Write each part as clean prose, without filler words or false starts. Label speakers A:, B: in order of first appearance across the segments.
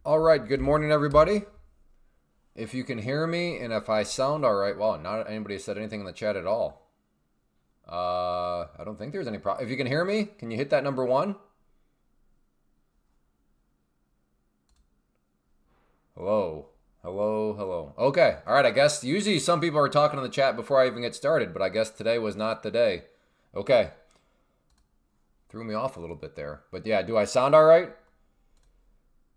A: All right, good morning, everybody. If you can hear me and if I sound all right, well, not anybody said anything in the chat at all. I don't think there's any problem. If you can hear me, can you hit that number one? Hello, hello, hello. Okay, all right, I guess usually some people are talking in the chat before I even get started, but I guess today was not the day. Okay. Threw me off a little bit there. But yeah, do I sound all right?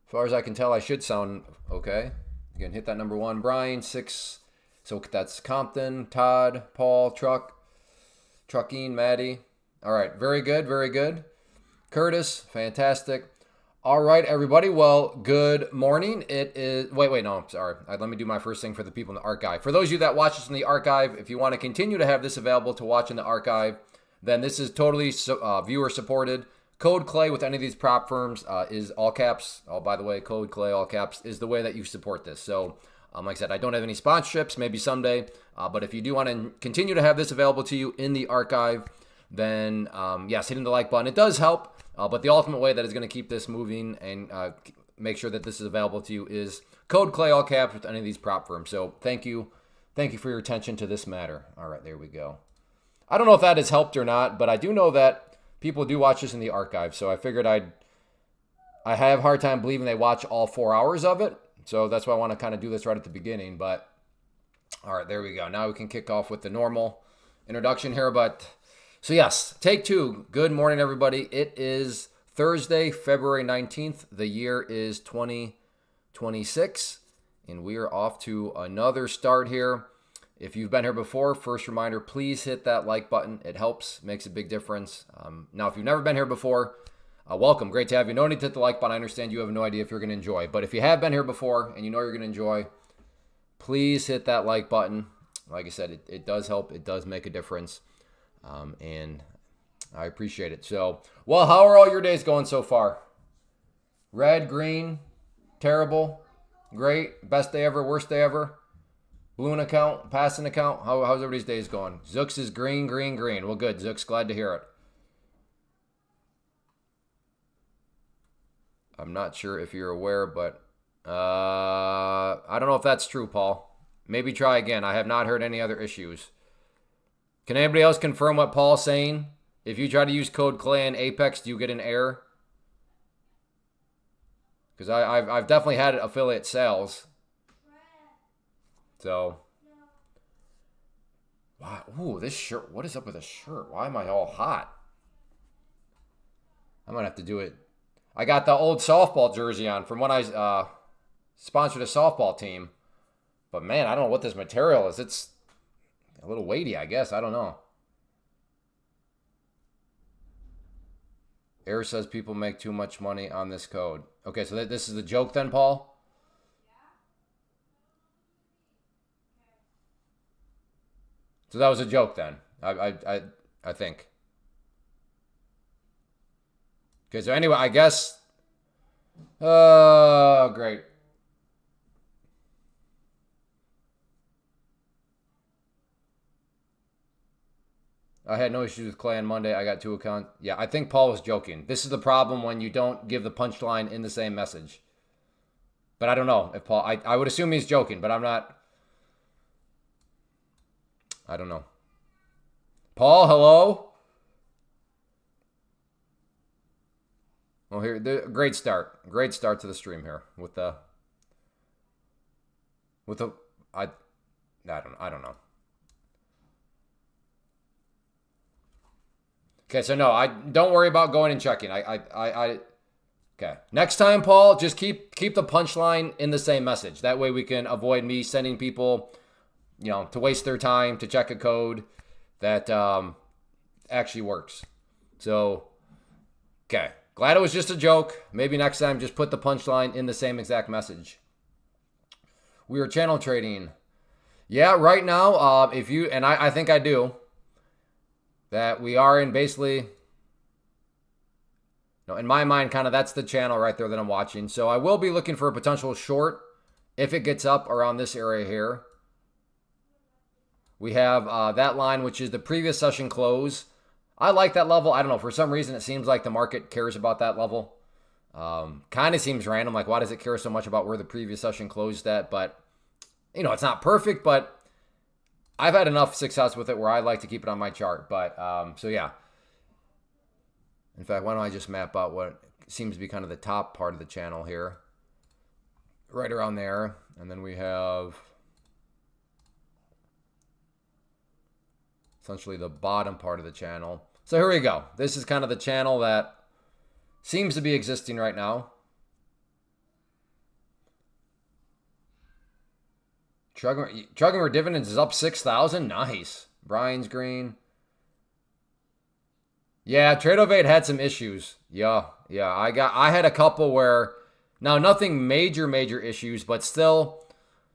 A: As far as I can tell, I should sound okay. Again, hit that number one. Brian, 6. So that's Compton, Todd, Paul, Trucking, Maddie. All right, very good, very good. Curtis, fantastic. All right, everybody. Well, good morning. It is, wait, no, I'm sorry. Let me do my first thing for the people in the archive. For those of you that watch this in the archive, if you want to continue to have this available to watch in the archive, then this is totally viewer supported. Code Clay with any of these prop firms is all caps. Oh, by the way, Code Clay, all caps, is the way that you support this. So, like I said, I don't have any sponsorships, maybe someday. But if you do want to continue to have this available to you in the archive, then yes, hitting the like button. It does help. But the ultimate way that is going to keep this moving and make sure that this is available to you is Code Clay, all caps, with any of these prop firms. So thank you. Thank you for your attention to this matter. All right, there we go. I don't know if that has helped or not, but I do know that people do watch this in the archive, so I figured I have a hard time believing they watch all 4 hours of it, so that's why I want to kind of do this right at the beginning. But all right, there we go. Now we can kick off with the normal introduction here. But so yes, take two. Good morning, everybody. It is Thursday, February 19th. The year is 2026, and we are off to another start here. If you've been here before, first reminder, please hit that like button. It helps, makes a big difference. Now, if you've never been here before, welcome. Great to have you. No need to hit the like button. I understand you have no idea if you're going to enjoy. But if you have been here before and you know you're going to enjoy, please hit that like button. Like I said, it does help. It does make a difference. And I appreciate it. So, well, how are all your days going so far? Red, green, terrible, great, best day ever, worst day ever? Balloon account, passing account. How's everybody's days going? Zooks is green, green, green. Well, good, Zooks. Glad to hear it. I'm not sure if you're aware, but I don't know if that's true, Paul. Maybe try again. I have not heard any other issues. Can anybody else confirm what Paul's saying? If you try to use code Clay in Apex, do you get an error? Because I've definitely had affiliate sales. So, wow, ooh, this shirt, what is up with this shirt? Why am I all hot? I might have to do it. I got the old softball jersey on from when I sponsored a softball team. But man, I don't know what this material is. It's a little weighty, I guess. I don't know. Air says people make too much money on this code. Okay, so this is a joke then, Paul? So that was a joke then, I think. Okay, so anyway, I guess. Oh, great. I had no issues with Clay on Monday. I got 2 accounts. Yeah, I think Paul was joking. This is the problem when you don't give the punchline in the same message. But I don't know if Paul. I would assume he's joking, but I'm not. I don't know. Paul, hello? Well, here, great start. Great start to the stream here with the I don't know. Okay, so no, I don't worry about going and checking. Okay. Next time, Paul, just keep the punchline in the same message. That way we can avoid me sending people, to waste their time to check a code that actually works. So, okay. Glad it was just a joke. Maybe next time just put the punchline in the same exact message. We are channel trading. Yeah, right now, if you, and I think I do, that we are in basically, in my mind, kind of that's the channel right there that I'm watching. So I will be looking for a potential short if it gets up around this area here. We have that line, which is the previous session close. I like that level. I don't know. For some reason, it seems like the market cares about that level. Kind of seems random. Like, why does it care so much about where the previous session closed at? But, you know, it's not perfect, but I've had enough success with it where I like to keep it on my chart. But, so yeah. In fact, why don't I just map out what seems to be kind of the top part of the channel here. Right around there. And then we have essentially the bottom part of the channel. So here we go. This is kind of the channel that seems to be existing right now. Trucking dividends is up 6,000. Nice. Brian's green. Yeah, Trade08 had some issues. Yeah. I had a couple where, now nothing major issues, but still,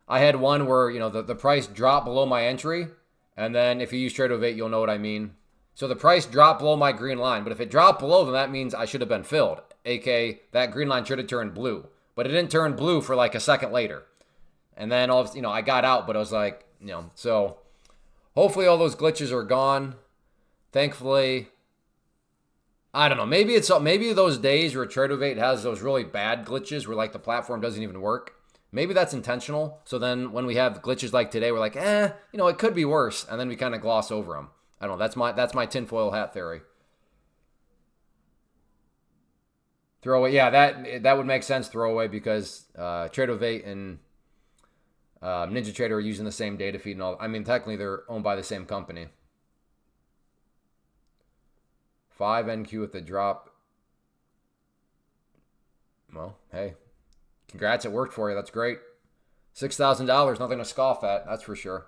A: I had one where, you know, the price dropped below my entry, and then if you use Trade08, you'll know what I mean. So the price dropped below my green line, but if it dropped below, then that means I should have been filled, aka that green line should have turned blue, but it didn't turn blue for like a second later, and then you know, I got out, but I was like, you know, so hopefully all those glitches are gone. Thankfully. I don't know. Maybe those days where Trade08 has those really bad glitches where like the platform doesn't even work. Maybe that's intentional. So then when we have glitches like today, we're like, you know, it could be worse, and then we kind of gloss over them. I don't know. That's my tinfoil hat theory. Throwaway, yeah, that would make sense. Throwaway, because Trade08 and Ninja Trader are using the same data feed and all. I mean, technically they're owned by the same company. 5 NQ with the drop. Well, hey, congrats, it worked for you. That's great. $6,000, nothing to scoff at, that's for sure.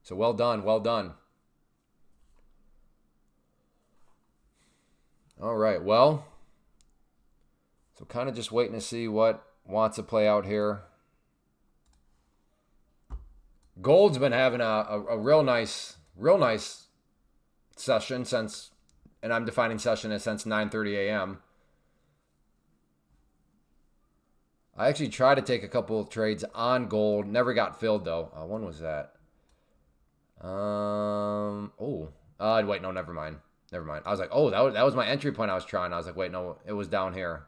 A: So well done, well done. All right, well, so kind of just waiting to see what wants to play out here. Gold's been having a real nice session since, and I'm defining session as since 9:30 a.m. I actually tried to take a couple of trades on gold. Never got filled, though. When was that? Wait, no, never mind. I was like, oh, that was my entry point I was trying. I was like, wait, no, it was down here.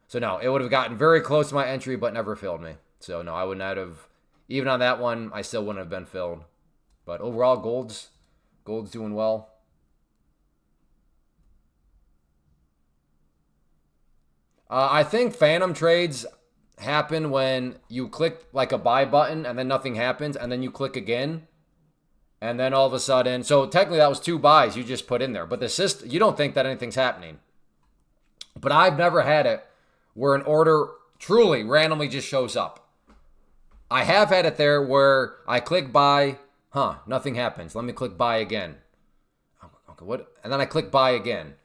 A: So, no, it would have gotten very close to my entry, but never filled me. So, no, I would not have. Even on that one, I still wouldn't have been filled. But overall, gold's doing well. I think phantom trades happen when you click like a buy button and then nothing happens, and then you click again, and then all of a sudden, so technically that was 2 buys you just put in there, but the system, you don't think that anything's happening. But I've never had it where an order truly randomly just shows up. I have had it there where I click buy, nothing happens. Let me click buy again. Okay, what? And then I click buy again,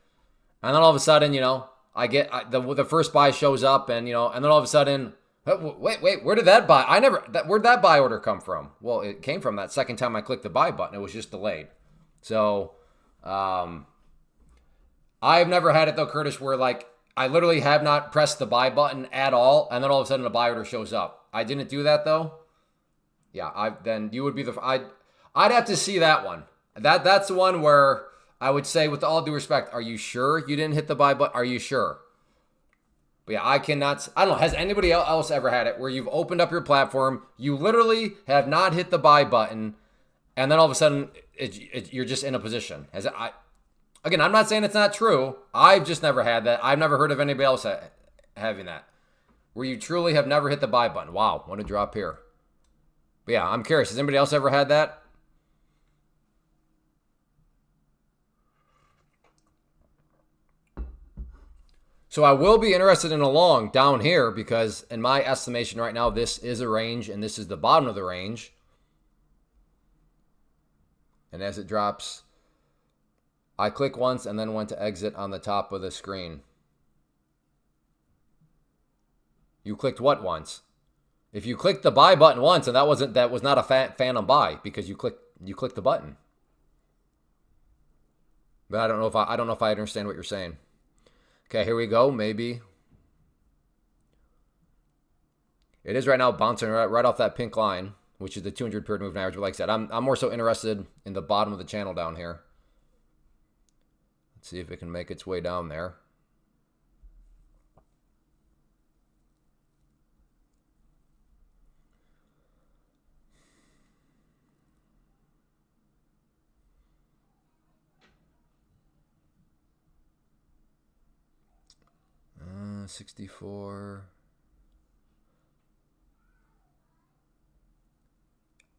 A: and then all of a sudden, you know, I get the first buy shows up, and you know, and then all of a sudden, wait, where did that buy? Where'd that buy order come from? Well, it came from that second time I clicked the buy button. It was just delayed. So, I've never had it though, Curtis, where like I literally have not pressed the buy button at all, and then all of a sudden a buy order shows up. I didn't do that though. Yeah, then you would be I'd have to see that one. That's the one where I would say, with all due respect, are you sure you didn't hit the buy button? Are you sure? But yeah, I don't know, has anybody else ever had it where you've opened up your platform, you literally have not hit the buy button, and then all of a sudden you're just in a position? Again, I'm not saying it's not true. I've just never had that. I've never heard of anybody else having that, where you truly have never hit the buy button. Wow, what a drop here. But yeah, I'm curious, has anybody else ever had that? So I will be interested in a long down here, because in my estimation right now, this is a range and this is the bottom of the range. And as it drops, I click once and then went to exit on the top of the screen. You clicked what once? If you clicked the buy button once, and that was not a phantom buy, because you clicked the button. But I don't know if I understand what you're saying. Okay, here we go. Maybe it is right now bouncing right off that pink line, which is the 200 period moving average. But like I said, I'm more so interested in the bottom of the channel down here. Let's see if it can make its way down there. 64.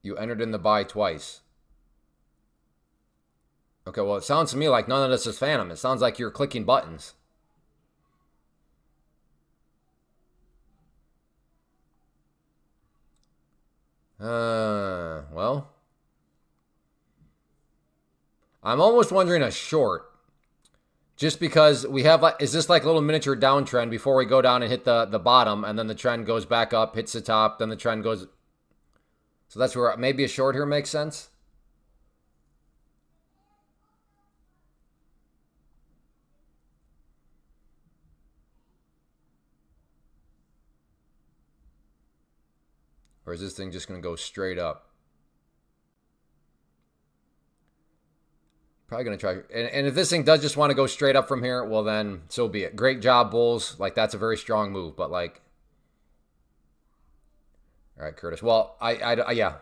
A: You entered in the buy twice. Okay, well, it sounds to me like none of this is phantom. It sounds like you're clicking buttons. Well, I'm almost wondering a short. Just because we have, like, is this like a little miniature downtrend before we go down and hit the bottom, and then the trend goes back up, hits the top, then the trend goes. So that's where maybe a short here makes sense. Or is this thing just going to go straight up? Probably going to try. And if this thing does just want to go straight up from here, well, then so be it. Great job, Bulls. Like, that's a very strong move. But, like, all right, Curtis. Well, yeah.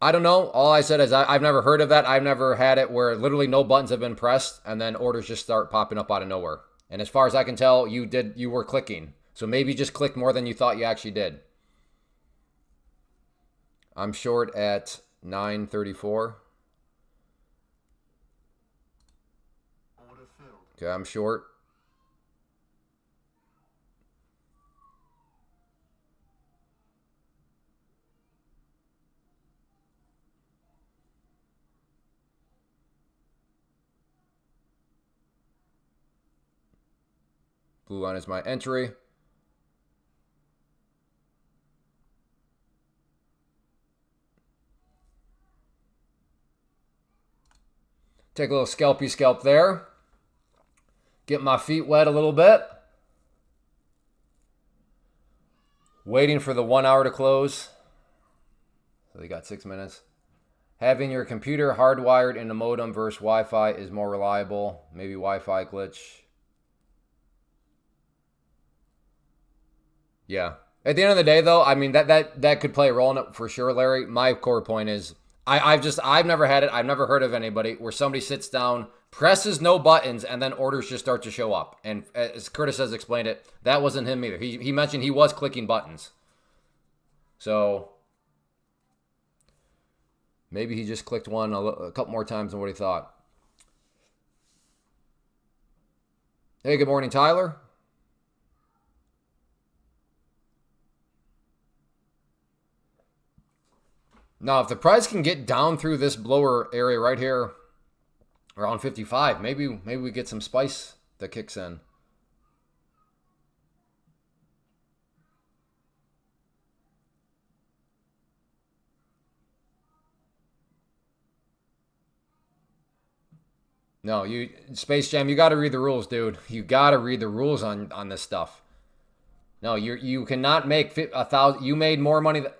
A: I don't know. All I said is I've never heard of that. I've never had it where literally no buttons have been pressed and then orders just start popping up out of nowhere. And as far as I can tell, you were clicking. So maybe just click more than you thought you actually did. I'm short at 934. Okay, I'm short. Blue line is my entry. Take a little scalpy scalp there. Get my feet wet a little bit. Waiting for the 1 hour to close. So you got 6 minutes. Having your computer hardwired in a modem versus Wi-Fi is more reliable. Maybe Wi-Fi glitch. Yeah. At the end of the day, though, I mean, that could play a role in it for sure, Larry. My core point is I've never had it. I've never heard of anybody where somebody sits down, presses no buttons, and then orders just start to show up. And as Curtis has explained it, that wasn't him either. He mentioned he was clicking buttons. So maybe he just clicked one a couple more times than what he thought. Hey, good morning, Tyler. Now, if the price can get down through this lower area right here, around 55, maybe we get some spice that kicks in. No, Space Jam, you got to read the rules, dude. You got to read the rules on this stuff. No, you cannot make 1,000. You made more money than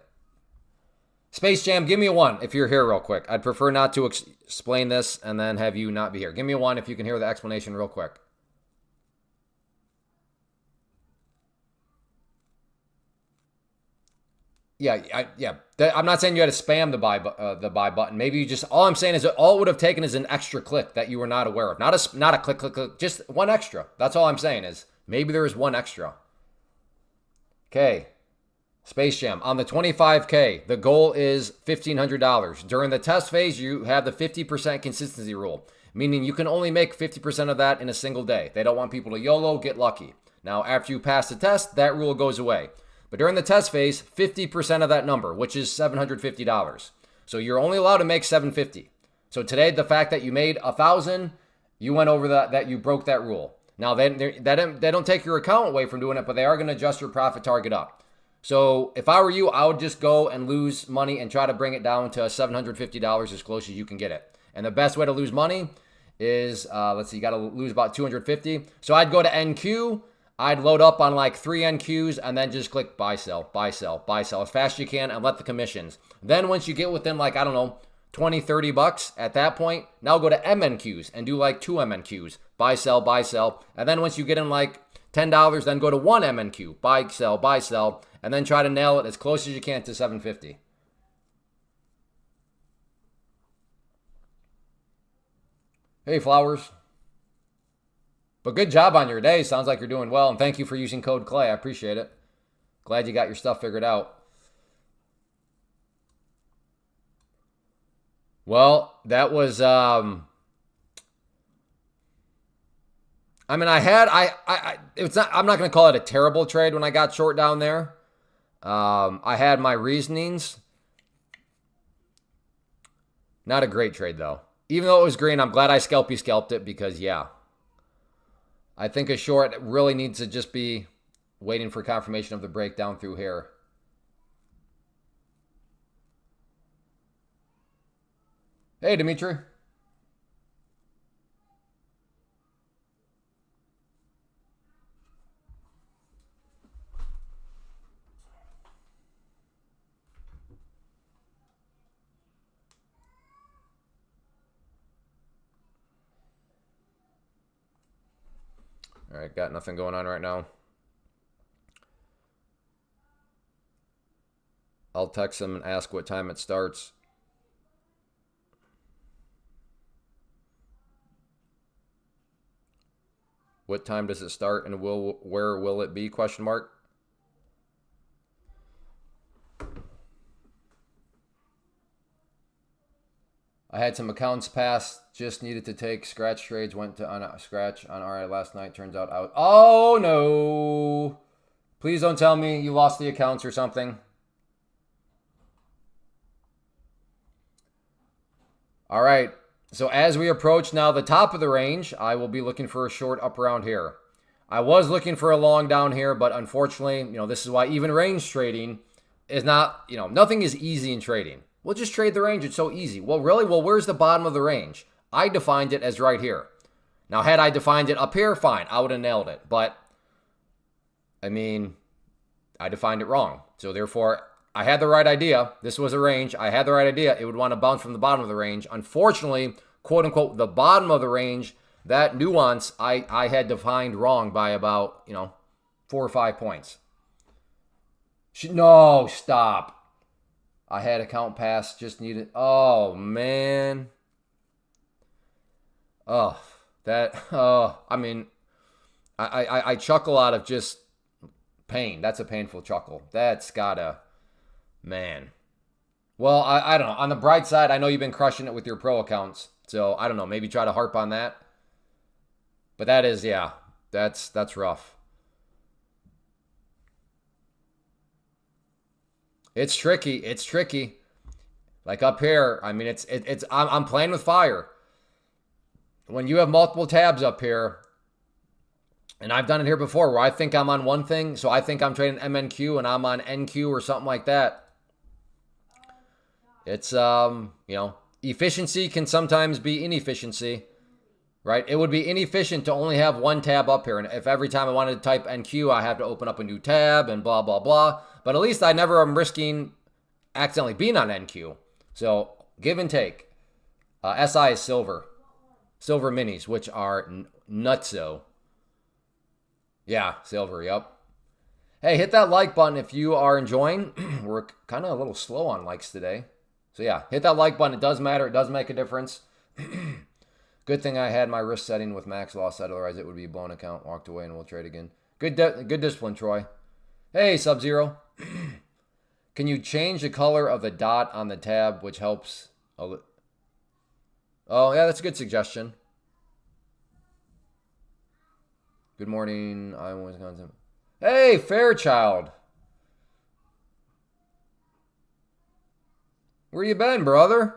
A: Space Jam, give me a 1 if you're here real quick. I'd prefer not to explain this and then have you not be here. Give me a 1 if you can hear the explanation real quick. Yeah, I'm not saying you had to spam the buy button. Maybe you just, all I'm saying is that all it would have taken is an extra click that you were not aware of. Not a click, just one extra. That's all I'm saying is maybe there is one extra. Okay. Space Jam, on the 25K, the goal is $1,500. During the test phase, you have the 50% consistency rule, meaning you can only make 50% of that in a single day. They don't want people to YOLO, get lucky. Now, after you pass the test, that rule goes away. But during the test phase, 50% of that number, which is $750. So you're only allowed to make $750. So today, the fact that you made $1,000, you went over that you broke that rule. Now, they don't take your account away from doing it, but they are going to adjust your profit target up. So if I were you, I would just go and lose money and try to bring it down to $750 as close as you can get it. And the best way to lose money is, let's see, you got to lose about $250. So I'd go to NQ. I'd load up on like 3 NQs and then just click buy, sell, buy, sell, buy, sell as fast as you can and let the commissions. Then once you get within like, I don't know, 20, 30 bucks at that point, now go to MNQs and do like 2 MNQs. Buy, sell, buy, sell. And then once you get in like $10, then go to 1 MNQ. Buy, sell. And then try to nail it as close as you can to $750. Hey, Flowers. But good job on your day. Sounds like you're doing well. And thank you for using code Clay. I appreciate it. Glad you got your stuff figured out. Well, that was I mean, it's not, I'm not going to call it a terrible trade when I got short down there. I had my reasonings. Not a great trade though. Even though it was green, I'm glad I scalped it because yeah. I think a short really needs to just be waiting for confirmation of the breakdown through here. Hey, Dimitri. All right, got nothing going on right now. I'll text him and ask what time it starts. What time does it start and where will it be? Question mark. I had some accounts pass, just needed to take scratch trades, went to scratch on RI last night, turns out out. Oh no. Please don't tell me you lost the accounts or something. All right. So as we approach now the top of the range, I will be looking for a short up around here. I was looking for a long down here, but unfortunately, this is why even range trading is not, nothing is easy in trading. We'll just trade the range. It's so easy. Well, really? Well, where's the bottom of the range? I defined it as right here. Now, had I defined it up here, fine. I would have nailed it. But, I mean, I defined it wrong. So, therefore, I had the right idea. This was a range. I had the right idea. It would want to bounce from the bottom of the range. Unfortunately, quote unquote, the bottom of the range, that nuance I had defined wrong by about, 4 or 5 points. No, stop. I had account pass, just needed. Oh, man. I mean, I chuckle out of just pain. That's a painful chuckle. That's gotta, man. Well, I don't know. On the bright side, I know you've been crushing it with your pro accounts. So, I don't know. Maybe try to harp on that. But that is, yeah, that's rough. It's tricky. It's tricky. Like up here, I mean, I'm playing with fire. When you have multiple tabs up here, and I've done it here before where I think I'm on one thing, so I think I'm trading MNQ and I'm on NQ or something like that. It's, efficiency can sometimes be inefficiency, right? It would be inefficient to only have one tab up here. And if every time I wanted to type NQ, I have to open up a new tab and blah, blah, blah. But at least I never am risking accidentally being on NQ. So give and take. SI is silver. Silver minis, which are nutso. Yeah, silver, yep. Hey, hit that like button if you are enjoying. We're kind of a little slow on likes today. So yeah, hit that like button. It does matter. It does make a difference. Good thing I had my risk setting with max loss set. Otherwise, it would be a blown account. Walked away and we'll trade again. Good discipline, Troy. Hey, Sub-Zero. Can you change the color of the dot on the tab, which helps? Oh, yeah, that's a good suggestion. Good morning. I'm Wisconsin. Hey, Fairchild. Where you been, brother?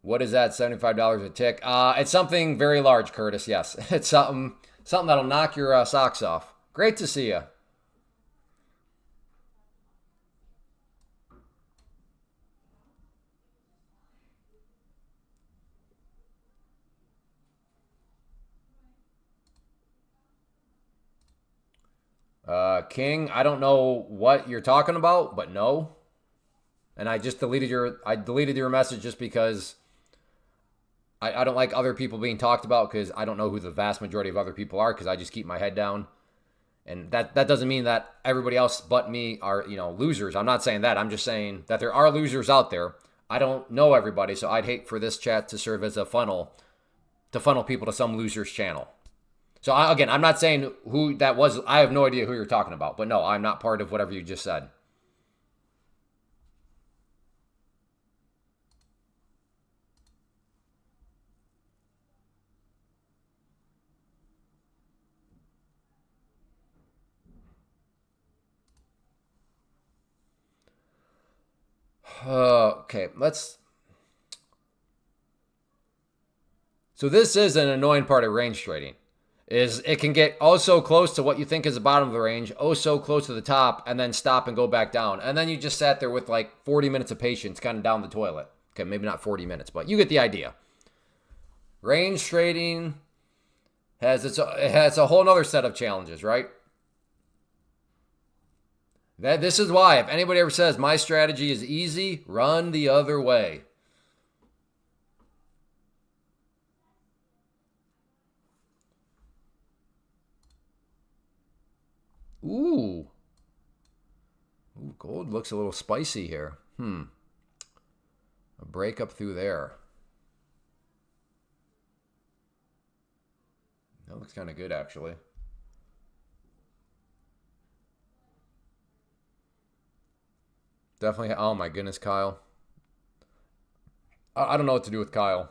A: What is that? $75 a tick? It's something very large, Curtis. Yes, it's something that'll knock your socks off. Great to see you. King, I don't know what you're talking about, but no. And I just deleted your message just because I don't like other people being talked about because I don't know who the vast majority of other people are because I just keep my head down. And that doesn't mean that everybody else but me are, losers. I'm not saying that. I'm just saying that there are losers out there. I don't know everybody, so I'd hate for this chat to serve as a funnel to funnel people to some loser's channel. So again, I'm not saying who that was. I have no idea who you're talking about. But no, I'm not part of whatever you just said. Okay, so this is an annoying part of range trading. Is it can get oh so close to what you think is the bottom of the range, oh so close to the top, and then stop and go back down. And then you just sat there with like 40 minutes of patience kind of down the toilet. Okay, maybe not 40 minutes, but you get the idea. Range trading has a whole other set of challenges, right? This is why, if anybody ever says my strategy is easy, run the other way. Ooh, gold looks a little spicy here. A break up through there. That looks kind of good, actually. Definitely. Oh my goodness, Kyle. I don't know what to do with Kyle.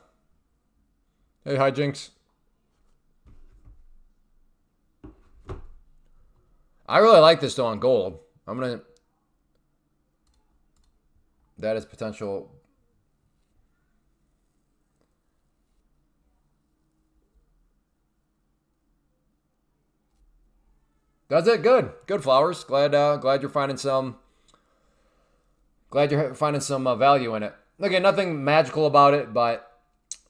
A: Hey, hi, Jinx. I really like this though on gold. That is potential. That's it. Good. Good, Flowers. Glad you're finding some. Glad you're finding some value in it. Again, nothing magical about it, but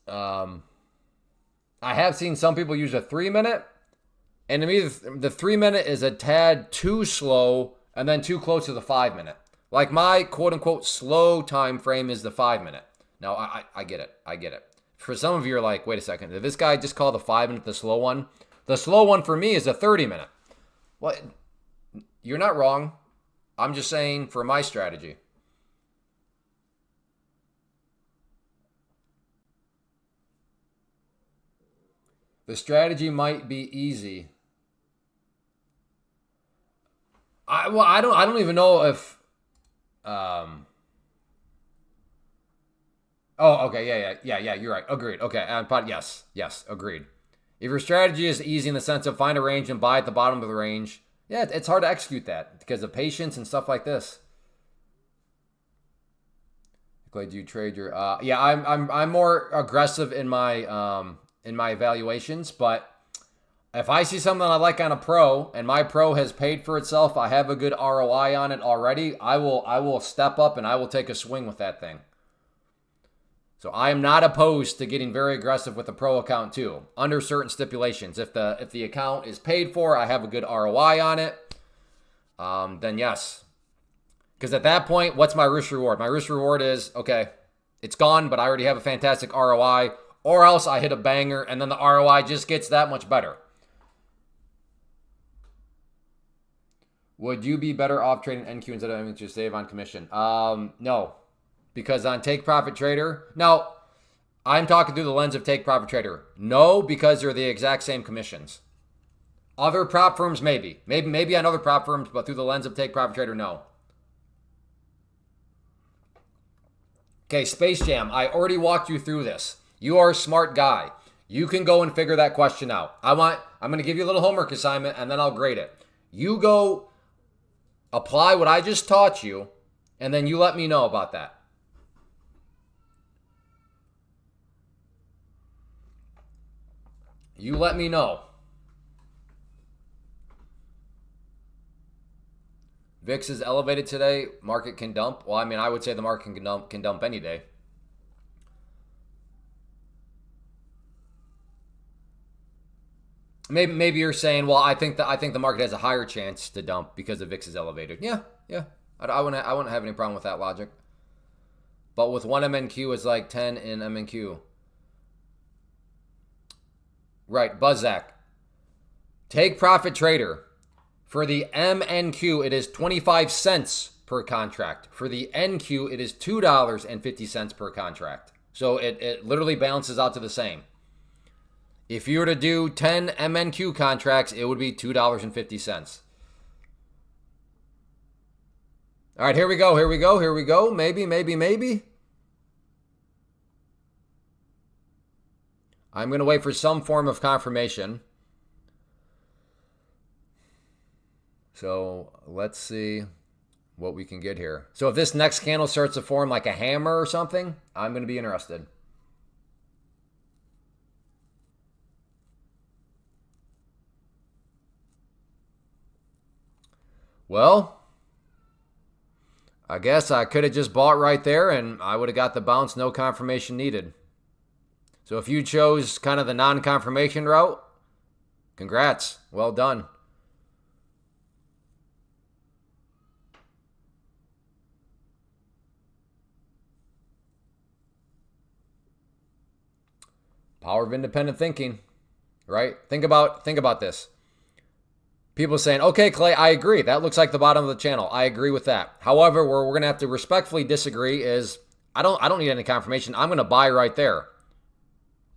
A: I have seen some people use a 3-minute, and to me, the 3-minute is a tad too slow and then too close to the 5-minute. Like my quote-unquote slow time frame is the 5-minute. Now, I get it. I get it. For some of you, you're like, wait a second. Did this guy just call the 5-minute the slow one? The slow one for me is a 30-minute. Well, you're not wrong. I'm just saying for my strategy. The strategy might be easy. I don't even know if. Oh, okay, yeah. You're right. Agreed. Okay, yes, agreed. If your strategy is easy in the sense of find a range and buy at the bottom of the range, yeah, it's hard to execute that because of patience and stuff like this. Clay, do you trade your? Yeah, I'm more aggressive in my evaluations, but if I see something I like on a pro and my pro has paid for itself, I have a good ROI on it already, I will step up and I will take a swing with that thing. So I am not opposed to getting very aggressive with a pro account too, under certain stipulations. If the account is paid for, I have a good ROI on it, then yes. Because at that point, what's my risk reward? My risk reward is, okay, it's gone, but I already have a fantastic ROI. Or else I hit a banger, and then the ROI just gets that much better. Would you be better off trading NQ instead of having to save on commission? No. Because on Take Profit Trader, now, I'm talking through the lens of Take Profit Trader. No, because they're the exact same commissions. Other prop firms, maybe. Maybe on other prop firms, but through the lens of Take Profit Trader, no. Okay, Space Jam, I already walked you through this. You are a smart guy. You can go and figure that question out. I'm going to give you a little homework assignment, and then I'll grade it. You go apply what I just taught you, and then you let me know about that. You let me know. VIX is elevated today. Market can dump. Well, I mean, I would say the market can dump any day. Maybe you're saying, well, I think the market has a higher chance to dump because the VIX is elevated. Yeah. I wouldn't have any problem with that logic. But with 1 MNQ, it's like 10 in MNQ. Right, Buzzak. Take Profit Trader. For the MNQ, it is 25 cents per contract. For the NQ, it is $2.50 per contract. So it literally balances out to the same. If you were to do 10 MNQ contracts, it would be $2.50. All right, here we go, here we go, here we go. Maybe, maybe, maybe. I'm going to wait for some form of confirmation. So let's see what we can get here. So if this next candle starts to form like a hammer or something, I'm going to be interested. Well, I guess I could have just bought right there and I would have got the bounce, no confirmation needed. So if you chose kind of the non-confirmation route, congrats. Well done. Power of independent thinking, right? Think about this. People saying, okay, Clay, I agree. That looks like the bottom of the channel. I agree with that. However, where we're going to have to respectfully disagree is I don't need any confirmation. I'm going to buy right there.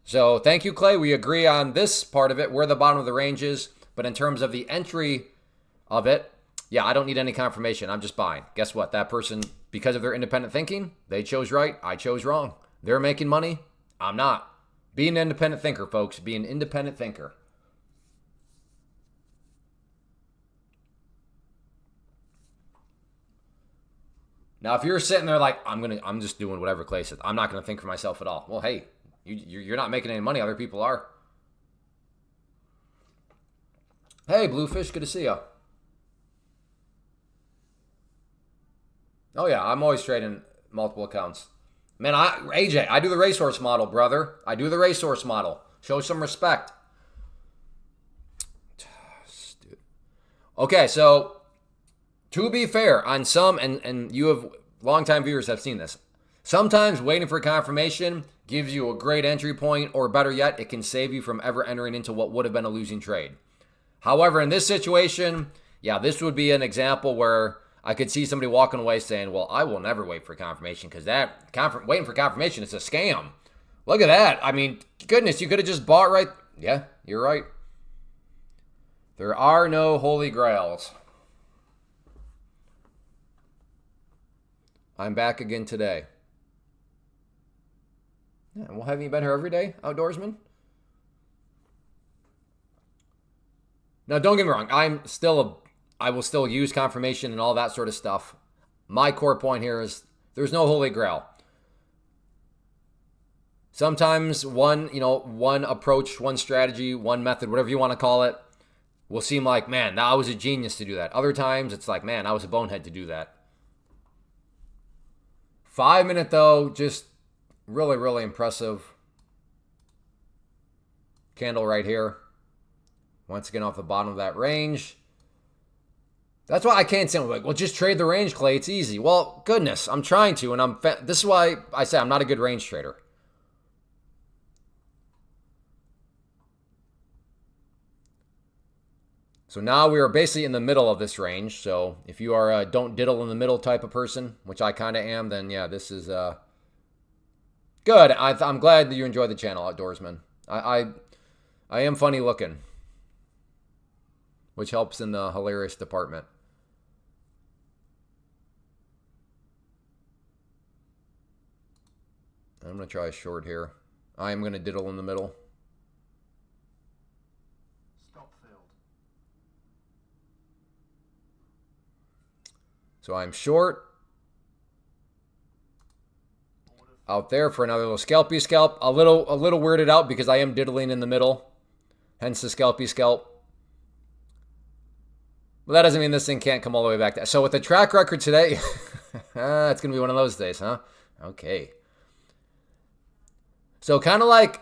A: So thank you, Clay. We agree on this part of it, where the bottom of the range is. But in terms of the entry of it, yeah, I don't need any confirmation. I'm just buying. Guess what? That person, because of their independent thinking, they chose right. I chose wrong. They're making money. I'm not. Be an independent thinker, folks. Be an independent thinker. Now, if you're sitting there like, I'm just doing whatever Clay said. I'm not going to think for myself at all. Well, hey, you're not making any money. Other people are. Hey, Bluefish, good to see you. Oh, yeah, I'm always trading multiple accounts. Man, AJ, I do the racehorse model, brother. I do the racehorse model. Show some respect. Okay, so to be fair, on some, and you have longtime viewers have seen this, sometimes waiting for confirmation gives you a great entry point, or better yet, it can save you from ever entering into what would have been a losing trade. However, in this situation, yeah, this would be an example where I could see somebody walking away saying, well, I will never wait for confirmation because waiting for confirmation is a scam. Look at that. I mean, goodness, you could have just bought right. Yeah, you're right. There are no holy grails. I'm back again today. Yeah, well, haven't you been here every day, outdoorsman? Now, don't get me wrong. I will still use confirmation and all that sort of stuff. My core point here is there's no holy grail. Sometimes one approach, one strategy, one method, whatever you want to call it, will seem like, man, I was a genius to do that. Other times it's like, man, I was a bonehead to do that. 5 minute though, just really, really impressive candle right here. Once again, off the bottom of that range. That's why I can't say, like, well, just trade the range, Clay. It's easy. Well, goodness, I'm trying to, and this is why I say I'm not a good range trader. So now we are basically in the middle of this range. So if you are a don't diddle in the middle type of person, which I kind of am, then yeah, this is good. I'm glad that you enjoy the channel, Outdoorsman. I am funny looking, which helps in the hilarious department. I'm going to try a short here. I am going to diddle in the middle.
B: Stop field.
A: So I'm short. Out there for another little scalpy scalp. A little weirded out because I am diddling in the middle. Hence the scalpy scalp. Well, that doesn't mean this thing can't come all the way back. So with the track record today, it's going to be one of those days, huh? Okay. So kind of like,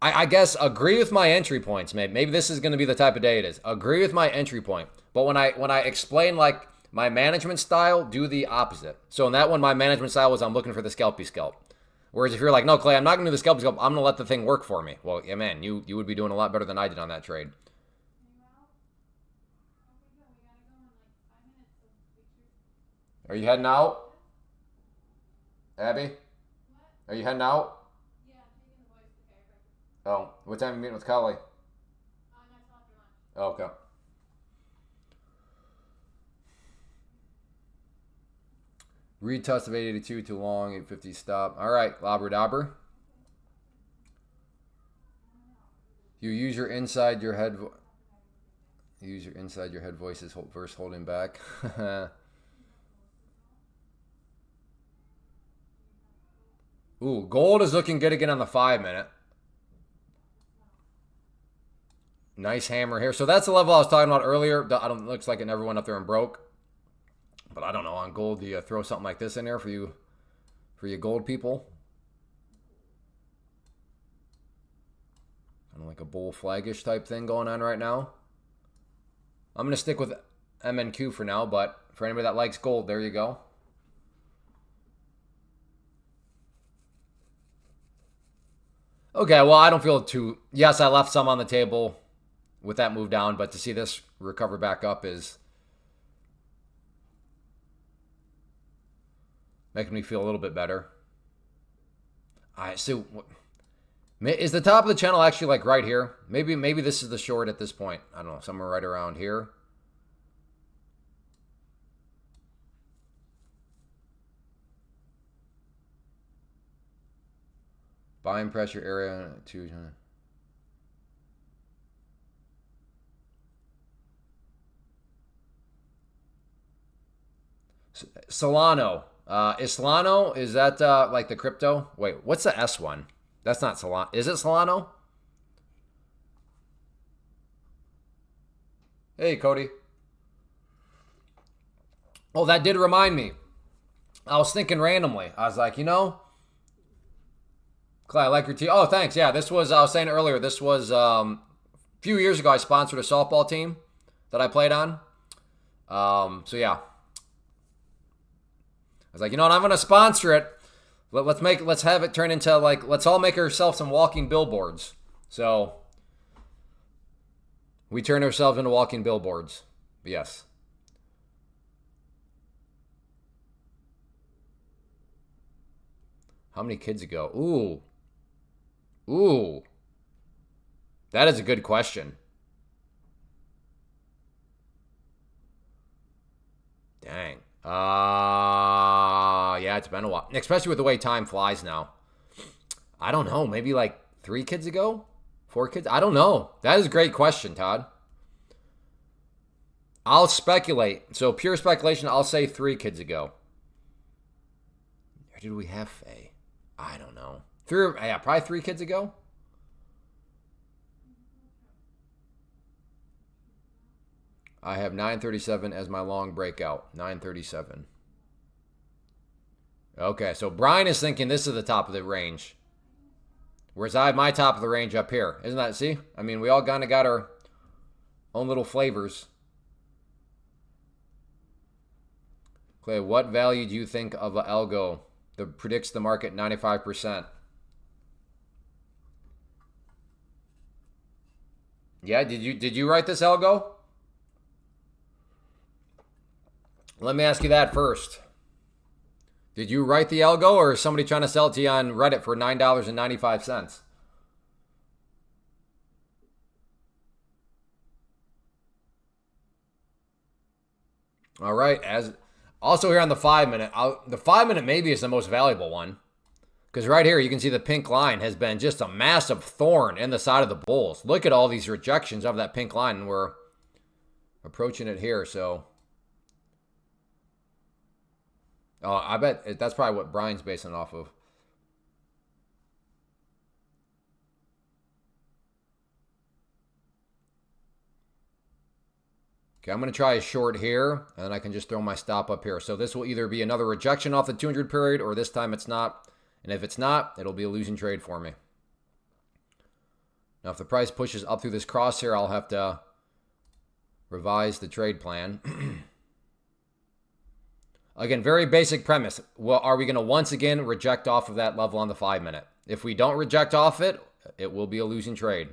A: I guess, agree with my entry points. Maybe this is going to be the type of day it is. Agree with my entry point. But when I explain like my management style, do the opposite. So in that one, my management style was I'm looking for the scalpy scalp. Whereas if you're like, no, Clay, I'm not going to do the scalpy scalp. I'm going to let the thing work for me. Well, yeah, man, you would be doing a lot better than I did on that trade. Are you heading out? Abby? Are you heading out? Oh, what time are you meeting with Kali? Oh, okay. Retest of 882 too long. 850 stop. All right, Lobber Dobber. You use your inside your head. Use your inside your head voices versus holding back. Ooh, gold is looking good again on the 5-minute. Nice hammer here. So that's the level I was talking about earlier. I don't. Looks like it never went up there and broke. But I don't know. On gold, do you throw something like this in there for you gold people? Kind of like a bull flagish type thing going on right now. I'm going to stick with MNQ for now, but for anybody that likes gold, there you go. Okay, well, I don't feel too... Yes, I left some on the table with that move down, but to see this recover back up is making me feel a little bit better. All right, so is the top of the channel actually like right here? Maybe this is the short at this point. I don't know, somewhere right around here. Buying pressure area 2. Solano. Is Solano, is that like the crypto? Wait, what's the S one? That's not Solano. Is it Solano? Hey, Cody. Oh, that did remind me. I was thinking randomly. I was like, you know, Clay, I like your team. Oh, thanks. Yeah, this was, I was saying earlier, this was a few years ago, I sponsored a softball team that I played on. So, yeah. I was like, you know what, I'm going to sponsor it. Let's have it turn into like, let's all make ourselves some walking billboards. So, we turned ourselves into walking billboards. Yes. How many kids ago? Ooh. That is a good question. Dang. Yeah, it's been a while. Especially with the way time flies now. I don't know. Maybe like 3 kids ago? 4 kids? I don't know. That is a great question, Todd. I'll speculate. So pure speculation, I'll say 3 kids ago. Or did we have Faye? I don't know. Probably 3 kids ago. I have 937 as my long breakout. 937. Okay, so Brian is thinking this is the top of the range. Whereas I have my top of the range up here. Isn't that, see? I mean, we all kind of got our own little flavors. Clay, what value do you think of an algo that predicts the market 95%? Yeah, did you write this algo? Let me ask you that first. Did you write the algo, or is somebody trying to sell it to you on Reddit for $9.95? All right. As also here on the 5-minute, the 5-minute maybe is the most valuable one, because right here you can see the pink line has been just a massive thorn in the side of the bulls. Look at all these rejections of that pink line, and we're approaching it here. So, oh, I bet that's probably what Brian's basing it off of. Okay, I'm going to try a short here, and then I can just throw my stop up here. So this will either be another rejection off the 200 period, or this time it's not. And if it's not, it'll be a losing trade for me. Now, if the price pushes up through this crosshair, I'll have to revise the trade plan. Again, very basic premise. Well, are we going to once again reject off of that level on the 5-minute? If we don't reject off it, it will be a losing trade.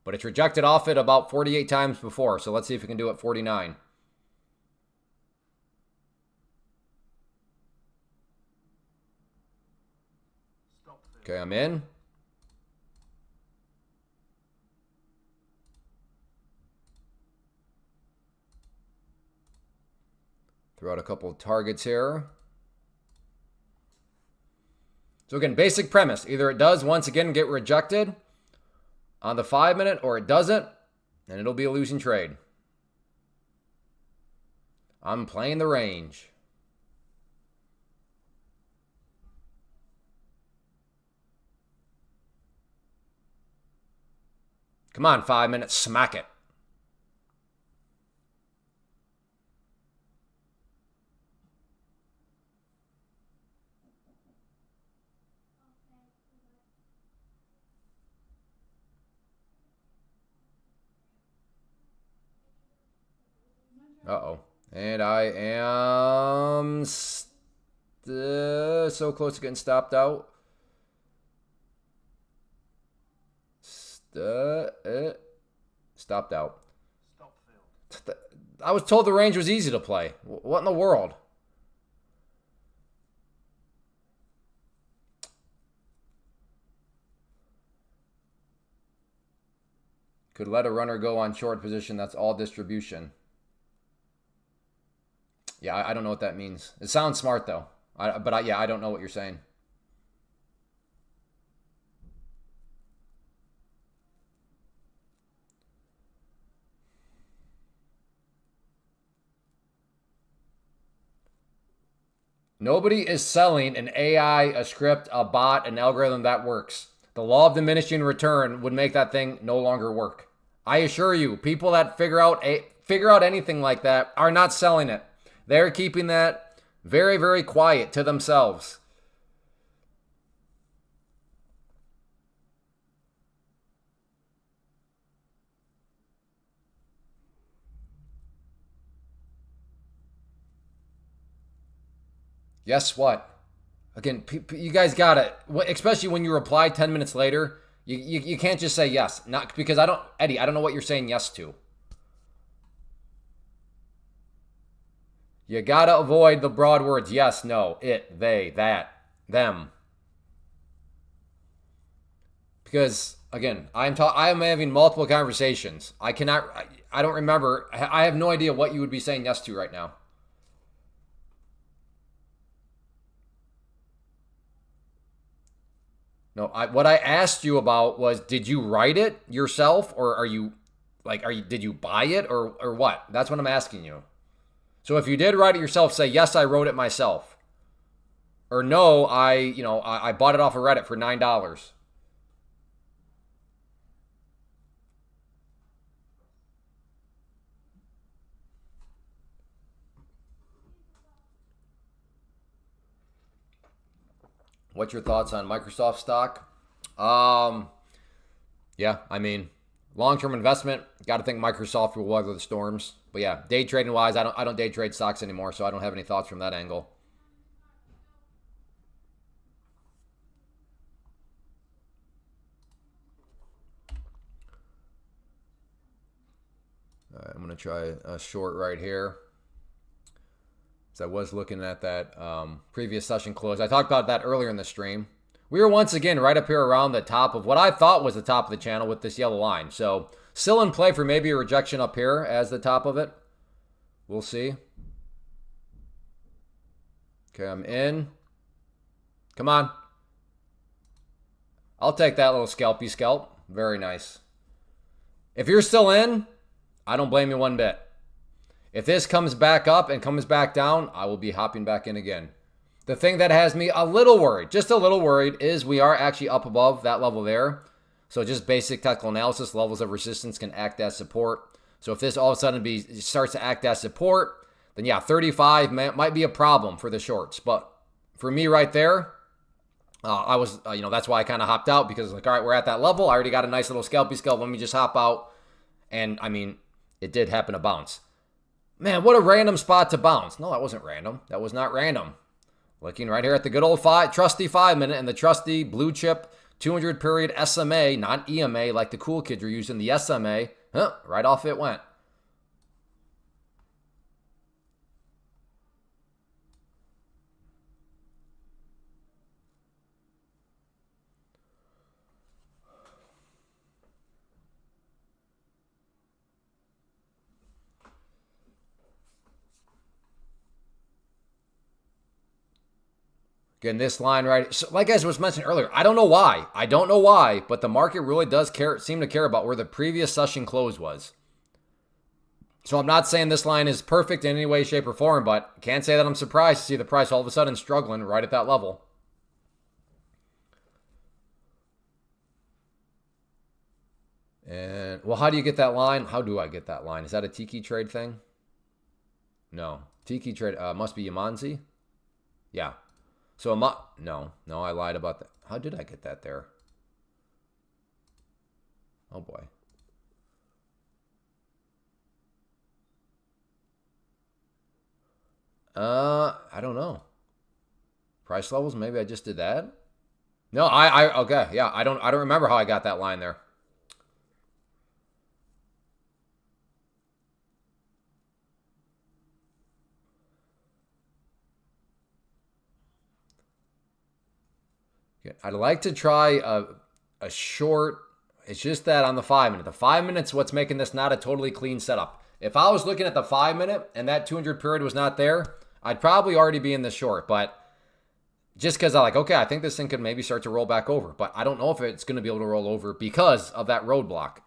A: But it's rejected off it about 48 times before. So let's see if we can do it 49. Okay, I'm in. Throw out a couple of targets here. So again, basic premise. Either it does once again get rejected on the 5 minute or it doesn't, and it'll be a losing trade. I'm playing the range. Come on, 5 minutes, smack it. Uh-oh. And I am so close to getting stopped out. Stopped out. I was told the range was easy to play. What in the world? Could let a runner go on short position. That's all distribution. Yeah, I don't know what that means. It sounds smart, though. Yeah, I don't know what you're saying. Nobody is selling an AI, a script, a bot, an algorithm that works. The law of diminishing return would make that thing no longer work. I assure you, people that figure out anything like that are not selling it. They're keeping that very, very quiet to themselves. Guess what? Again, you guys got it. Especially when you reply 10 minutes later, you can't just say yes. Not because Eddie, I don't know what you're saying yes to. You gotta avoid the broad words yes, no, it, they, that, them. Because again, I am having multiple conversations. I don't remember. I have no idea what you would be saying yes to right now. No, what I asked you about was, did you write it yourself, or did you buy it, or what? That's what I'm asking you. So if you did write it yourself, say yes, I wrote it myself, or no, I bought it off of Reddit for $9. What's your thoughts on Microsoft stock? Yeah, I mean, long-term investment, got to think Microsoft will weather the storms. But yeah, day trading wise, I don't day trade stocks anymore, so I don't have any thoughts from that angle. All right, I'm gonna try a short right here. So I was looking at that previous session close. I talked about that earlier in the stream. We were once again right up here around the top of what I thought was the top of the channel with this yellow line. So still in play for maybe a rejection up here as the top of it. We'll see. Okay, I'm in. Come on. I'll take that little scalpy scalp. Very nice. If you're still in, I don't blame you one bit. If this comes back up and comes back down, I will be hopping back in again. The thing that has me a little worried, just a little worried, is we are actually up above that level there. So just basic technical analysis, levels of resistance can act as support. So if this all of a sudden starts to act as support, then yeah, 35 might be a problem for the shorts. But for me right there, I was, that's why I kind of hopped out, because like, all right, we're at that level. I already got a nice little scalpy scalp. Let me just hop out. And I mean, it did happen to bounce. Man, what a random spot to bounce. No, that wasn't random. That was not random. Looking right here at the good old trusty 5 minute and the trusty blue chip 200 period SMA, not EMA like the cool kids are using, the SMA. Right off it went. Getting this line right. So, like I was mentioned earlier, I don't know why. I don't know why, but the market really does seem to care about where the previous session close was. So I'm not saying this line is perfect in any way, shape, or form, but can't say that I'm surprised to see the price all of a sudden struggling right at that level. And, well, how do you get that line? How do I get that line? Is that a Tiki trade thing? No. Tiki trade must be Yamanzi. Yeah. So, no, I lied about that. How did I get that there? Oh, boy. I don't know. Price levels, maybe I just did that? No, okay, yeah, I don't remember how I got that line there. I'd like to try a short. It's just that on the 5 minute. The 5 minutes, what's making this not a totally clean setup. If I was looking at the 5 minute and that 200 period was not there, I'd probably already be in the short. But just because I'm like, okay, I think this thing could maybe start to roll back over. But I don't know if it's going to be able to roll over because of that roadblock.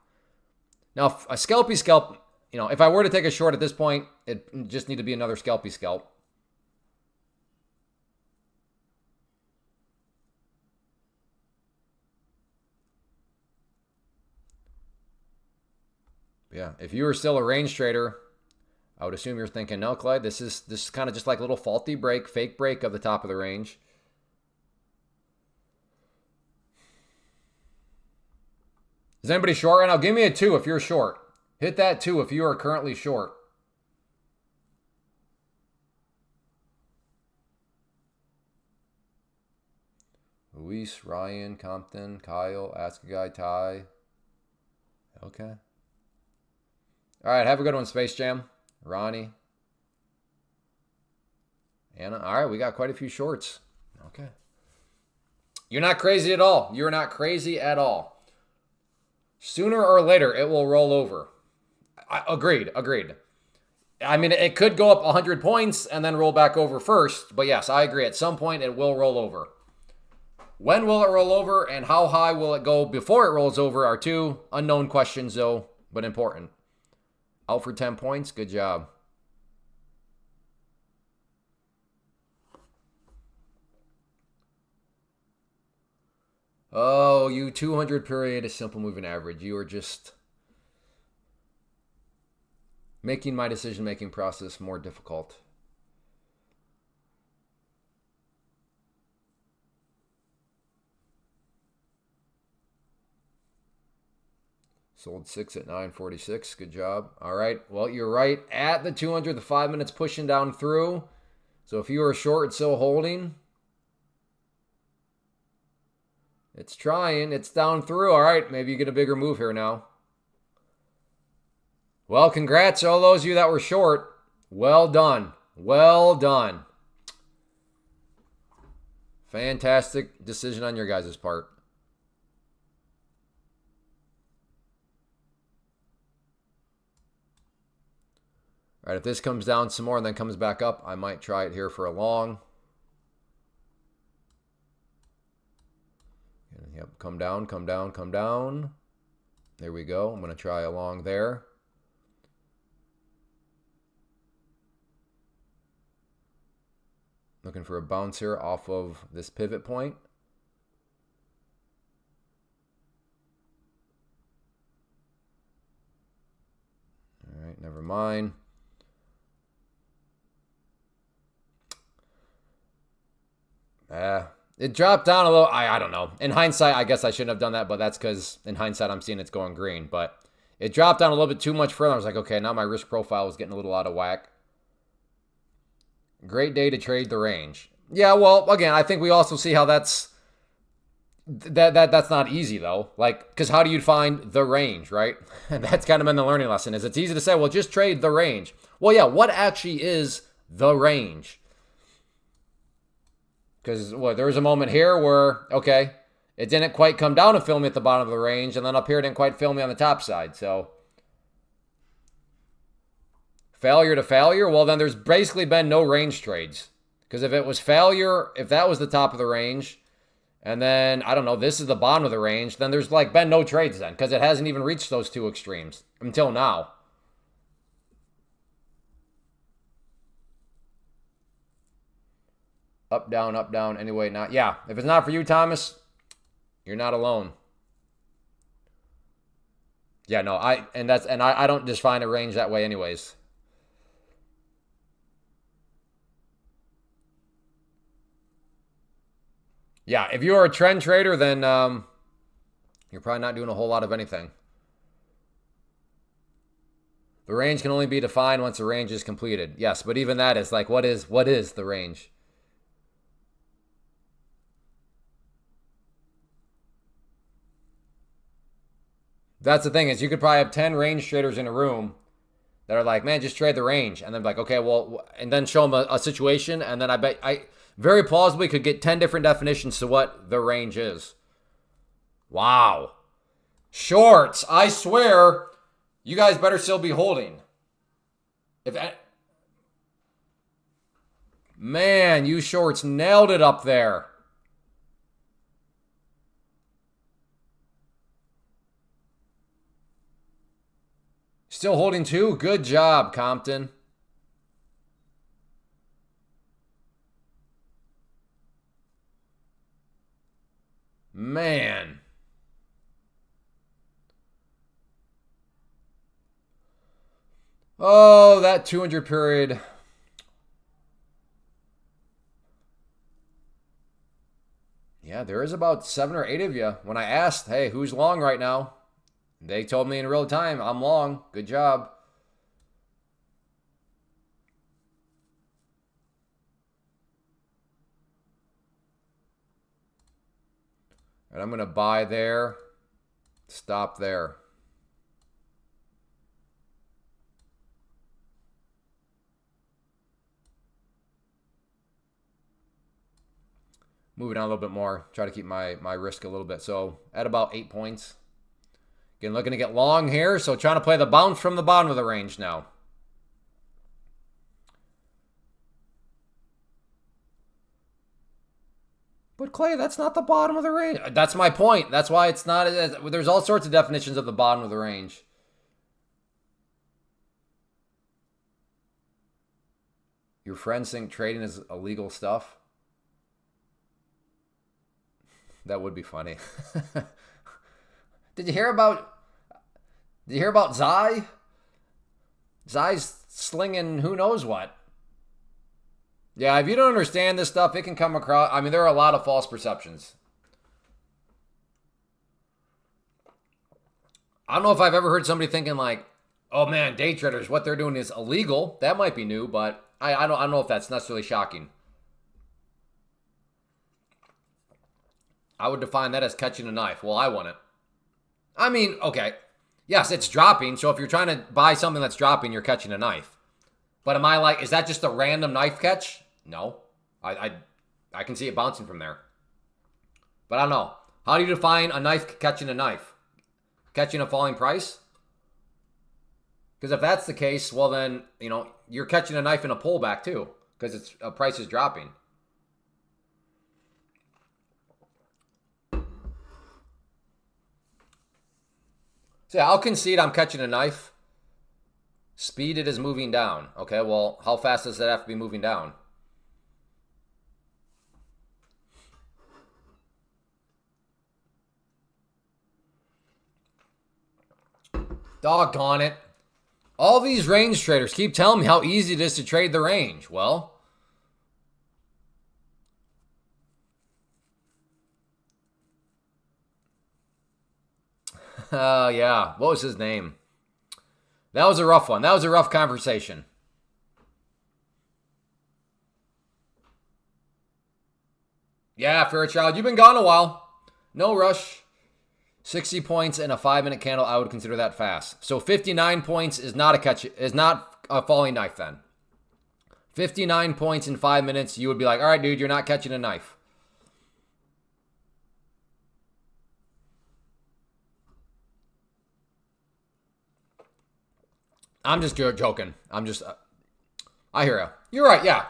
A: Now, a scalpy scalp, if I were to take a short at this point, it just need to be another scalpy scalp. Yeah, if you were still a range trader, I would assume you're thinking, no, Clyde, this is kind of just like a little faulty break, fake break of the top of the range. Is anybody short right now? Give me a 2 if you're short. Hit that 2 if you are currently short. Luis, Ryan, Compton, Kyle, Ask a Guy, Ty. Okay. All right, have a good one, Space Jam. Ronnie. Anna. All right, we got quite a few shorts. Okay. You're not crazy at all. You're not crazy at all. Sooner or later, it will roll over. Agreed. I mean, it could go up 100 points and then roll back over first. But yes, I agree. At some point, it will roll over. When will it roll over and how high will it go before it rolls over are two unknown questions, though, but important. Out for 10 points. Good job. Oh, you 200 period, a simple moving average. You are just making my decision-making process more difficult. Sold 6 at 946. Good job. All right. Well, you're right at the 200. The 5 minutes pushing down through. So if you were short, it's still holding. It's trying. It's down through. All right. Maybe you get a bigger move here now. Well, congrats all those of you that were short. Well done. Well done. Fantastic decision on your guys' part. All right, if this comes down some more and then comes back up, I might try it here for a long. Yep, come down, come down, come down. There we go. I'm going to try a long there. Looking for a bounce here off of this pivot point. All right, never mind. It dropped down a little. I don't know. In hindsight, I guess I shouldn't have done that, but that's because in hindsight, I'm seeing it's going green. But it dropped down a little bit too much further. I was like, okay, now my risk profile is getting a little out of whack. Great day to trade the range. Yeah, well, again, I think we also see how that's not easy, though. Like, because how do you find the range, right? And that's kind of been the learning lesson, is it's easy to say, well, just trade the range. Well, yeah, what actually is the range? Because there was a moment here where, okay, it didn't quite come down and fill me at the bottom of the range, and then up here it didn't quite fill me on the top side. So, failure to failure? Well, then there's basically been no range trades. Because if it was failure, if that was the top of the range, and then, I don't know, this is the bottom of the range, then there's like been no trades then, because it hasn't even reached those two extremes until now. Up, down, anyway, not, yeah. If it's not for you, Thomas, you're not alone. Yeah, no, I don't just find a range that way anyways. Yeah, if you are a trend trader, then you're probably not doing a whole lot of anything. The range can only be defined once the range is completed. Yes, but even that is like, what is the range? That's the thing, is you could probably have 10 range traders in a room that are like, man, just trade the range. And then like, okay, well, and then show them a situation. And then I very plausibly could get 10 different definitions to what the range is. Wow. Shorts, I swear, you guys better still be holding. Man, you shorts nailed it up there. Still holding two? Good job, Compton. Man. Oh, that 200 period. Yeah, there is about 7 or 8 of you. When I asked, hey, who's long right now? They told me in real time, I'm long. Good job. And I'm going to buy there. Stop there. Moving on a little bit more. Try to keep my risk a little bit. So at about 8 points. Again, looking to get long here. So trying to play the bounce from the bottom of the range now. But Clay, that's not the bottom of the range. That's my point. That's why it's not. There's all sorts of definitions of the bottom of the range. Your friends think trading is illegal stuff? That would be funny. Did you hear about Zai? Zai's slinging who knows what. Yeah, if you don't understand this stuff, it can come across. I mean, there are a lot of false perceptions. I don't know if I've ever heard somebody thinking like, oh man, day traders, what they're doing is illegal. That might be new, but I don't know if that's necessarily shocking. I would define that as catching a knife. Well, I wouldn't. I mean, okay. Yes, it's dropping. So if you're trying to buy something that's dropping, you're catching a knife. But am I like, is that just a random knife catch? No. I can see it bouncing from there. But I don't know. How do you define a knife catching a knife? Catching a falling price? Because if that's the case, well then, you're catching a knife in a pullback too. Because its price is dropping. So yeah, I'll concede I'm catching a knife. Speed, it is moving down. Okay, well, how fast does that have to be moving down? Doggone it. All these range traders keep telling me how easy it is to trade the range. Well, yeah. What was his name? That was a rough one. That was a rough conversation. Yeah, Fairchild, you've been gone a while. No rush. 60 points in a 5-minute candle, I would consider that fast. So 59 points is not a falling knife then. 59 points in 5 minutes, you would be like, all right, dude, you're not catching a knife. I'm just joking. I hear you. You're right, yeah.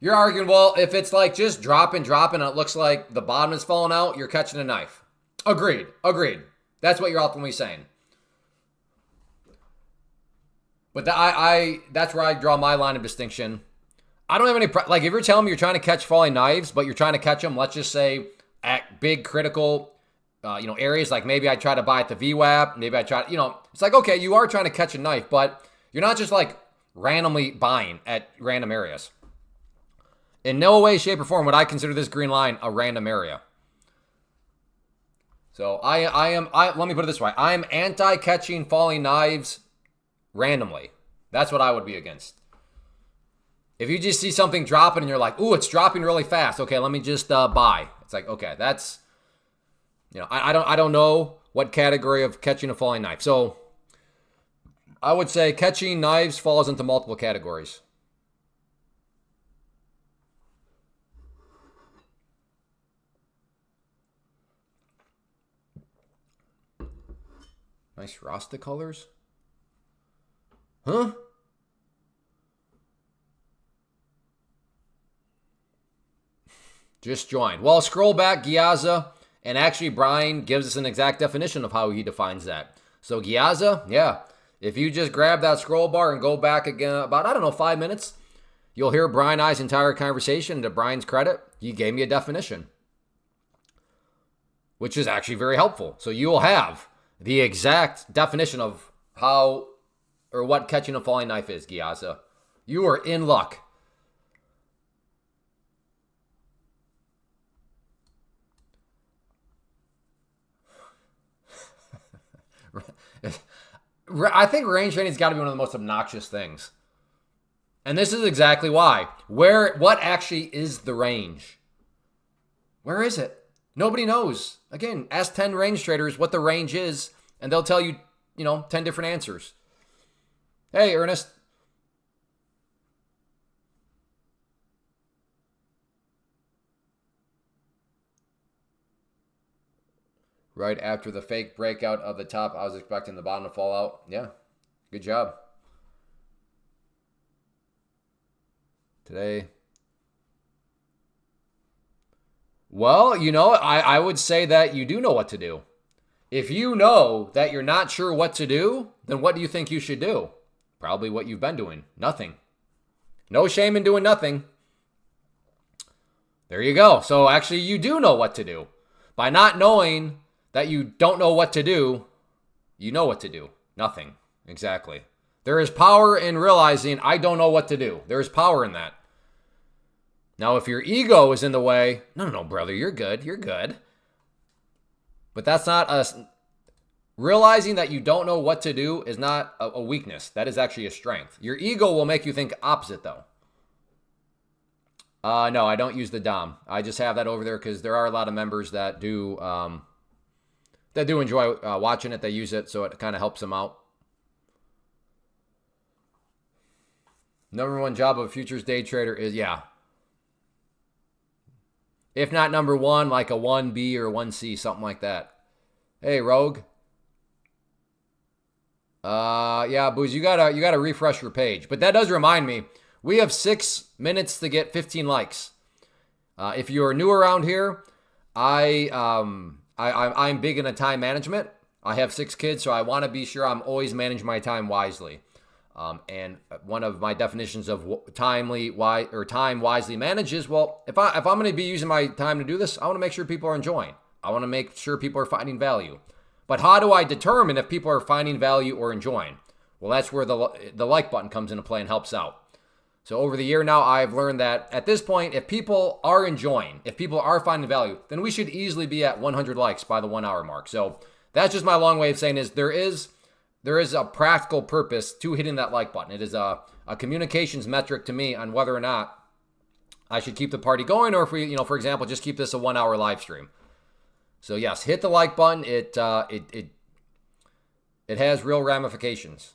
A: You're arguing, well, if it's like just dropping, and it looks like the bottom is falling out, you're catching a knife. Agreed. That's what you're ultimately saying. But that's where I draw my line of distinction. I don't have any, like if you're telling me you're trying to catch falling knives, but you're trying to catch them, let's just say at big critical, areas, like maybe I try to buy at the VWAP, maybe I try, it's like, okay, you are trying to catch a knife, but you're not just like randomly buying at random areas. In no way, shape, or form would I consider this green line a random area. So let me put it this way. I'm anti-catching falling knives randomly. That's what I would be against. If you just see something dropping and you're like, ooh, it's dropping really fast. Okay, let me just buy. It's like, okay, that's, I don't know what category of catching a falling knife. So I would say catching knives falls into multiple categories. Nice Rasta colors. Huh? Just joined. Well, scroll back, Giaza, and actually Brian gives us an exact definition of how he defines that. So Giaza, yeah, if you just grab that scroll bar and go back again about, 5 minutes, you'll hear Brian and I's entire conversation. To Brian's credit, he gave me a definition, which is actually very helpful. So you will have the exact definition of how or what catching a falling knife is, Giaza. You are in luck. I think range trading's got to be one of the most obnoxious things. And this is exactly why. What actually is the range? Where is it? Nobody knows. Again, ask 10 range traders what the range is, and they'll tell you, 10 different answers. Hey, Ernest. Right after the fake breakout of the top, I was expecting the bottom to fall out. Yeah, good job. Today. Well, I would say that you do know what to do. If you know that you're not sure what to do, then what do you think you should do? Probably what you've been doing. Nothing. No shame in doing nothing. There you go. So actually, you do know what to do. By not knowing that you don't know what to do, you know what to do. Nothing. Exactly. There is power in realizing I don't know what to do. There is power in that. Now, if your ego is in the way, no, brother, you're good. But that's not us. Realizing that you don't know what to do is not a weakness. That is actually a strength. Your ego will make you think opposite, though. No, I don't use the DOM. I just have that over there because there are a lot of members that do enjoy watching it. They use it, so it kind of helps them out. Number one job of a futures day trader is, if not number one, like a 1B or 1C, something like that. Hey, Rogue. Booze, you gotta refresh your page. But that does remind me, we have 6 minutes to get 15 likes. If you are new around here, I'm big into time management. I have 6 kids, so I want to be sure I'm always managing my time wisely. And one of my definitions of time wisely managed is, well, if I'm going to be using my time to do this, I want to make sure people are enjoying. I want to make sure people are finding value. But how do I determine if people are finding value or enjoying? Well, that's where the like button comes into play and helps out. So over the year now, I've learned that at this point, if people are enjoying, if people are finding value, then we should easily be at 100 likes by the 1 hour mark. So that's just my long way of saying is there is a practical purpose to hitting that like button. It is a communications metric to me on whether or not I should keep the party going, or if we, for example, just keep this a 1 hour live stream. So yes, hit the like button. It has real ramifications.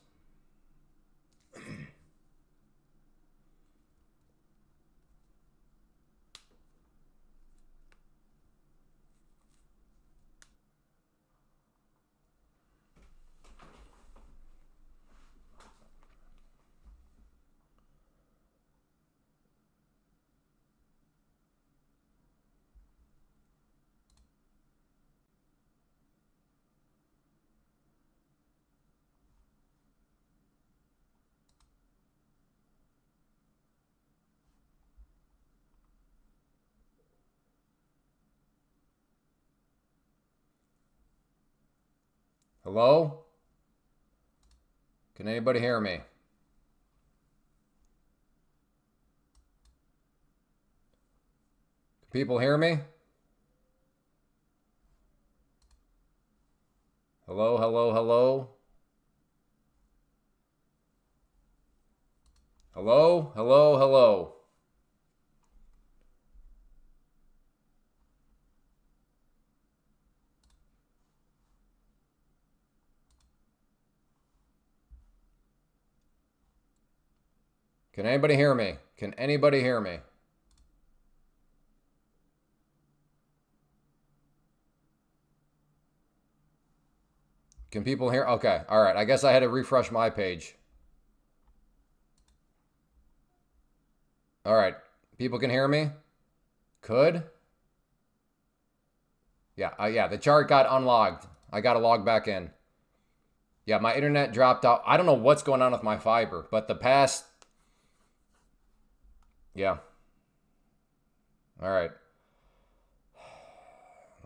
A: Hello? Can anybody hear me? Can people hear me? Hello, hello, hello? Hello, hello, hello? Can anybody hear me? Can anybody hear me? Can people hear? Okay, all right. I guess I had to refresh my page. All right. People can hear me? Could? Yeah, the chart got unlogged. I got to log back in. Yeah, my internet dropped out. I don't know what's going on with my fiber, but the past... Yeah. All right.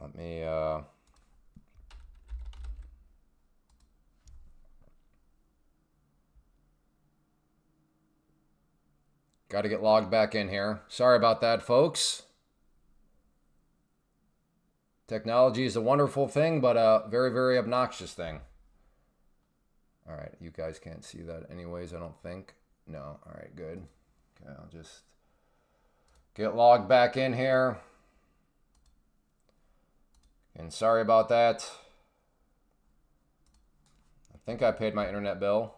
A: Let me... Got to get logged back in here. Sorry about that, folks. Technology is a wonderful thing, but a very, very obnoxious thing. All right, you guys can't see that anyways, I don't think. No, all right, good. Okay, I'll just get logged back in here. And sorry about that. I think I paid my internet bill.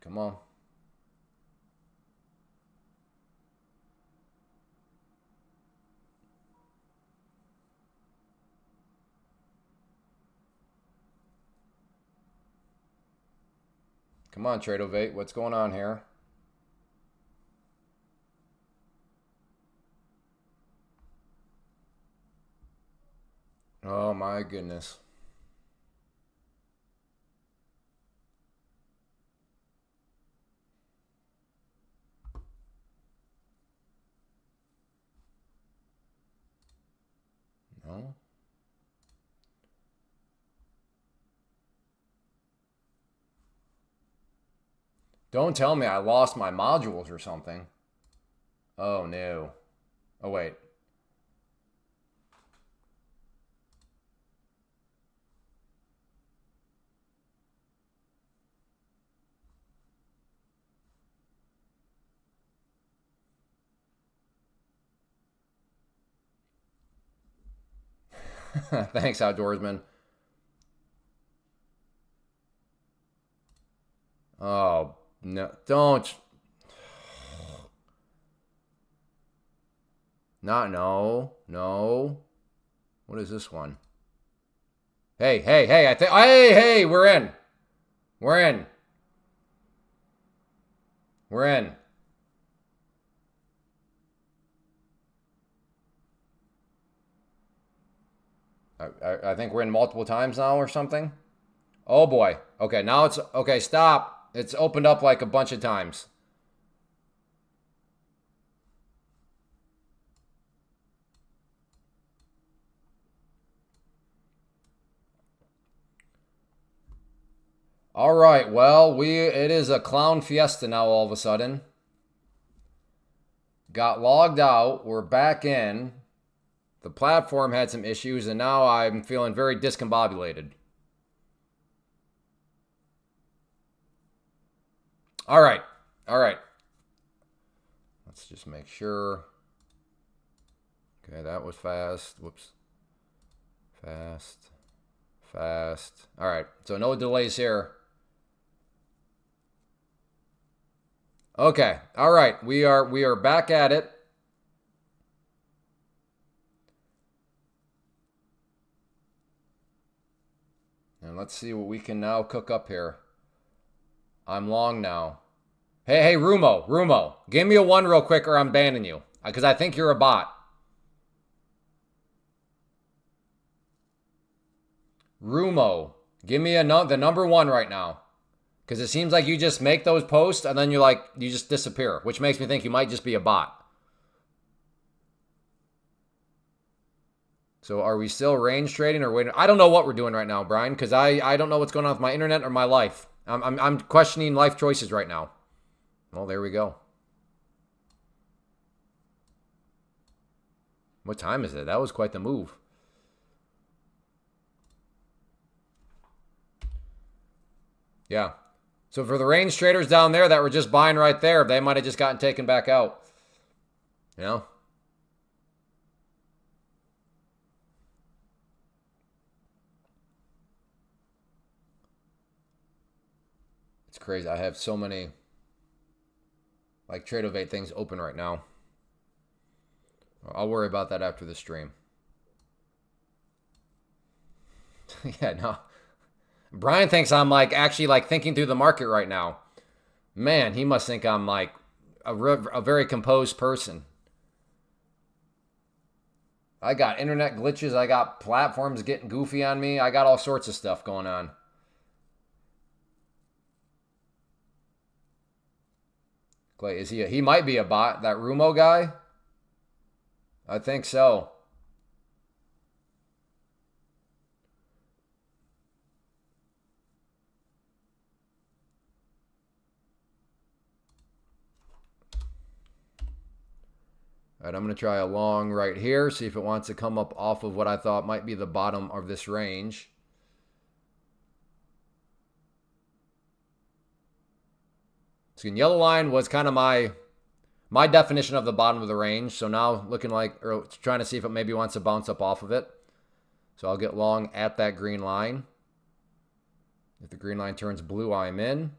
A: Come on. Come on, Tradeovate. What's going on here? Oh my goodness. No. Don't tell me I lost my modules or something. Oh no. Oh wait. Thanks, Outdoorsman. Oh, no. Don't. Not, no. No. What is this one? Hey, hey, hey, I think. Hey, we're in. We're in. We're in. I think we're in multiple times now or something. Oh boy. Okay, now it's okay. Stop. It's opened up like a bunch of times. All right. Well, it is a clown fiesta now. All of a sudden, got logged out. We're back in. The platform had some issues, and now I'm feeling very discombobulated. All right. All right. Let's just make sure. Okay, that was fast. Whoops. Fast. Fast. All right. So no delays here. Okay. All right. We are back at it. And let's see what we can now cook up here. I'm long now. Hey, Rumo, give me a 1 real quick or I'm banning you. Because I think you're a bot. Rumo. Give me the number one right now. Because it seems like you just make those posts and then you just disappear, which makes me think you might just be a bot. So are we still range trading or waiting? I don't know what we're doing right now, Brian, because I don't know what's going on with my internet or my life. I'm questioning life choices right now. Well, there we go. What time is it? That was quite the move. Yeah. So for the range traders down there that were just buying right there, they might have just gotten taken back out. You know? It's crazy. I have so many Tradeovate things open right now. I'll worry about that after the stream. Yeah, no. Brian thinks I'm actually thinking through the market right now. Man, he must think I'm a very composed person. I got internet glitches. I got platforms getting goofy on me. I got all sorts of stuff going on. Clay, is he might be a bot, that Rumo guy? I think so. All right, I'm going to try a long right here, see if it wants to come up off of what I thought might be the bottom of this range. So yellow line was kind of my definition of the bottom of the range. So now looking or trying to see if it maybe wants to bounce up off of it. So I'll get long at that green line. If the green line turns blue, I'm in.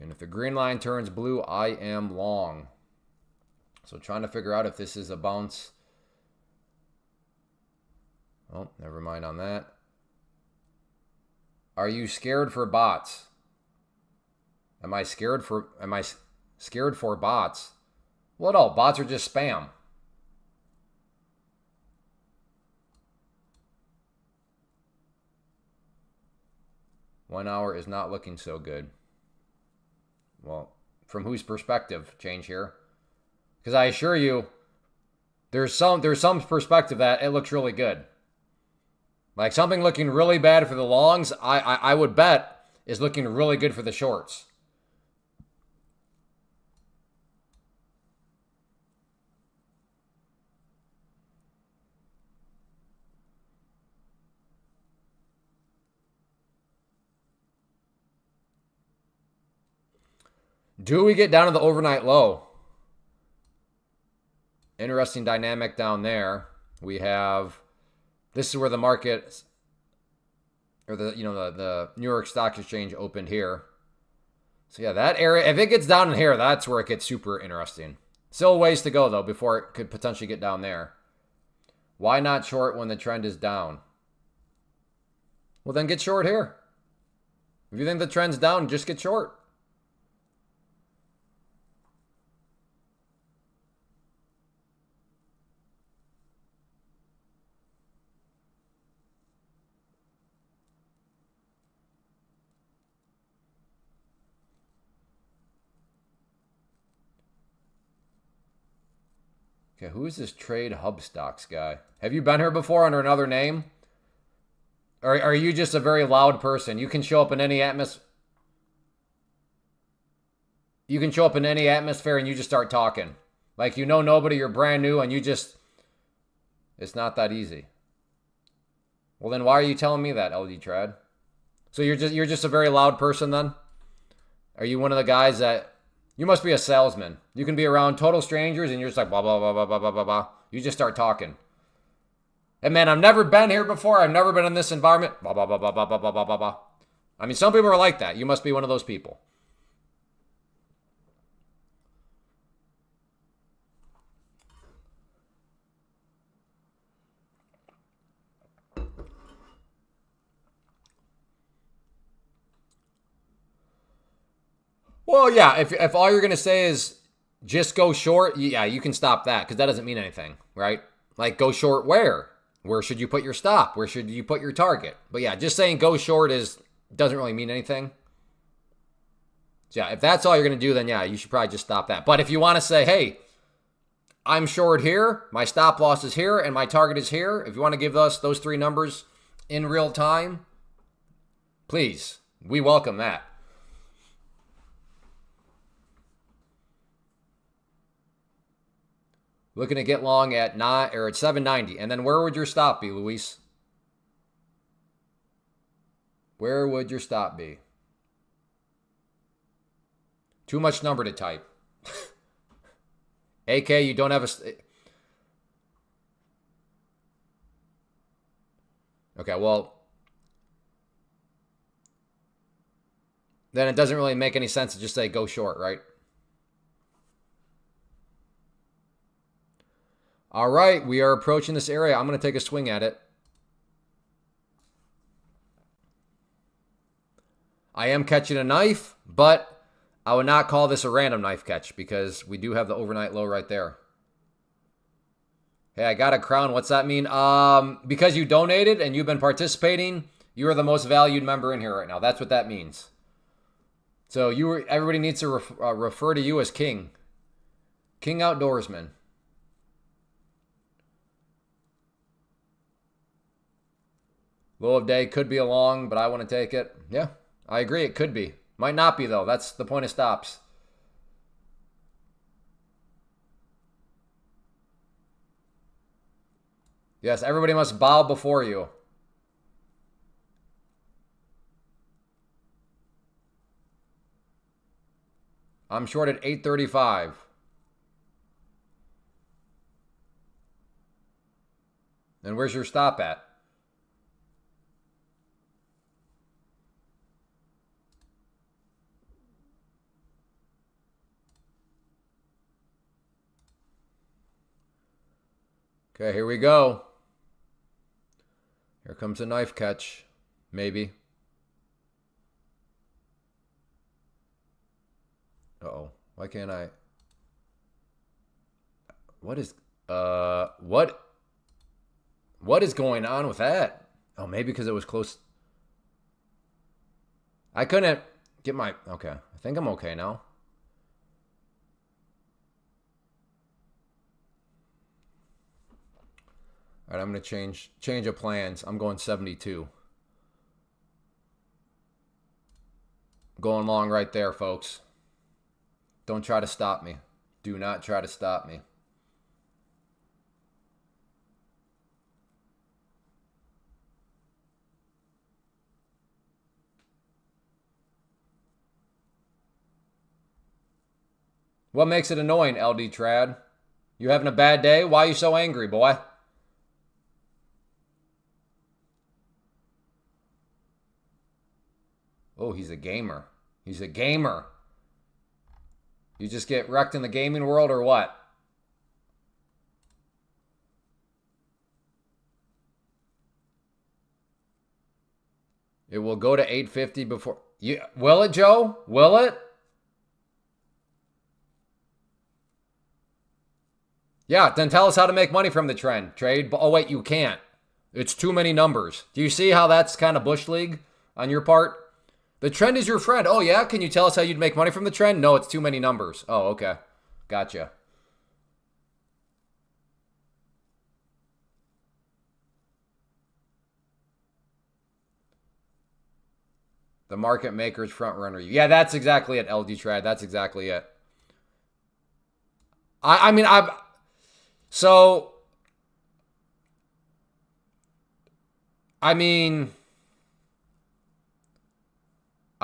A: And if the green line turns blue, I am long. So trying to figure out if this is a bounce. Oh, never mind on that. Are you scared for bots? Am I scared for bots? Well, no, bots are just spam. One hour is not looking so good. Well, from whose perspective change here? Because I assure you, there's some perspective that it looks really good. Like something looking really bad for the longs, I would bet is looking really good for the shorts. Do we get down to the overnight low? Interesting dynamic down there. We have, this is where the market, or the New York Stock Exchange opened here. So yeah, that area, if it gets down in here, that's where it gets super interesting. Still a ways to go though before it could potentially get down there. Why not short when the trend is down? Well, then get short here. If you think the trend's down, just get short. Okay, who is this Trade Hub Stocks guy? Have you been here before under another name? Or are you just a very loud person? You can show up in any atmosphere. You can show up in any atmosphere and you just start talking. Like you know nobody, you're brand new, and it's not that easy. Well then why are you telling me that, LD Trad? So you're just a very loud person then? Are you one of the guys that, you must be a salesman. You can be around total strangers and you're just like blah, blah, blah, blah, blah, blah, blah, blah. You just start talking. And man, I've never been here before. I've never been in this environment. Blah, blah, blah, blah, blah, blah, blah, blah, blah, blah. I mean, some people are like that. You must be one of those people. Well, yeah, if all you're going to say is just go short. Yeah, you can stop that because that doesn't mean anything, right? Like go short where? Where should you put your stop? Where should you put your target? But yeah, just saying go short doesn't really mean anything. So yeah, if that's all you're going to do, then yeah, you should probably just stop that. But if you want to say, hey, I'm short here, my stop loss is here, and my target is here, if you want to give us those three numbers in real time, please, we welcome that. Looking to get long at 790. And then where would your stop be, Luis? Where would your stop be? Too much number to type. AK, you don't have a... Okay, well... Then it doesn't really make any sense to just say go short, right? All right, we are approaching this area. I'm going to take a swing at it. I am catching a knife, but I would not call this a random knife catch because we do have the overnight low right there. Hey, I got a crown. What's that mean? Because you donated and you've been participating, you are the most valued member in here right now. That's what that means. So everybody needs to refer to you as King. King Outdoorsman. Low of day could be a long, but I want to take it. Yeah, I agree. It could be. Might not be, though. That's the point of stops. Yes, everybody must bow before you. I'm short at 835. And where's your stop at? Okay, here we go. Here comes a knife catch. Maybe. Uh-oh. Why can't I? What is going on with that? Oh, maybe because it was close. I couldn't get my... Okay. I think I'm okay now. All right, I'm going to change of plans. I'm going 72. Going long right there, folks. Don't try to stop me. Do not try to stop me. What makes it annoying, LD Trad? You having a bad day? Why are you so angry, boy? Oh, he's a gamer. He's a gamer. You just get wrecked in the gaming world or what? It will go to 850 before... Will it, Joe? Will it? Yeah, then tell us how to make money from the trade. Oh, wait, you can't. It's too many numbers. Do you see how that's kind of Bush League on your part? The trend is your friend. Oh, yeah? Can you tell us how you'd make money from the trend? No, it's too many numbers. Oh, okay. Gotcha. The market maker's front runner. Yeah, that's exactly it, LD Trad. That's exactly it. I mean, I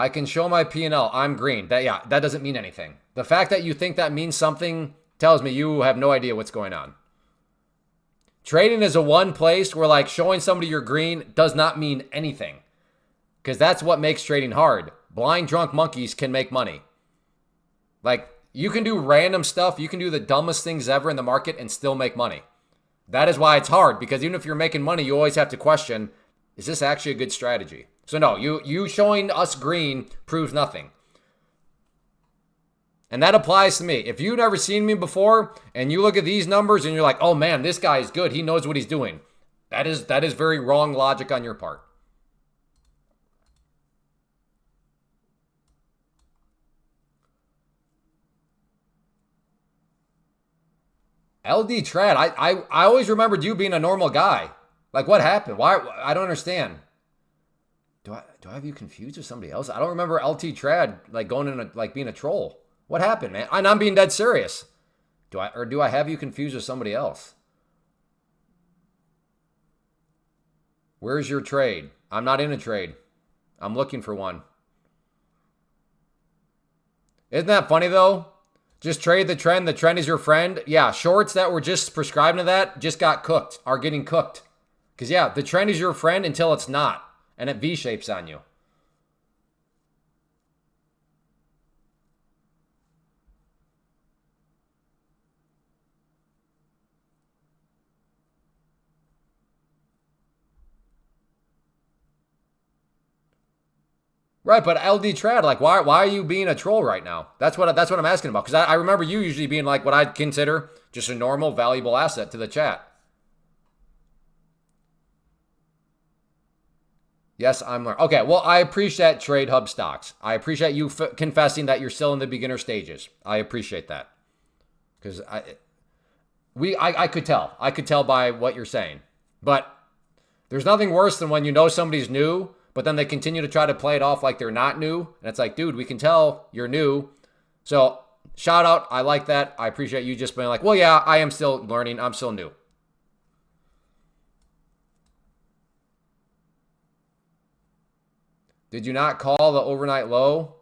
A: can show my P&L. I'm green. That doesn't mean anything. The fact that you think that means something tells me you have no idea what's going on. Trading is a one place where like showing somebody you're green does not mean anything. Because that's what makes trading hard. Blind drunk monkeys can make money. Like you can do random stuff. You can do the dumbest things ever in the market and still make money. That is why it's hard. Because even if you're making money, you always have to question, is this actually a good strategy? So no, you showing us green proves nothing. And that applies to me. If you've never seen me before and you look at these numbers and you're like, oh man, this guy is good. He knows what he's doing. That is very wrong logic on your part. LD Trad, I always remembered you being a normal guy. Like, what happened? Why? I don't understand. Do I have you confused with somebody else? I don't remember LT Trad like going in like being a troll. What happened, man? I'm being dead serious. Do I have you confused with somebody else? Where's your trade? I'm not in a trade. I'm looking for one. Isn't that funny though? Just trade the trend. The trend is your friend. Yeah, shorts that were just prescribing to that just got cooked, are getting cooked. Because yeah, the trend is your friend until it's not. And it V-shapes on you. Right, but LD Trad, like, why are you being a troll right now? That's what I'm asking about. Because I remember you usually being like what I'd consider just a normal, valuable asset to the chat. Yes, I'm learning. Okay, well, I appreciate Trade Hub stocks. I appreciate you confessing that you're still in the beginner stages. I appreciate that. Because I could tell. I could tell by what you're saying. But there's nothing worse than when you know somebody's new, but then they continue to try to play it off like they're not new. And it's like, dude, we can tell you're new. So shout out. I like that. I appreciate you just being like, well, yeah, I am still learning. I'm still new. Did you not call the overnight low?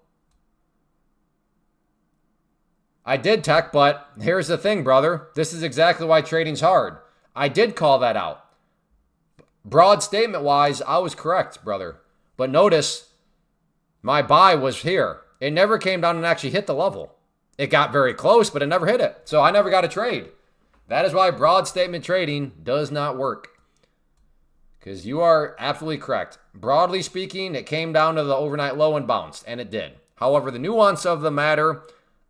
A: I did, Tech, but here's the thing, brother. This is exactly why trading's hard. I did call that out. Broad statement-wise, I was correct, brother. But notice, my buy was here. It never came down and actually hit the level. It got very close, but it never hit it. So I never got a trade. That is why broad statement trading does not work. Because you are absolutely correct. Broadly speaking, it came down to the overnight low and bounced, and it did. However, the nuance of the matter,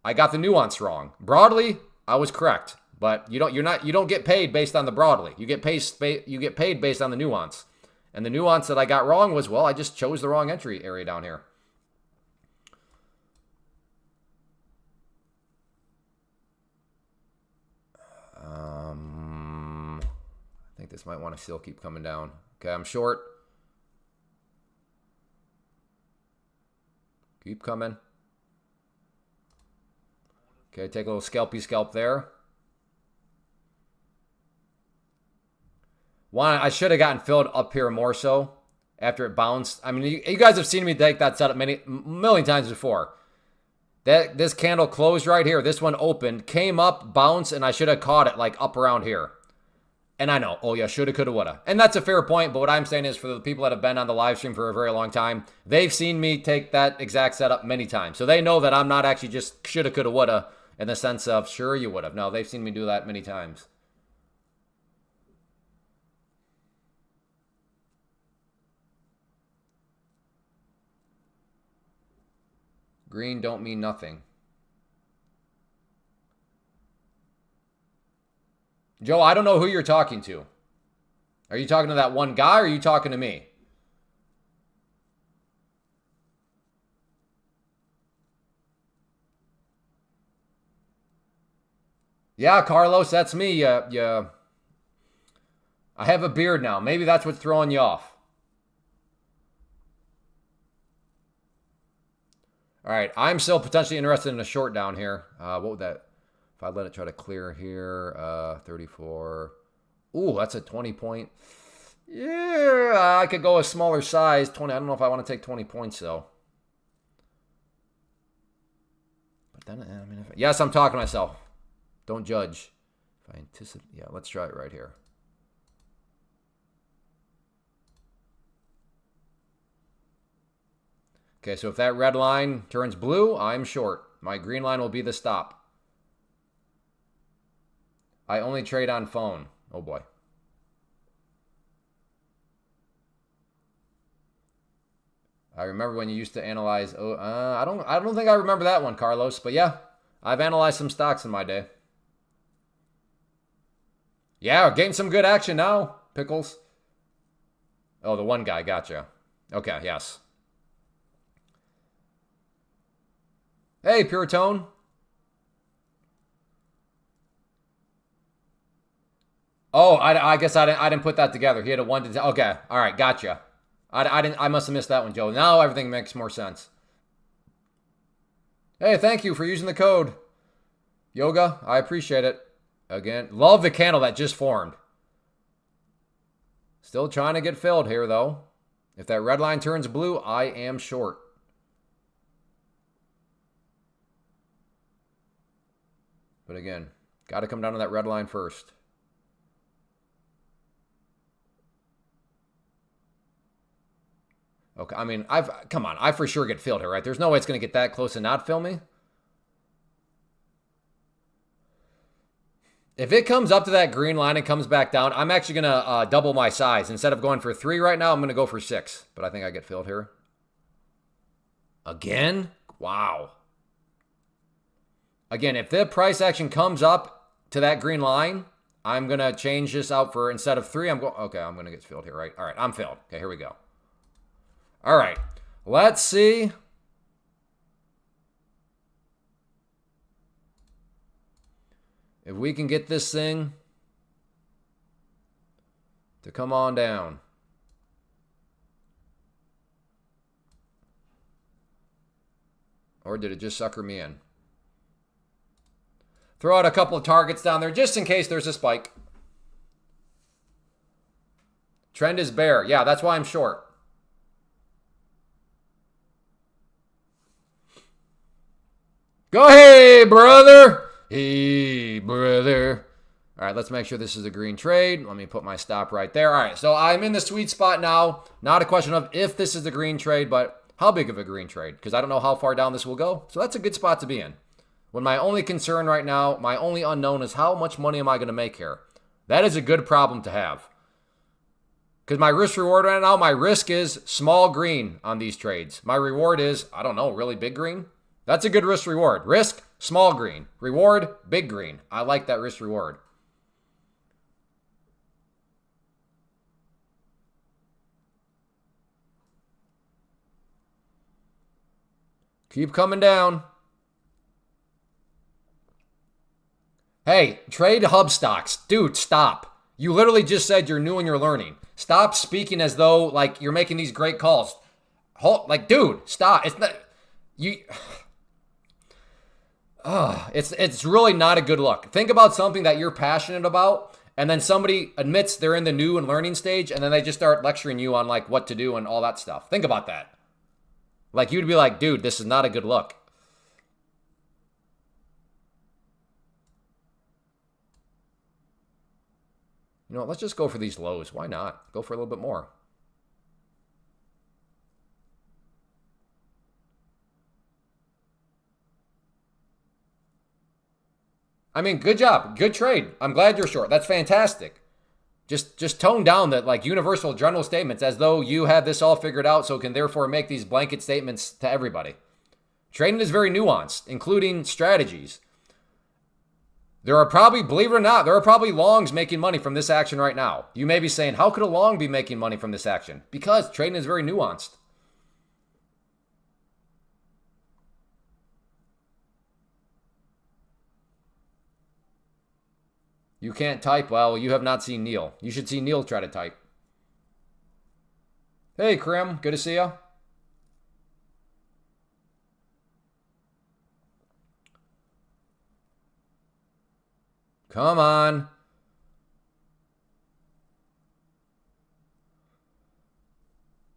A: I got the nuance wrong. Broadly, I was correct, but you don't get paid based on the broadly. You get paid based on the nuance. And the nuance that I got wrong was, well, I just chose the wrong entry area down here. I think this might want to still keep coming down. Okay, I'm short. Keep coming. Okay, take a little scalpy scalp there. I should have gotten filled up here more so after it bounced. I mean, you guys have seen me take that setup a million times before. This candle closed right here. This one opened, came up, bounced, and I should have caught it like up around here. And I know, oh yeah, shoulda, coulda, woulda. And that's a fair point, but what I'm saying is for the people that have been on the live stream for a very long time, they've seen me take that exact setup many times. So they know that I'm not actually just shoulda, coulda, woulda in the sense of, sure, you would have. No, they've seen me do that many times. Green don't mean nothing. Joe, I don't know who you're talking to. Are you talking to that one guy or are you talking to me? Yeah, Carlos, that's me. I have a beard now. Maybe that's what's throwing you off. All right, I'm still potentially interested in a short down here. What would that... If I let it try to clear here, 34. Ooh, that's a 20 point. Yeah, I could go a smaller size, 20. I don't know if I want to take 20 points though. But then, I mean, yes, I'm talking to myself. Don't judge. If I anticipate, yeah, let's try it right here. Okay, so if that red line turns blue, I'm short. My green line will be the stop. I only trade on phone. Oh boy. I remember when you used to analyze. I don't think I remember that one, Carlos. But yeah, I've analyzed some stocks in my day. Yeah, getting some good action now, Pickles. Oh, the one guy, gotcha. Okay, yes. Hey, Pure Tone. Oh, I guess I didn't put that together. He had a 1 to 10. Okay, all right, gotcha. I must have missed that one, Joe. Now everything makes more sense. Hey, thank you for using the code. Yoga, I appreciate it. Again, love the candle that just formed. Still trying to get filled here, though. If that red line turns blue, I am short. But again, got to come down to that red line first. Okay, I mean, come on, I for sure get filled here, right? There's no way it's going to get that close and not fill me. If it comes up to that green line and comes back down, I'm actually going to double my size. Instead of going for 3 right now, I'm going to go for 6. But I think I get filled here. Again? Wow. Again, if the price action comes up to that green line, I'm going to change this out for, instead of 3, I'm going to get filled here, right? All right, I'm filled. Okay, here we go. All right, let's see. If we can get this thing to come on down. Or did it just sucker me in? Throw out a couple of targets down there just in case there's a spike. Trend is bear. Yeah, that's why I'm short. Go, hey, brother. Hey, brother. All right, let's make sure this is a green trade. Let me put my stop right there. All right, so I'm in the sweet spot now. Not a question of if this is a green trade, but how big of a green trade, because I don't know how far down this will go. So that's a good spot to be in. When my only concern right now, my only unknown is how much money am I going to make here? That is a good problem to have. Because my risk reward right now, my risk is small green on these trades. My reward is, I don't know, really big green. That's a good risk reward. Risk, small green. Reward, big green. I like that risk reward. Keep coming down. Hey, trade hub stocks. Dude, stop. You literally just said you're new and you're learning. Stop speaking as though like you're making these great calls. Like, dude, stop. It's not you. It's really not a good look. Think about something that you're passionate about, and then somebody admits they're in the new and learning stage, and then they just start lecturing you on like what to do and all that stuff. Think about that. Like you'd be like, dude, this is not a good look. You know what, let's just go for these lows. Why not? Go for a little bit more. I mean, good job. Good trade. I'm glad you're short. That's fantastic. Just tone down that like universal general statements as though you have this all figured out, so can therefore make these blanket statements to everybody. Trading is very nuanced, including strategies. There are probably, believe it or not, there are probably longs making money from this action right now. You may be saying, how could a long be making money from this action? Because trading is very nuanced. You can't type? Well, you have not seen Neil. You should see Neil try to type. Hey, Krim. Good to see you. Come on.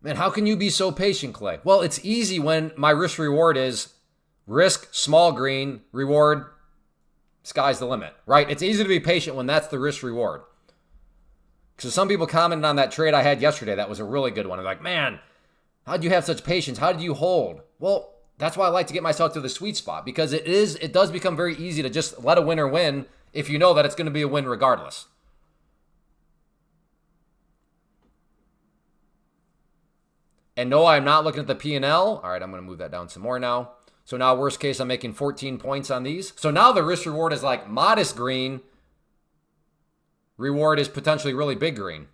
A: Man, how can you be so patient, Clay? Well, it's easy when my risk reward is risk, small green, reward, sky's the limit, right? It's easy to be patient when that's the risk reward. So some people commented on that trade I had yesterday. That was a really good one. They're like, man, how do you have such patience? How did you hold? Well, that's why I like to get myself to the sweet spot, because it does become very easy to just let a winner win if you know that it's going to be a win regardless. And no, I'm not looking at the P&L. All right, I'm going to move that down some more now. So now worst case, I'm making 14 points on these. So now the risk reward is like modest green. Reward is potentially really big green.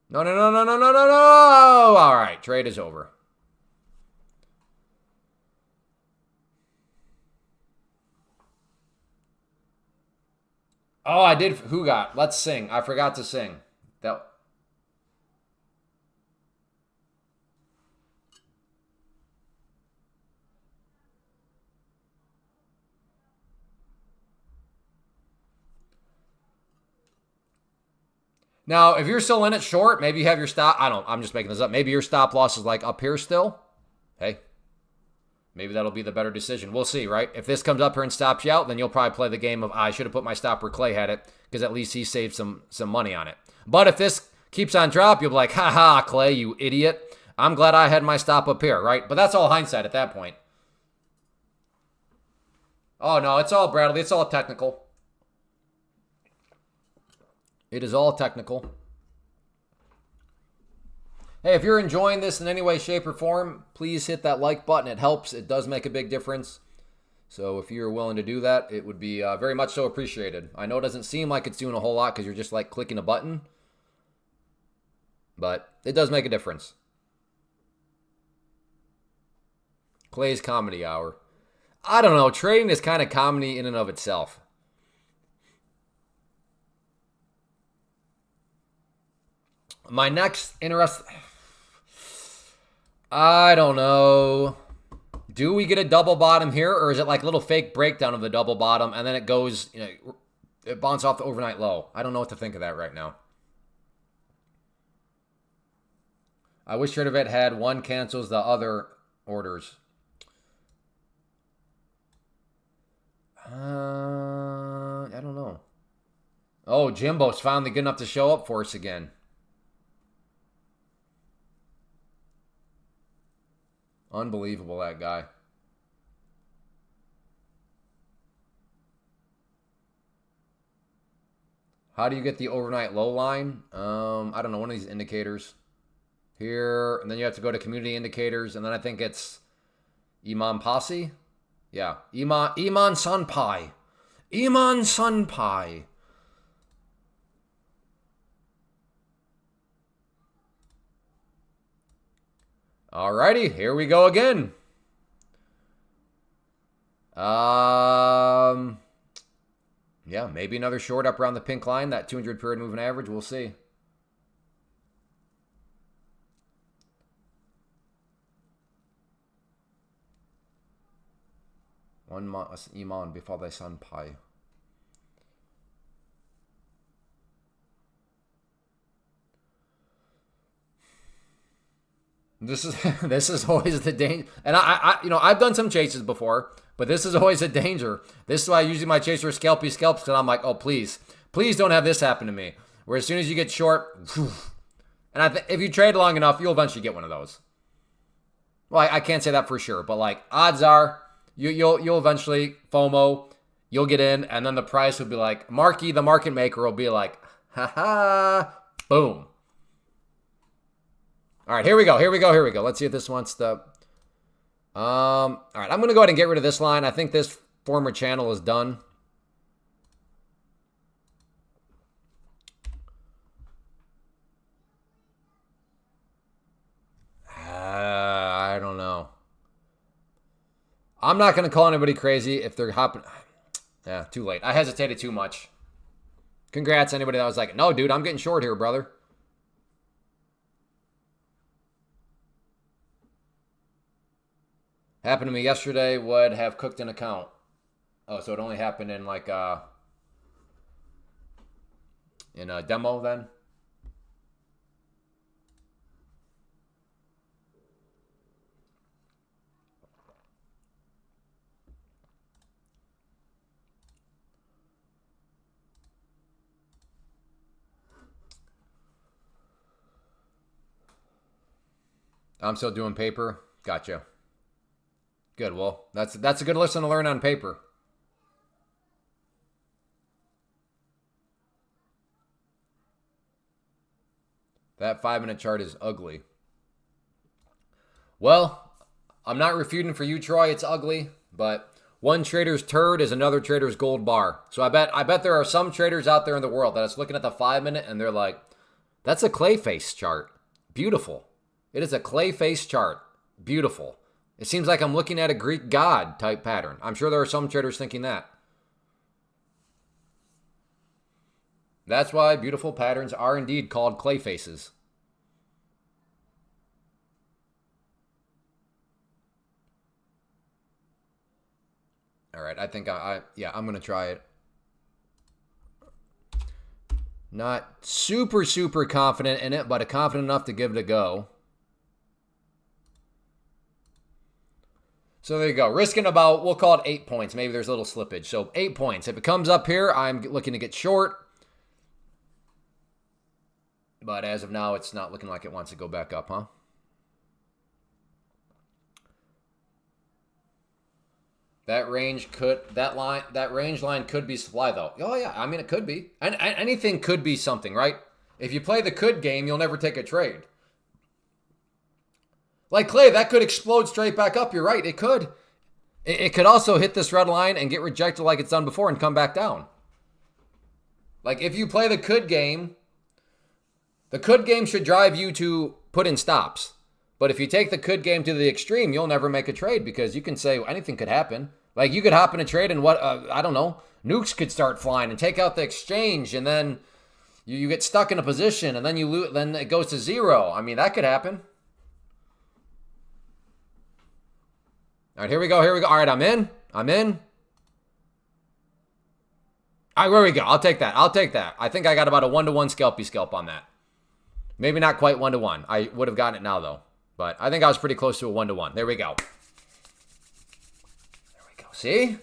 A: No, no, no, no, no, no, no, no. All right, trade is over. Oh, I did. Who got? Let's sing. I forgot to sing. That. Now, if you're still in it short, maybe you have your stop. I'm just making this up. Maybe your stop loss is like up here still. Hey, maybe that'll be the better decision. We'll see, right? If this comes up here and stops you out, then you'll probably play the game of, I should have put my stop where Clay had it, because at least he saved some money on it. But if this keeps on drop, you'll be like, haha, Clay, you idiot. I'm glad I had my stop up here, right? But that's all hindsight at that point. Oh, no, it's all Bradley. It's all technical. It is all technical. Hey, if you're enjoying this in any way, shape, or form, please hit that like button. It helps. It does make a big difference. So if you're willing to do that, it would be very much so appreciated. I know it doesn't seem like it's doing a whole lot because you're just like clicking a button, but it does make a difference. Clay's Comedy Hour. I don't know. Trading is kind of comedy in and of itself. My next interest... I don't know. Do we get a double bottom here, or is it like a little fake breakdown of the double bottom, and then it goes, it bounces off the overnight low? I don't know what to think of that right now. I wish TraderVet had one cancels the other orders. I don't know. Oh, Jimbo's finally good enough to show up for us again. Unbelievable, that guy. How do you get the overnight low line? I don't know, one of these indicators. Here, and then you have to go to community indicators, and then I think it's Iman Posse. Yeah, Iman Sunpai. Iman Sunpai. Alrighty, here we go again. Yeah, maybe another short up around the pink line, that 200 period moving average. We'll see. One Iman before they Sunpai. This is always the danger, and I've done some chases before, but this is always a danger. This is why I usually my chaser is scalps, because I'm like, oh please don't have this happen to me. Where as soon as you get short, and if you trade long enough, you'll eventually get one of those. Well, I can't say that for sure, but like odds are you'll eventually FOMO, you'll get in, and then the price will be like Marky, the market maker, will be like, ha, boom. All right, here we go. Let's see if this wants to... all right, I'm going to go ahead and get rid of this line. I think this former channel is done. I don't know. I'm not going to call anybody crazy if they're hopping... Yeah, too late. I hesitated too much. Congrats, anybody that was like, no, dude, I'm getting short here, brother. Happened to me yesterday, would have cooked an account. Oh, so it only happened in like in a demo then? I'm still doing paper. Gotcha. Good. Well, that's a good lesson to learn on paper. That 5-minute chart is ugly. Well, I'm not refuting for you, Troy. It's ugly, but one trader's turd is another trader's gold bar. So I bet there are some traders out there in the world that is looking at the 5-minute and they're like, that's a clay face chart. Beautiful. It is a clay face chart. Beautiful. It seems like I'm looking at a Greek god type pattern. I'm sure there are some traders thinking that. That's why beautiful patterns are indeed called clay faces. All right, I think yeah, I'm going to try it. Not super confident in it, but confident enough to give it a go. So there you go. Risking about, we'll call it 8 points. Maybe there's a little slippage. So 8 points. If it comes up here, I'm looking to get short. But as of now, it's not looking like it wants to go back up, huh? That range line could be supply though. Oh yeah, I mean it could be. And anything could be something, right? If you play the could game, you'll never take a trade. Like Clay, that could explode straight back up. You're right, it could. It could also hit this red line and get rejected like it's done before and come back down. Like if you play the could game should drive you to put in stops. But if you take the could game to the extreme, you'll never make a trade because you can say anything could happen. Like you could hop in a trade and I don't know, nukes could start flying and take out the exchange, and then you get stuck in a position and then you lose, then it goes to zero. I mean, that could happen. All right, here we go. All right, I'm in. All right, where we go. I'll take that. I think I got about a 1-to-1 scalpy scalp on that. Maybe not quite 1-to-1. I would have gotten it now though. But I think I was pretty close to a 1-to-1. There we go. See?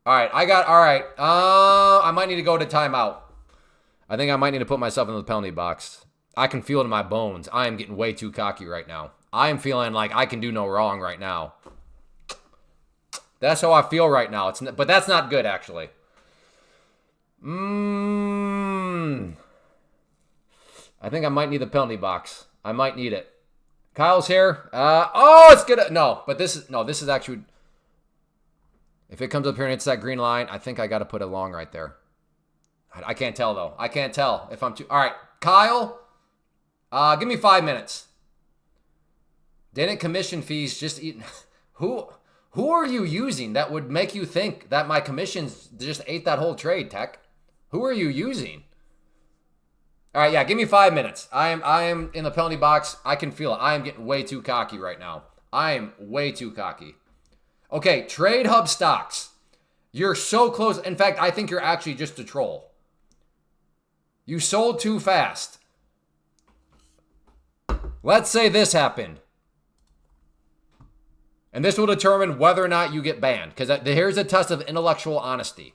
A: All right, I might need to go to timeout. I think I might need to put myself in the penalty box. I can feel it in my bones. I am getting way too cocky right now. I am feeling like I can do no wrong right now. That's how I feel right now. But that's not good, actually. I think I might need the penalty box. I might need it. Kyle's here. It's good. No, but this is actually, if it comes up here and it's that green line, I think I got to put a long right there. I can't tell though. I can't tell if I'm too. All right, Kyle, give me 5 minutes. Didn't commission fees just eat? Who are you using that would make you think that my commissions just ate that whole trade, Tech? Who are you using? All right, yeah, give me 5 minutes. I am in the penalty box. I can feel it. I am getting way too cocky right now. I am way too cocky. Okay, Trade Hub stocks. You're so close. In fact, I think you're actually just a troll. You sold too fast. Let's say this happened. And this will determine whether or not you get banned. Because here's a test of intellectual honesty.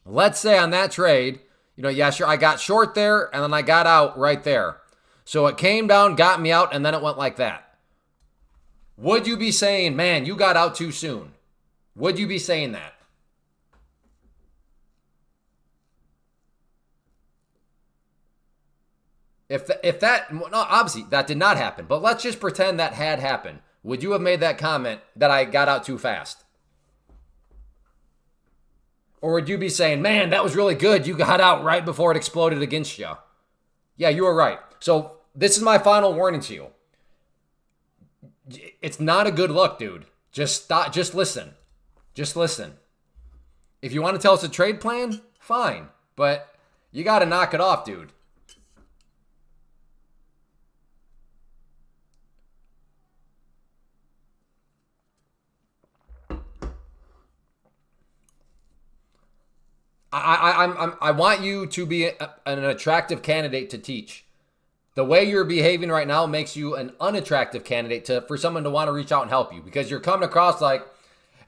A: Let's say on that trade, yeah, sure, I got short there, and then I got out right there. So it came down, got me out, and then it went like that. Would you be saying, man, you got out too soon? Would you be saying that? If that, no, obviously, that did not happen. But let's just pretend that had happened. Would you have made that comment that I got out too fast? Or would you be saying, man, that was really good. You got out right before it exploded against you. Yeah, you were right. So this is my final warning to you. It's not a good look, dude. Just stop. Just listen. Just listen. If you want to tell us a trade plan, fine. But you got to knock it off, dude. I want you to be an attractive candidate to teach. The way you're behaving right now makes you an unattractive candidate for someone to want to reach out and help you, because you're coming across like,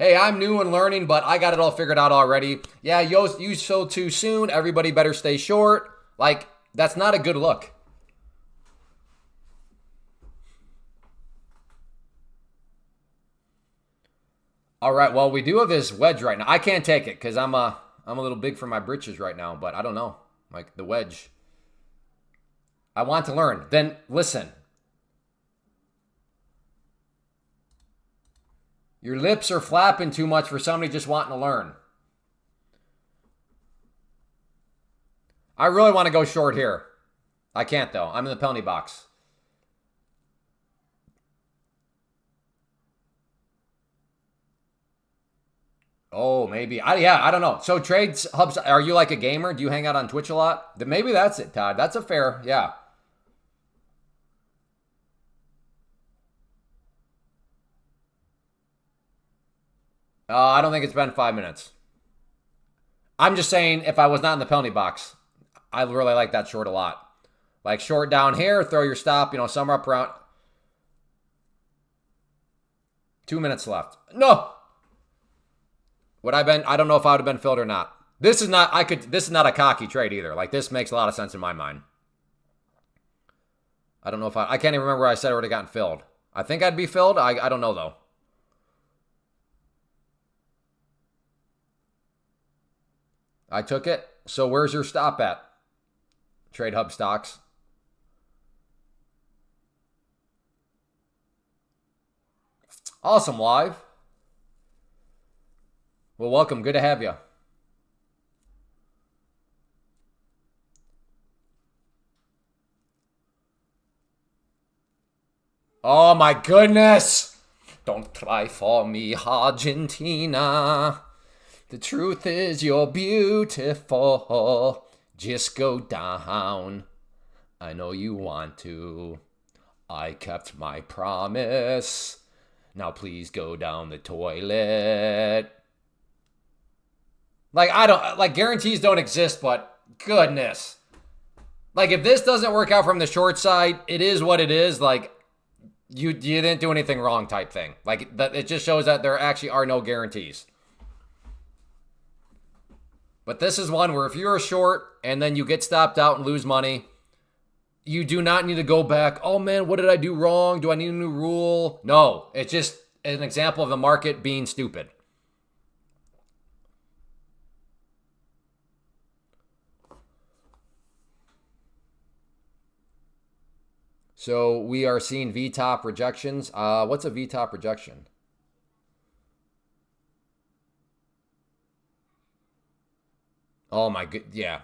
A: hey, I'm new and learning, but I got it all figured out already. Yeah, you sold too soon. Everybody better stay short. Like, that's not a good look. All right, well, we do have this wedge right now. I can't take it because I'm a little big for my britches right now, but I don't know. Like the wedge. I want to learn. Then listen. Your lips are flapping too much for somebody just wanting to learn. I really want to go short here. I can't, though. I'm in the penalty box. Oh, maybe. I don't know. So trades hubs, are you like a gamer? Do you hang out on Twitch a lot? Then maybe that's it, Todd. That's a fair, yeah. I don't think it's been 5 minutes. I'm just saying, if I was not in the penalty box, I really like that short a lot. Like short down here, throw your stop, somewhere up around 2 minutes left. No. I don't know if I would have been filled or not. This is not a cocky trade either. Like, this makes a lot of sense in my mind. I don't know if I can't even remember where I said I would have gotten filled. I think I'd be filled. I don't know though. I took it. So where's your stop at? Trade Hub stocks. Awesome, live. Well, welcome. Good to have you. Oh my goodness. Don't cry for me, Argentina. The truth is you're beautiful. Just go down. I know you want to. I kept my promise. Now please go down the toilet. Like, guarantees don't exist, but goodness. Like, if this doesn't work out from the short side, it is what it is. Like, you didn't do anything wrong type thing. Like, it just shows that there actually are no guarantees. But this is one where if you're short and then you get stopped out and lose money, you do not need to go back. Oh man, what did I do wrong? Do I need a new rule? No, it's just an example of the market being stupid. So we are seeing V-top rejections. What's a V-top rejection? Oh my good, yeah.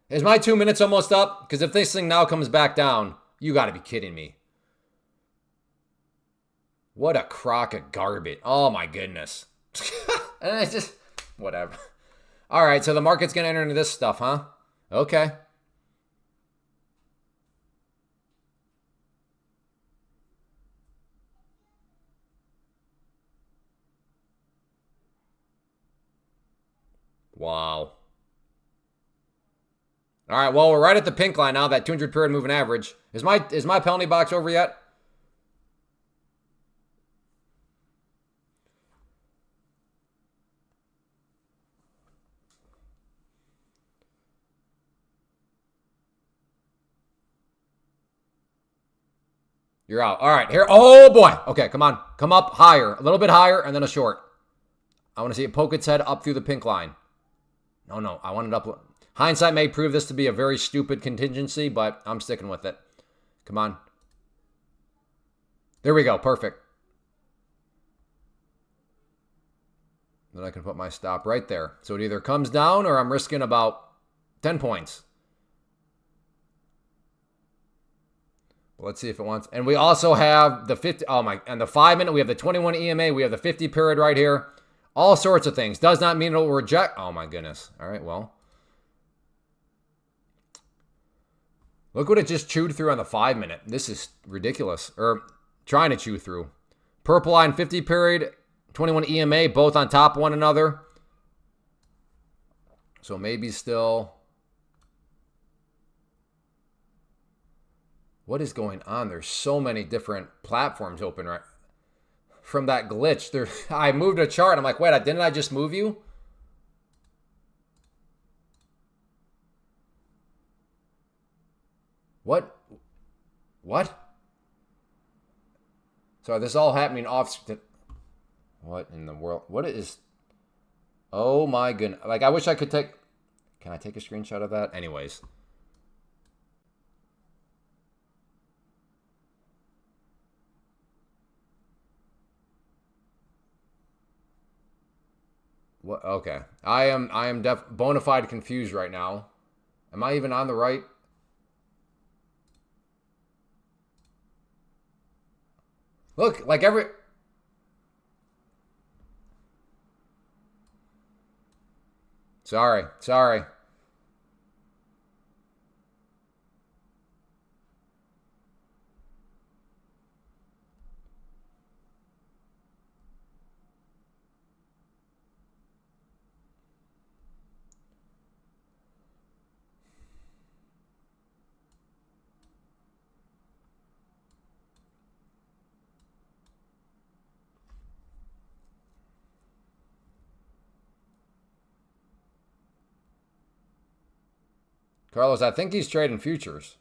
A: Is my 2 minutes almost up? Because if this thing now comes back down, you got to be kidding me. What a crock of garbage. Oh my goodness. And it's just, whatever. All right, so the market's going to enter into this stuff, huh? Okay. Wow. All right, well, we're right at the pink line now, that 200 period moving average. Is my penalty box over yet? You're out. All right, here. Oh, boy. Okay, come on. Come up higher. A little bit higher, and then a short. I want to see it poke its head up through the pink line. No. I want it up. Hindsight may prove this to be a very stupid contingency, but I'm sticking with it. Come on. There we go. Perfect. Then I can put my stop right there. So it either comes down or I'm risking about 10 points. Let's see if it wants. And we also have the 50. Oh my. And the 5 minute. We have the 21 EMA. We have the 50 period right here. All sorts of things. Does not mean it will reject. Oh my goodness. All right. Well. Look what it just chewed through on the 5 minute. This is ridiculous. Or trying to chew through. Purple line 50 period. 21 EMA. Both on top of one another. So maybe still. What is going on? There's so many different platforms open right from that glitch. There, I moved a chart. I'm like, wait, didn't I just move you? What? So this is all happening off. What in the world? What is? Oh my goodness! Like, I wish I could take. Can I take a screenshot of that? Anyways. What? Okay. I am bona fide confused right now. Am I even on the right? Look, like every... Sorry. Carlos, I think he's trading futures.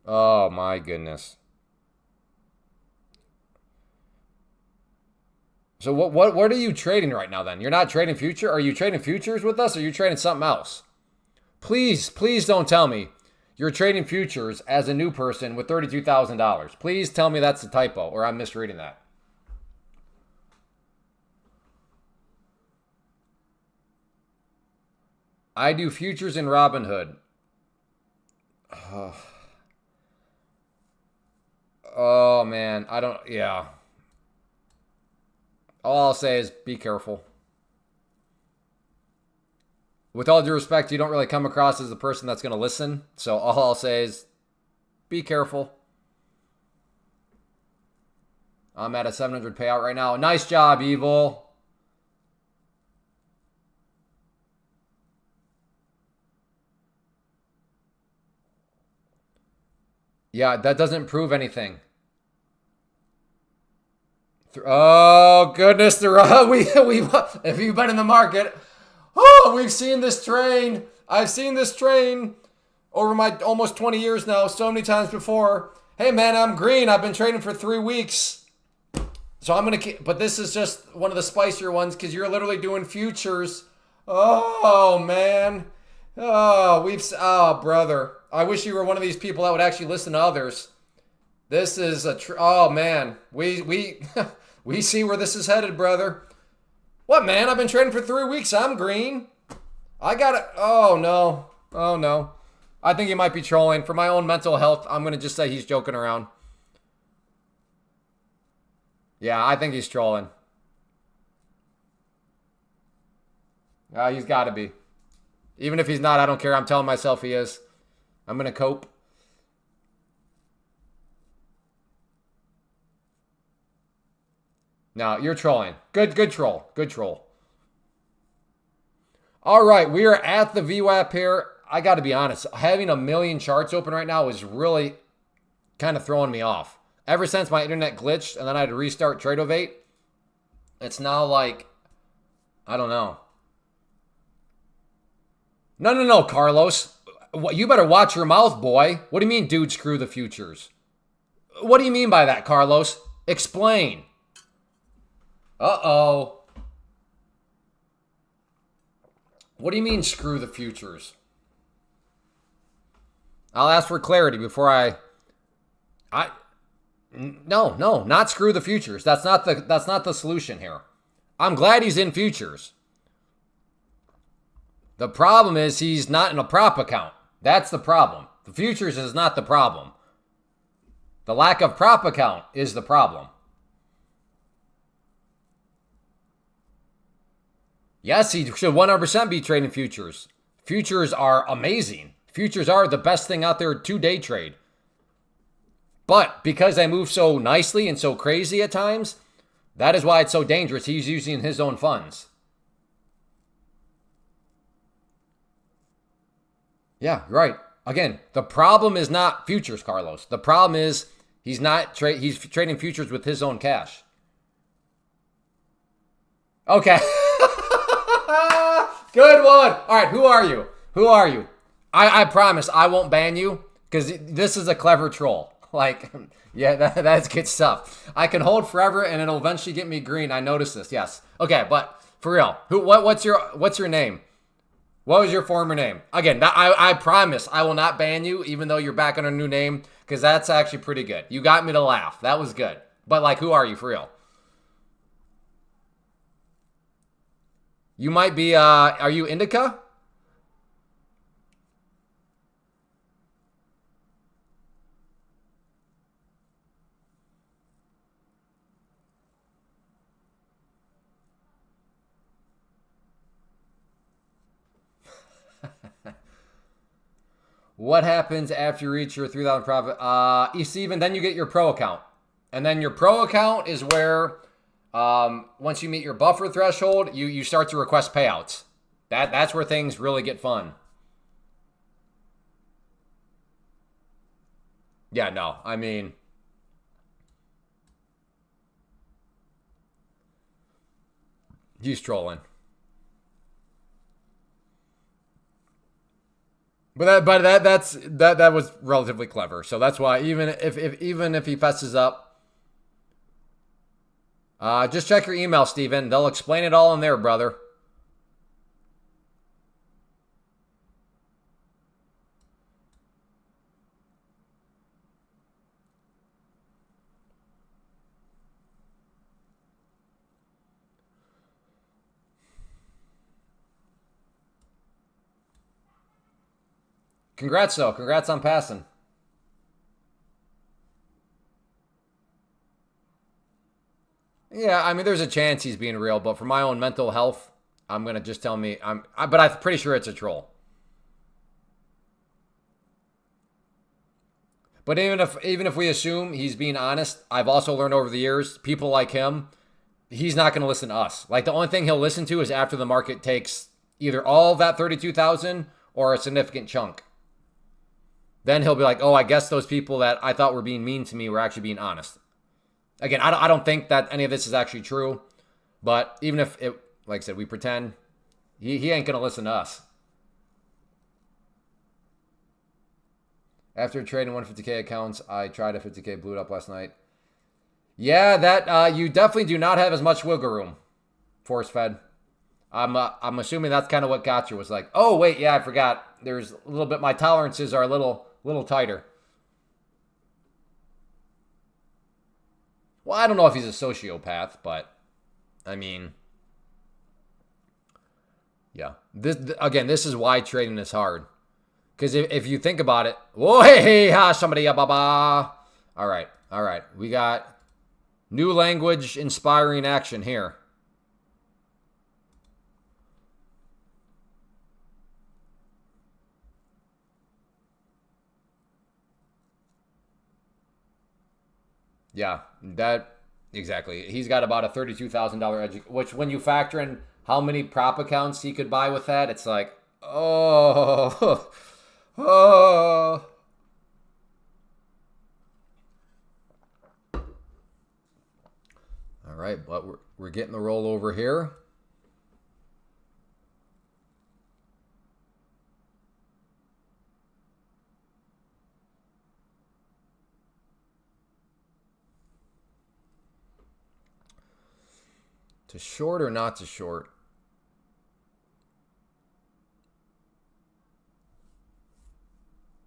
A: Oh my goodness. So what are you trading right now then? You're not trading future? Are you trading futures with us or are you trading something else? Please don't tell me you're trading futures as a new person with $32,000. Please tell me that's a typo or I'm misreading that. I do futures in Robinhood. Oh man, yeah. All I'll say is be careful. With all due respect, you don't really come across as the person that's going to listen. So all I'll say is be careful. I'm at a 700 payout right now. Nice job, Evil. Yeah, that doesn't prove anything. Oh, goodness. If you've been in the market... Oh, we've seen this train. I've seen this train over my almost 20 years now, so many times before. Hey, man, I'm green. I've been trading for 3 weeks. So I'm going to keep, but this is just one of the spicier ones because you're literally doing futures. Oh, man. Oh, brother. I wish you were one of these people that would actually listen to others. This is oh, man. We see where this is headed, brother. What, man? I've been trading for 3 weeks. I'm green. I got it. Oh, no. Oh, no. I think he might be trolling. For my own mental health, I'm going to just say he's joking around. Yeah, I think he's trolling. He's got to be. Even if he's not, I don't care. I'm telling myself he is. I'm going to cope. No, you're trolling. Good troll. Good troll. All right, we are at the VWAP here. I got to be honest. Having a million charts open right now is really kind of throwing me off. Ever since my internet glitched and then I had to restart Tradovate, it's now like, I don't know. No, Carlos. You better watch your mouth, boy. What do you mean, dude, screw the futures? What do you mean by that, Carlos? Explain. Uh-oh. What do you mean, screw the futures? I'll ask for clarity before No, not screw the futures. That's not the solution here. I'm glad he's in futures. The problem is he's not in a prop account. That's the problem. The futures is not the problem. The lack of prop account is the problem. Yes, he should 100% be trading futures. Futures are amazing. Futures are the best thing out there to day trade. But because they move so nicely and so crazy at times, that is why it's so dangerous. He's using his own funds. Yeah, right. Again, the problem is not futures, Carlos. The problem is he's trading futures with his own cash. Okay. Good one. All right, who are you? I promise I won't ban you because this is a clever troll. Like, yeah, that's good stuff. I can hold forever and it'll eventually get me green. I noticed this. Yes. Okay, but for real, what's your name? What was your former name? Again, I promise I will not ban you, even though you're back on a new name, because that's actually pretty good. You got me to laugh. That was good. But, like, who are you for real? You might be, are you Indica? What happens after you reach your 3,000 profit? Steven, then you get your pro account. And then your pro account is where, once you meet your buffer threshold, you start to request payouts. That's where things really get fun. Yeah, no, I mean, he's trolling. That was relatively clever. So that's why even if he fesses up, just check your email, Steven. They'll explain it all in there, brother. Congrats, though. Congrats on passing. Yeah, I mean, there's a chance he's being real, but for my own mental health, I'm gonna just tell me but I'm pretty sure it's a troll. But even if we assume he's being honest, I've also learned over the years, people like him, he's not gonna listen to us. Like the only thing he'll listen to is after the market takes either all of that 32,000 or a significant chunk. Then he'll be like, "Oh, I guess those people that I thought were being mean to me were actually being honest." Again, I don't think that any of this is actually true, but even if it, like I said, we pretend, he ain't gonna listen to us. After trading 150K accounts, I tried a 50K, blew it up last night. Yeah, that you definitely do not have as much wiggle room, force fed. I'm assuming that's kind of what got you. Was like, oh wait, yeah, I forgot. There's a little bit. My tolerances are a little tighter. Well, I don't know if he's a sociopath, but I mean, yeah. This is why trading is hard. Because if you think about it, whoa, hey, ha, somebody, ya, ba, ba. All right. We got new language inspiring action here. Yeah, that exactly. He's got about a $32,000 edge, which when you factor in how many prop accounts he could buy with that, it's like, oh, oh. All right, but we're getting the rollover here. To short or not to short?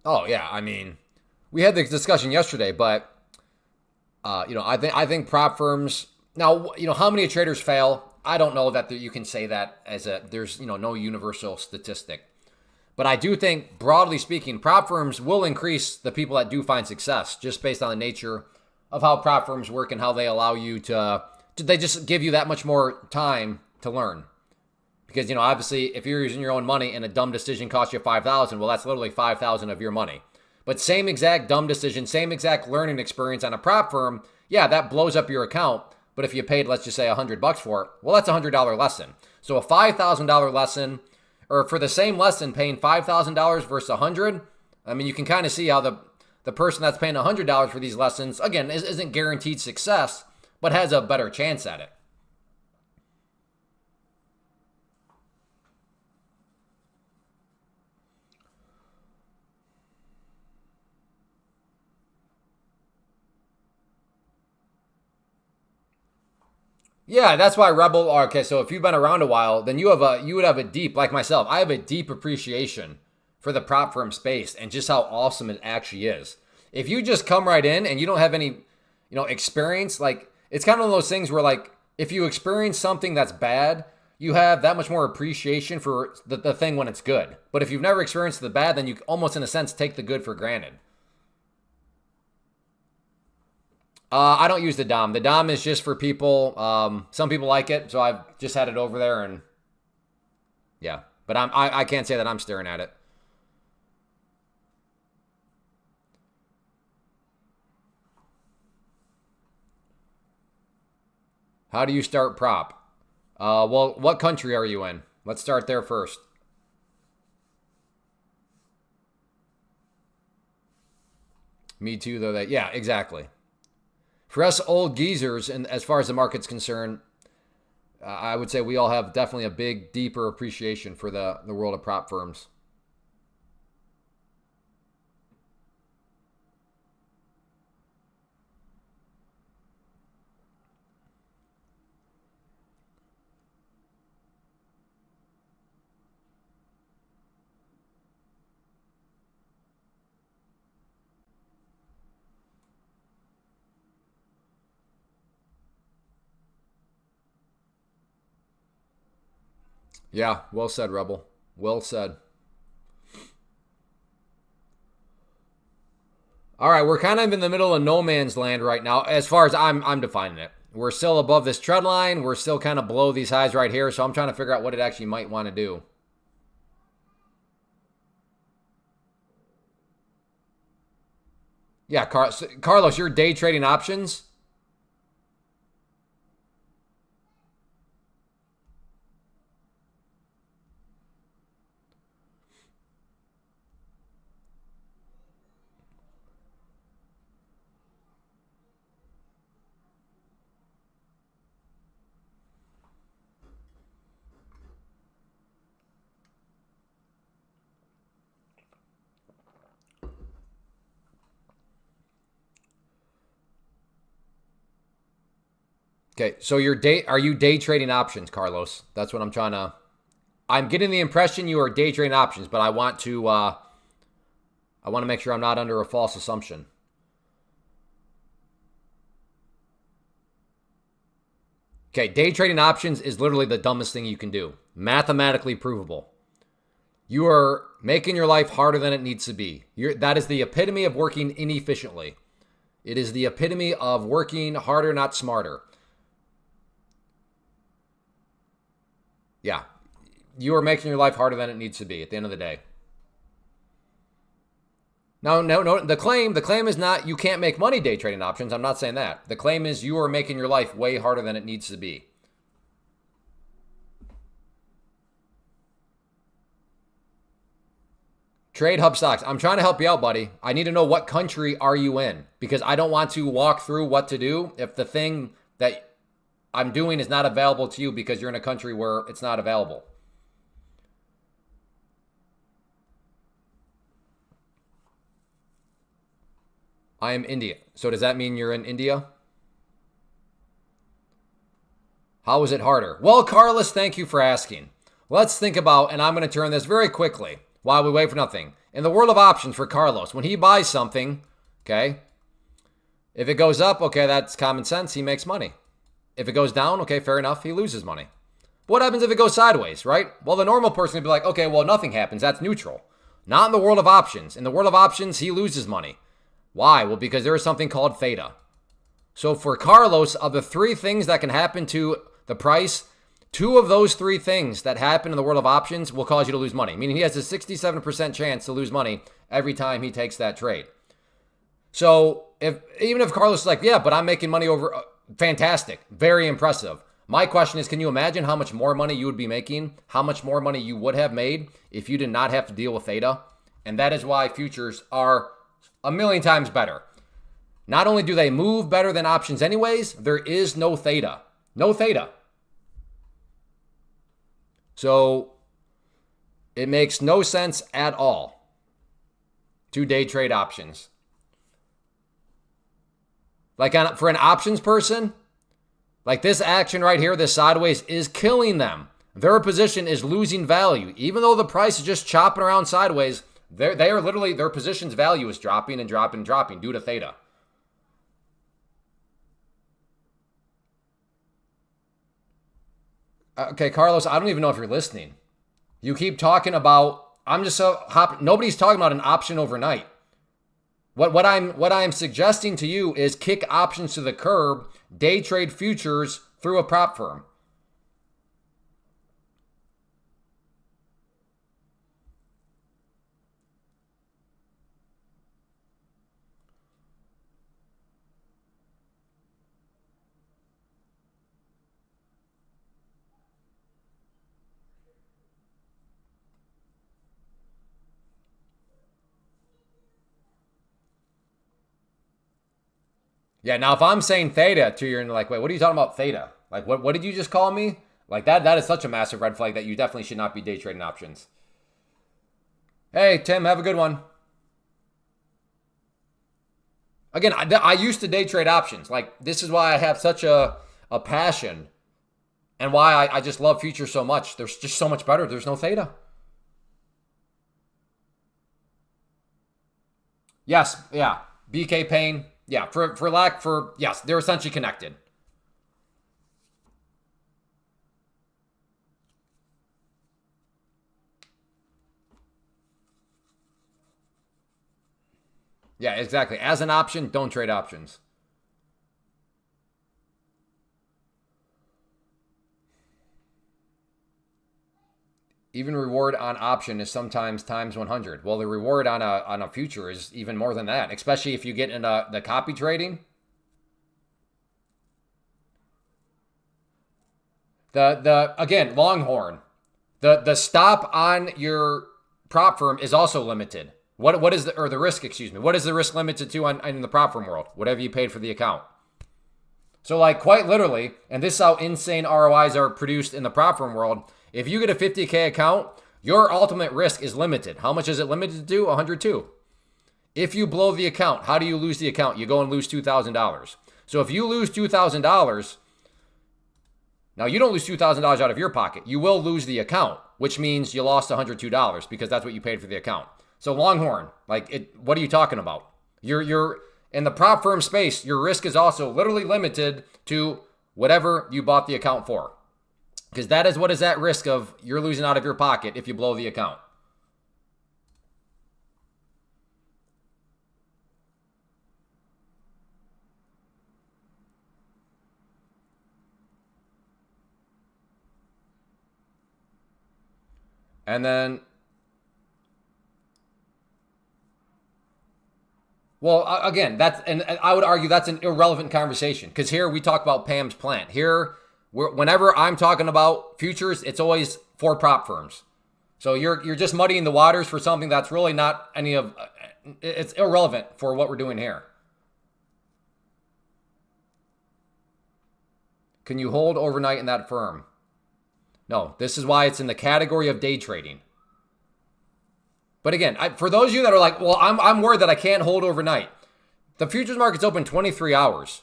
A: Oh yeah, I mean, we had the discussion yesterday, but I think prop firms now. How many traders fail? I don't know that you can say that as a there's no universal statistic, but I do think broadly speaking, prop firms will increase the people that do find success just based on the nature of how prop firms work and how they allow you to they just give you that much more time to learn. Because obviously, if you're using your own money and a dumb decision costs you 5,000, well, that's literally 5,000 of your money. But same exact dumb decision, same exact learning experience on a prop firm, yeah, that blows up your account. But if you paid, let's just say $100 for it, well, that's $100 lesson. So a $5,000 lesson, or for the same lesson, paying $5,000 versus 100. I mean, you can kind of see how the person that's paying $100 for these lessons, again, isn't guaranteed success, but has a better chance at it. Yeah, that's why Rebel. Okay, so if you've been around a while, then you would have a deep, like myself. I have a deep appreciation for the prop firm space and just how awesome it actually is. If you just come right in and you don't have any, experience, like it's kind of one of those things where like if you experience something that's bad, you have that much more appreciation for the thing when it's good. But if you've never experienced the bad, then you almost in a sense take the good for granted. I don't use the Dom. The Dom is just for people. Some people like it, so I've just had it over there, and yeah. But I can't say that I'm staring at it. How do you start prop? Well, what country are you in? Let's start there first. Me too, though. Yeah, exactly. For us old geezers, and as far as the market's concerned, I would say we all have definitely a big, deeper appreciation for the world of prop firms. Yeah, well said, Rebel. Well said. All right, we're kind of in the middle of no man's land right now, as far as I'm defining it. We're still above this trend line. We're still kind of below these highs right here, so I'm trying to figure out what it actually might want to do. Yeah, Carlos, you're day trading options. Okay, so are you day trading options, Carlos? That's what I'm trying to. I'm getting the impression you are day trading options, but I want to make sure I'm not under a false assumption. Okay, day trading options is literally the dumbest thing you can do. Mathematically provable. You are making your life harder than it needs to be. That is the epitome of working inefficiently. It is the epitome of working harder, not smarter. Yeah, you are making your life harder than it needs to be at the end of the day. No. The claim is not you can't make money day trading options. I'm not saying that. The claim is you are making your life way harder than it needs to be. Trade Hub stocks. I'm trying to help you out, buddy. I need to know what country are you in because I don't want to walk through what to do if the thing that I'm doing is not available to you because you're in a country where it's not available. I am India. So does that mean you're in India? How is it harder? Well, Carlos, thank you for asking. Let's think about, and I'm going to turn this very quickly while we wait for nothing. In the world of options for Carlos, when he buys something, okay, if it goes up, okay, that's common sense. He makes money. If it goes down, okay, fair enough. He loses money. But what happens if it goes sideways, right? Well, the normal person would be like, okay, well, nothing happens. That's neutral. Not in the world of options. In the world of options, he loses money. Why? Well, because there is something called theta. So for Carlos, of the three things that can happen to the price, two of those three things that happen in the world of options will cause you to lose money, meaning he has a 67% chance to lose money every time he takes that trade. So even if Carlos is like, yeah, but I'm making money over, fantastic, very impressive. My question is, can you imagine how much more money you would be making, how much more money you would have made if you did not have to deal with theta? And that is why futures are a million times better. Not only do they move better than options anyways, there is no theta. No theta. So it makes no sense at all to day trade options. Like for an options person, Like this action right here, this sideways is killing them. Their position is losing value. Even though the price is just chopping around sideways, they are literally, their position's value is dropping and dropping and dropping due to theta. Okay, Carlos, I don't even know if you're listening. You keep talking about, I'm just so nobody's talking about an option overnight. What I'm suggesting to you is kick options to the curb, day trade futures through a prop firm. Yeah, now if I'm saying theta to you and like, wait, what are you talking about theta? Like, what did you just call me? Like that is such a massive red flag that you definitely should not be day trading options. Hey, Tim, have a good one. Again, I used to day trade options. Like, this is why I have such a passion and why I just love futures so much. There's just so much better. There's no theta. Yes, yeah. BK Payne. Yeah, yes, they're essentially connected. Yeah, exactly. As an option, don't trade options. Even reward on option is sometimes times 100. Well, the reward on a future is even more than that, especially if you get into the copy trading. Again, Longhorn. The stop on your prop firm is also limited. What is the risk, excuse me. What is the risk limited to in the prop firm world? Whatever you paid for the account. So like quite literally, and this is how insane ROIs are produced in the prop firm world, if you get a 50K account, your ultimate risk is limited. How much is it limited to? 102. If you blow the account, how do you lose the account? You go and lose $2,000. So if you lose $2,000, now you don't lose $2,000 out of your pocket. You will lose the account, which means you lost $102 because that's what you paid for the account. So Longhorn, what are you talking about? You're in the prop firm space, your risk is also literally limited to whatever you bought the account for. Because that is what is at risk of you're losing out of your pocket if you blow the account. And then, well, again, and I would argue that's an irrelevant conversation because here we talk about Pam's plant. Here, whenever I'm talking about futures, it's always for prop firms. So you're just muddying the waters for something that's really not it's irrelevant for what we're doing here. Can you hold overnight in that firm? No, this is why it's in the category of day trading. But again, for those of you that are like, well, I'm worried that I can't hold overnight. The futures market's open 23 hours.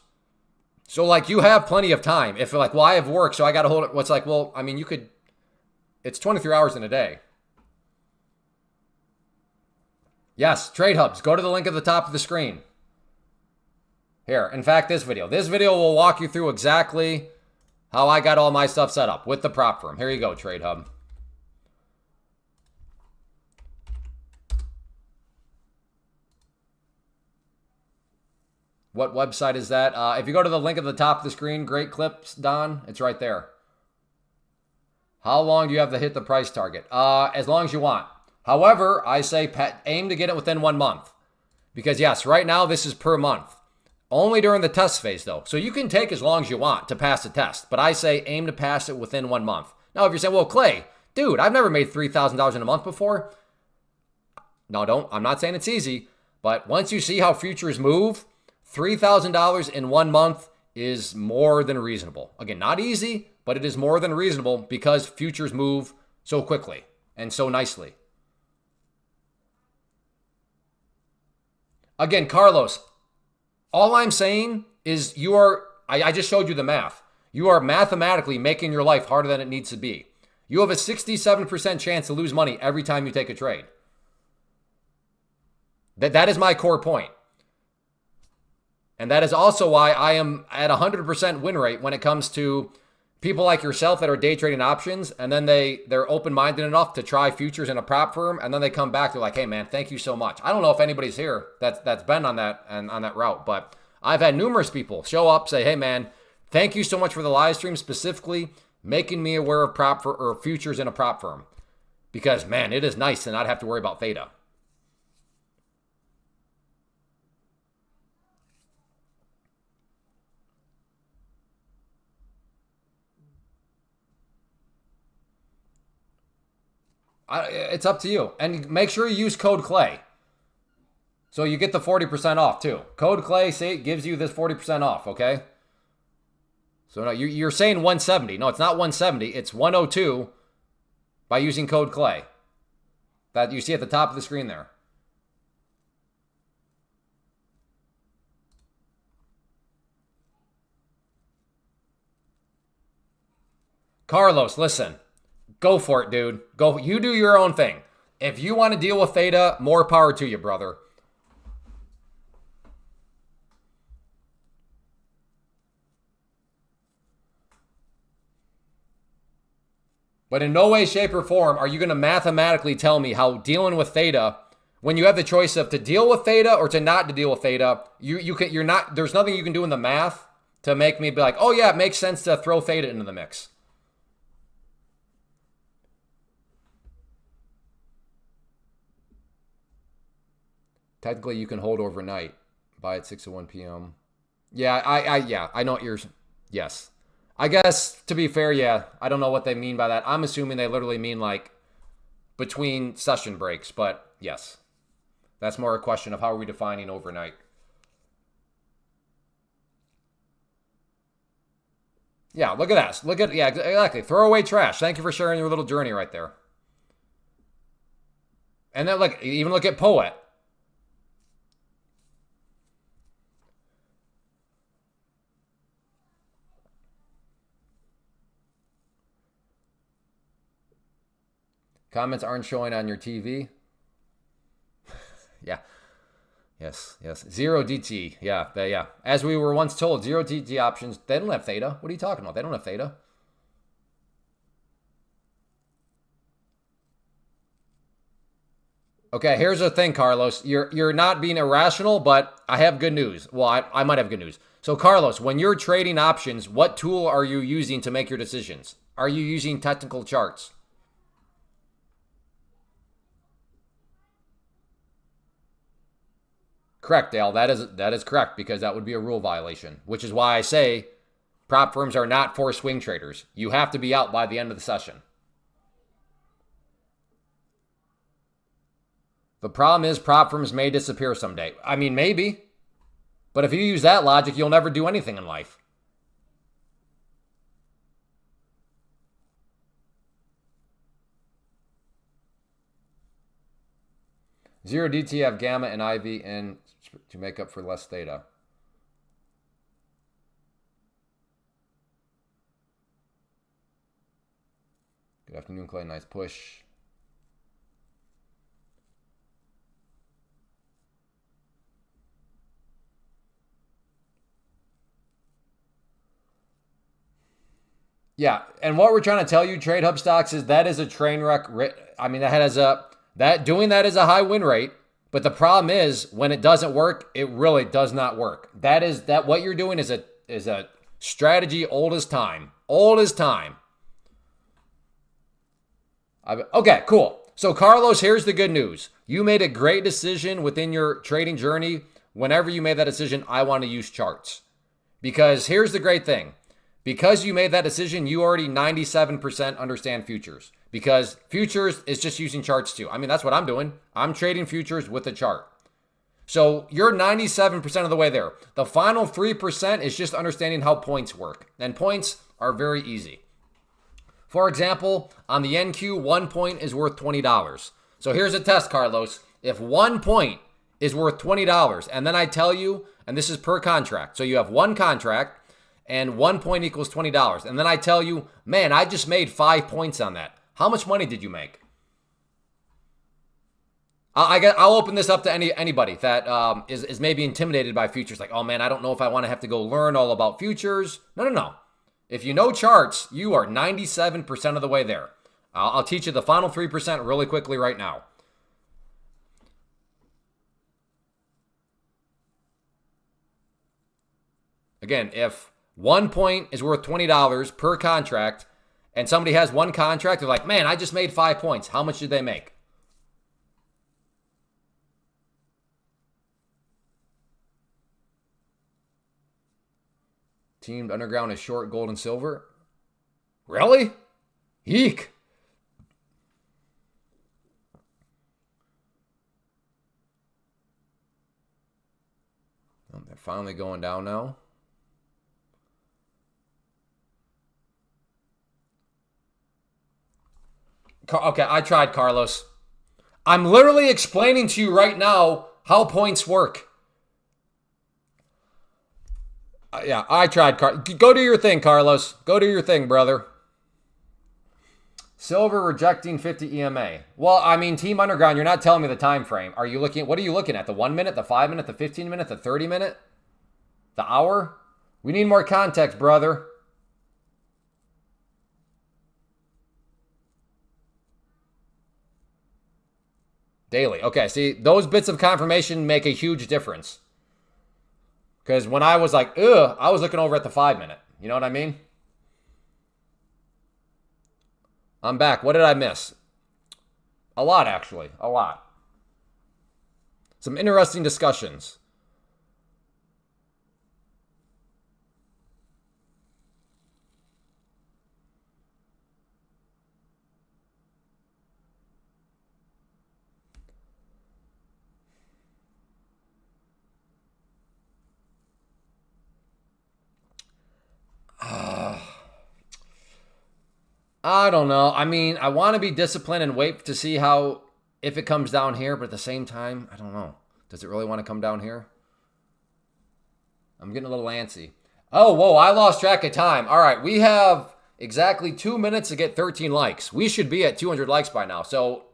A: So like you have plenty of time. If you're like, well, I have work, so I got to hold it. What's like, well, I mean, it's 23 hours in a day. Yes, trade hubs. Go to the link at the top of the screen. Here, in fact, this video will walk you through exactly how I got all my stuff set up with the prop firm. Here you go, Trade Hub. What website is that? If you go to the link at the top of the screen, great clips, Don, it's right there. How long do you have to hit the price target? As long as you want. However, I say aim to get it within 1 month. Because yes, right now this is per month. Only during the test phase though. So you can take as long as you want to pass the test. But I say aim to pass it within 1 month. Now if you're saying, well, Clay, dude, I've never made $3,000 in a month before. No, I'm not saying it's easy. But once you see how futures move, $3,000 in 1 month is more than reasonable. Again, not easy, but it is more than reasonable because futures move so quickly and so nicely. Again, Carlos, all I'm saying is I just showed you the math. You are mathematically making your life harder than it needs to be. You have a 67% chance to lose money every time you take a trade. That is my core point. And that is also why I am at 100% win rate when it comes to people like yourself that are day trading options, and then they're open-minded enough to try futures in a prop firm, and then they come back, they're like, hey man, thank you so much. I don't know if anybody's here that's been on that and on that route, but I've had numerous people show up, say, hey man, thank you so much for the live stream, specifically making me aware of or futures in a prop firm. Because man, it is nice to not have to worry about theta. It's up to you. And make sure you use code Clay. So you get the 40% off too. Code Clay gives you this 40% off, okay? So no, you're saying 170. No, it's not 170. It's 102 by using code Clay. That you see at the top of the screen there. Carlos, listen. Go for it, dude. Go. You do your own thing. If you want to deal with theta, more power to you, brother. But in no way, shape, or form are you going to mathematically tell me how dealing with theta, when you have the choice of to deal with theta or to not to deal with theta, you're not. There's nothing you can do in the math to make me be like, oh yeah, it makes sense to throw theta into the mix. Technically, you can hold overnight. Buy at 6:01 p.m. Yeah, I know what you're. Yes. I guess, to be fair, yeah, I don't know what they mean by that. I'm assuming they literally mean like between session breaks, but yes. That's more a question of how are we defining overnight. Yeah, look at that. Yeah, exactly. Throw away trash. Thank you for sharing your little journey right there. And then even look at Poet. Comments aren't showing on your TV. Yeah. Yes. Zero DT. Yeah. As we were once told, zero DT options, they don't have theta. What are you talking about? They don't have theta. Okay, here's the thing, Carlos. You're not being irrational, but I have good news. Well, I might have good news. So, Carlos, when you're trading options, what tool are you using to make your decisions? Are you using technical charts? Correct, Dale. That is correct, because that would be a rule violation, which is why I say prop firms are not for swing traders. You have to be out by the end of the session. The problem is prop firms may disappear someday. I mean, maybe. But if you use that logic, you'll never do anything in life. Zero DT have gamma and IV in to make up for less theta. Good afternoon, Clay. Nice push. Yeah, and what we're trying to tell you, Trade Hub stocks, is that is a train wreck. I mean, doing that is a high win rate, but the problem is when it doesn't work, it really does not work. What you're doing is a strategy old as time. Old as time. Okay, cool. So Carlos, here's the good news. You made a great decision within your trading journey. Whenever you made that decision, I want to use charts. Because here's the great thing. Because you made that decision, you already 97% understand futures. Because futures is just using charts too. I mean, that's what I'm doing. I'm trading futures with a chart. So you're 97% of the way there. The final 3% is just understanding how points work. And points are very easy. For example, on the NQ, 1 point is worth $20. So here's a test, Carlos. If 1 point is worth $20, and then I tell you, and this is per contract. So you have one contract, and 1 point equals $20. And then I tell you, man, I just made 5 points on that. How much money did you make? I'll open this up to anybody that is maybe intimidated by futures. Like, oh man, I don't know if I want to have to go learn all about futures. No. If you know charts, you are 97% of the way there. I'll teach you the final 3% really quickly right now. Again, if 1 point is worth $20 per contract and somebody has one contract, they're like, man, I just made 5 points. How much did they make? Team Underground is short gold and silver. Really? Eek. Oh, they're finally going down now. Okay, I tried, Carlos. I'm literally explaining to you right now how points work. Yeah, I tried. Go do your thing, Carlos. Go do your thing, brother. Silver rejecting 50 EMA. Well, I mean, Team Underground, you're not telling me the time frame. Are you looking? What are you looking at? The 1 minute, the 5 minute, the 15 minute, the 30 minute, the hour? We need more context, brother. Daily. Okay, see, those bits of confirmation make a huge difference. Because when I was like, ugh, I was looking over at the 5 minute. You know what I mean? I'm back. What did I miss? A lot, actually. A lot. Some interesting discussions. I don't know. I mean, I want to be disciplined and wait to see how, if it comes down here, but at the same time, I don't know. Does it really want to come down here? I'm getting a little antsy. Oh, whoa, I lost track of time. All right, we have exactly 2 minutes to get 13 likes. We should be at 200 likes by now. So,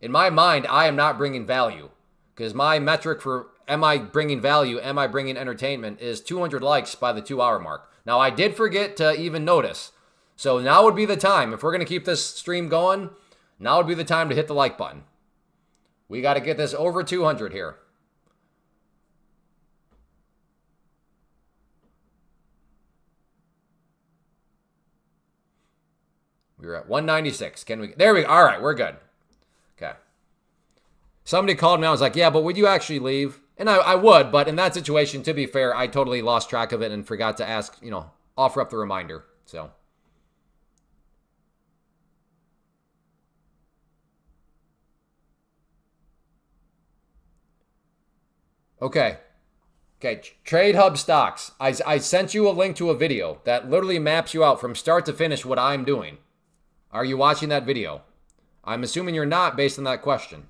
A: in my mind, I am not bringing value. Because my metric for am I bringing value, am I bringing entertainment, is 200 likes by the 2 hour mark. Now, I did forget to even notice. So now would be the time. If we're going to keep this stream going, now would be the time to hit the like button. We got to get this over 200 here. We're at 196. Can we? There we go. All right, we're good. Okay. Somebody called me. I was like, yeah, but would you actually leave? And I would, but in that situation, to be fair, I totally lost track of it and forgot to ask, offer up the reminder. So. Okay, Trade Hub stocks. I sent you a link to a video that literally maps you out from start to finish what I'm doing. Are you watching that video? I'm assuming you're not based on that question.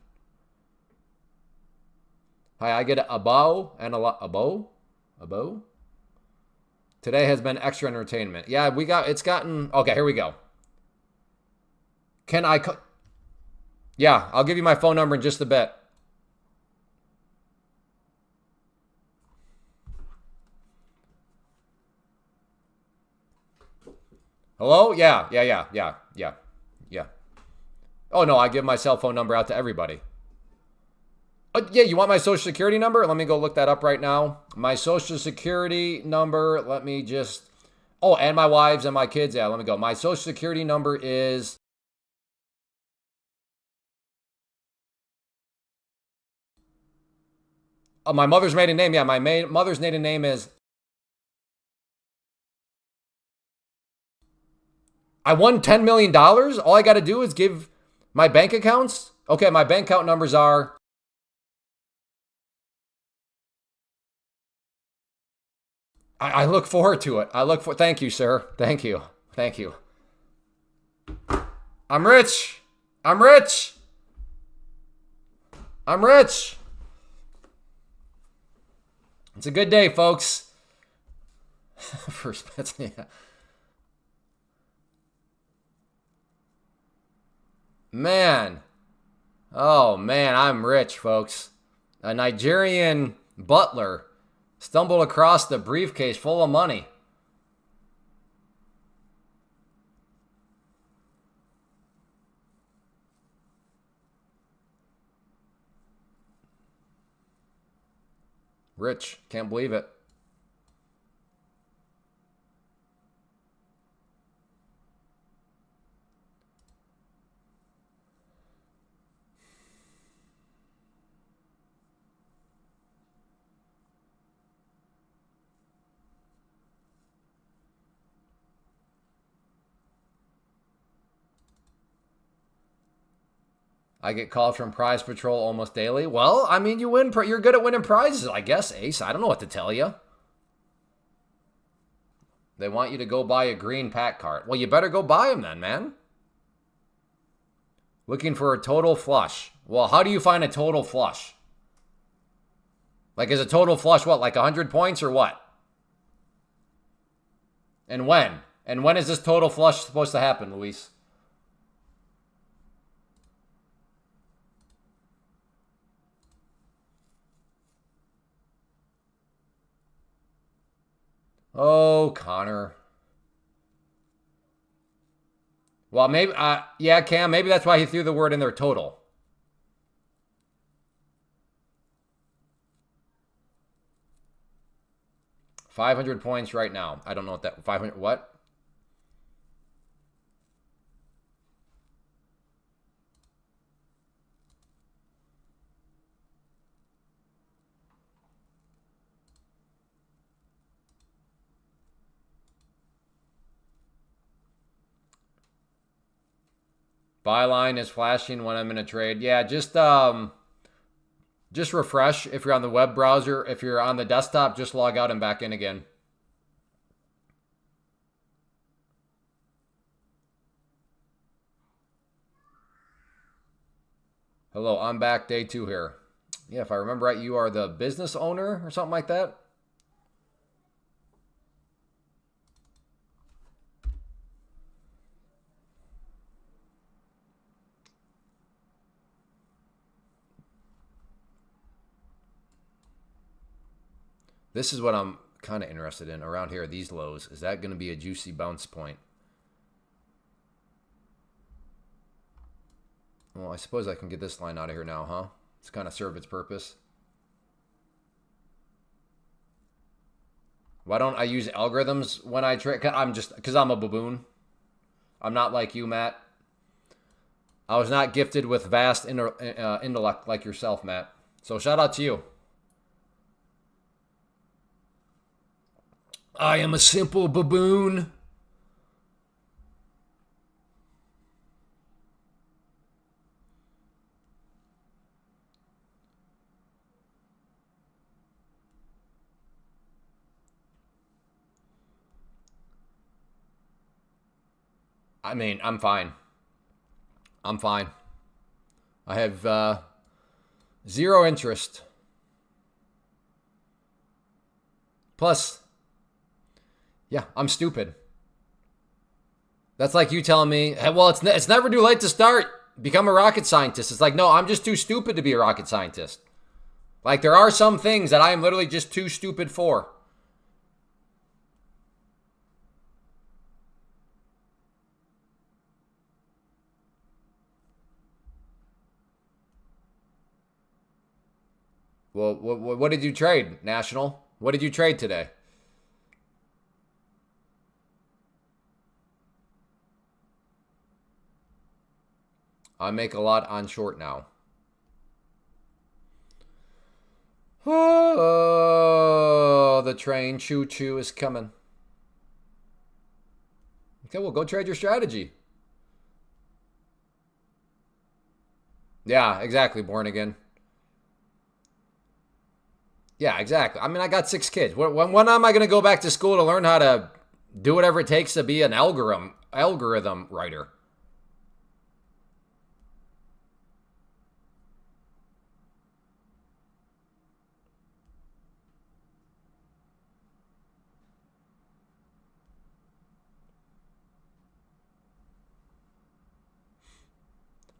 A: Hi, I get a bow and a bow? Today has been extra entertainment. Yeah, it's gotten, okay, here we go. Yeah, I'll give you my phone number in just a bit. Hello? Yeah. Oh, no, I give my cell phone number out to everybody. Yeah, you want my social security number? Let me go look that up right now. My social security number, let me just... Oh, and my wives and my kids. Yeah, let me go. My social security number is... Oh, my mother's maiden name. Yeah, my mother's maiden name is... I won $10 million? All I got to do is give my bank accounts? Okay, my bank account numbers are... I look forward to it. Thank you, sir. Thank you. I'm rich. It's a good day, folks. First bets, yeah. Man. Oh, man, I'm rich, folks. A Nigerian butler stumbled across the briefcase full of money. Rich. Can't believe it. I get calls from Prize Patrol almost daily. Well, I mean, you win. You're good at winning prizes, I guess, Ace. I don't know what to tell you. They want you to go buy a green pack card. Well, you better go buy them then, man. Looking for a total flush. Well, how do you find a total flush? Like, is a total flush what, like 100 points or what? And when? And when is this total flush supposed to happen, Luis? Oh, Connor. Well, maybe, yeah, Cam, maybe that's why he threw the word in there, total. $500 points right now. I don't know what that, 500, what? Byline is flashing when I'm in a trade. Yeah, just refresh if you're on the web browser. If you're on the desktop, just log out and back in again. Hello, I'm back, day 2 here. Yeah, if I remember right, you are the business owner or something like that. This is what I'm kind of interested in around here, these lows. Is that going to be a juicy bounce point? Well, I suppose I can get this line out of here now, huh? It's kind of served its purpose. Why don't I use algorithms when I trade? Because I'm a baboon. I'm not like you, Matt. I was not gifted with vast intellect like yourself, Matt. So shout out to you. I am a simple baboon. I mean, I'm fine. I'm fine. I have zero interest. Plus, yeah, I'm stupid. That's like you telling me, hey, well, it's never too late to start. Become a rocket scientist. It's like, no, I'm just too stupid to be a rocket scientist. Like, there are some things that I am literally just too stupid for. Well, what did you trade, National? What did you trade today? I make a lot on short now. Oh, the train choo-choo is coming. Okay, well, go trade your strategy. Yeah, exactly, born again. Yeah, exactly. I mean, I got 6 kids. When am I going to go back to school to learn how to do whatever it takes to be an algorithm writer?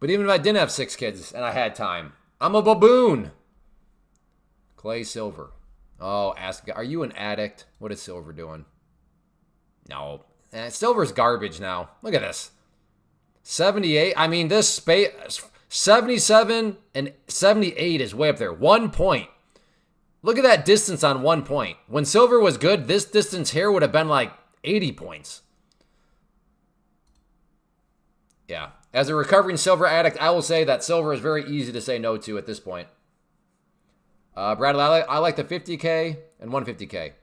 A: But even if I didn't have 6 kids and I had time, I'm a baboon. Clay Silver. Oh, ask, are you an addict? What is Silver doing? No. Silver's garbage now. Look at this. 78. I mean, this space, 77 and 78 is way up there. 1 point. Look at that distance on 1 point. When Silver was good, this distance here would have been like 80 points. Yeah. As a recovering Silver addict, I will say that Silver is very easy to say no to at this point. Bradley, I like the 50K and 150K.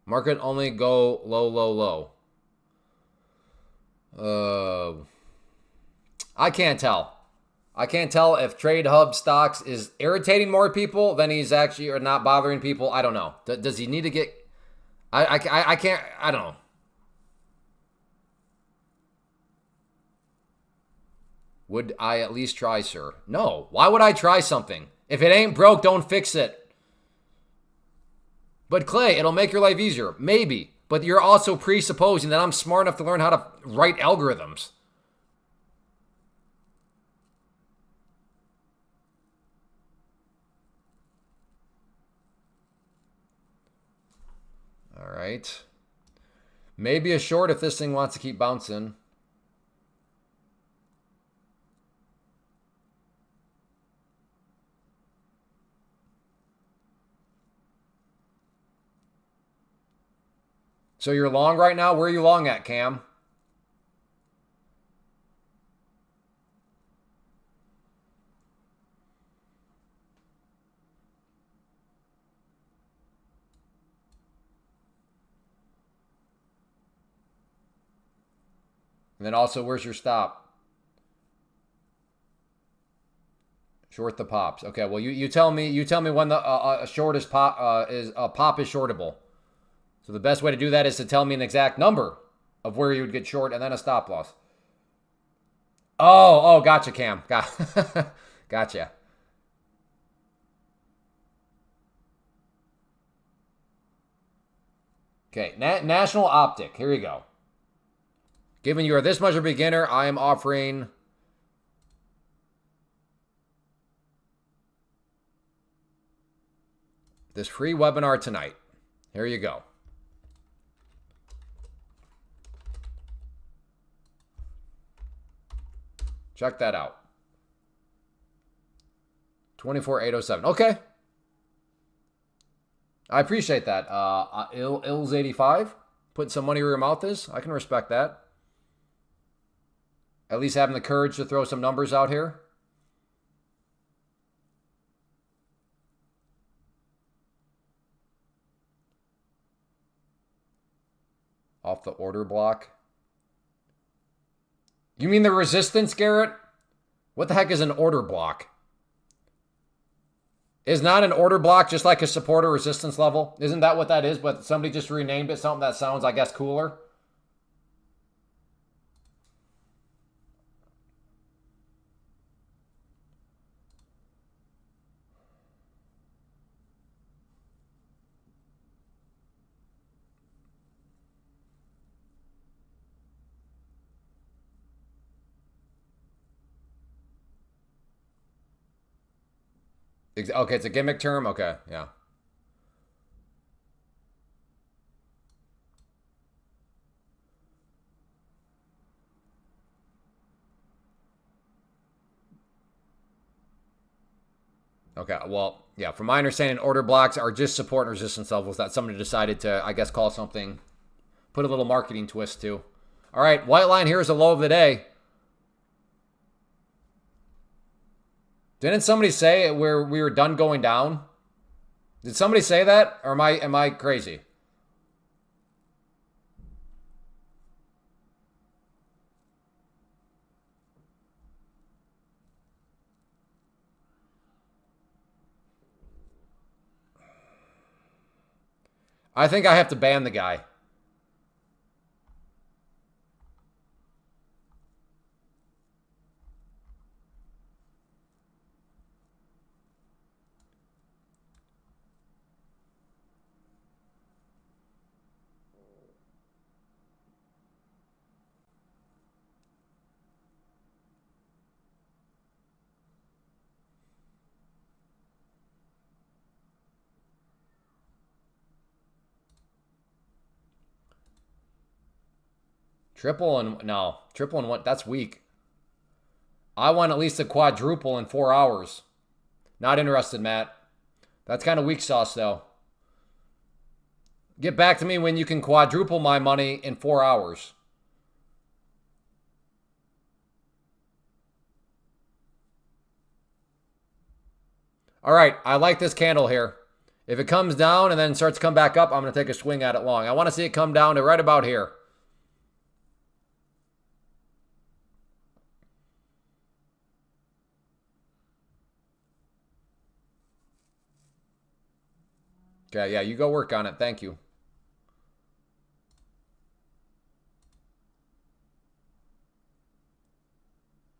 A: Market only go low, low, low. I can't tell. I can't tell if Trade Hub stocks is irritating more people than he's actually or not bothering people. I don't know. Does he need to get... I can't... I don't know. Would I at least try, sir? No. Why would I try something? If it ain't broke, don't fix it. But Clay, it'll make your life easier. Maybe. But you're also presupposing that I'm smart enough to learn how to write algorithms. All right. Maybe a short if this thing wants to keep bouncing. So you're long right now? Where are you long at, Cam? And then also, where's your stop? Short the pops. Okay, well you tell me when the a short is pop is a pop is shortable. So the best way to do that is to tell me an exact number of where you would get short and then a stop loss. Oh, gotcha, Cam. Gotcha. Okay, National Optic. Here you go. Given you are this much of a beginner, I am offering this free webinar tonight. Here you go. Check that out. 24,807. Okay. I appreciate that. Ills85. Putting some money where your mouth is. I can respect that. At least having the courage to throw some numbers out here. Off the order block. You mean the resistance, Garrett? What the heck is an order block? Is not an order block just like a support or resistance level? Isn't that what that is? But somebody just renamed it something that sounds, I guess, cooler. Okay, it's a gimmick term? Okay, yeah. Okay, well, yeah, from my understanding, order blocks are just support and resistance levels that somebody decided to, I guess, call something, put a little marketing twist to. All right, white line here is the low of the day. Didn't somebody say where we were done going down? Did somebody say that? Or am I crazy? I think I have to ban the guy. Triple and no, triple and one. That's weak. I want at least a quadruple in 4 hours. Not interested, Matt. That's kind of weak sauce, though. Get back to me when you can quadruple my money in 4 hours. All right, I like this candle here. If it comes down and then starts to come back up, I'm going to take a swing at it long. I want to see it come down to right about here. Okay, yeah, you go work on it. Thank you.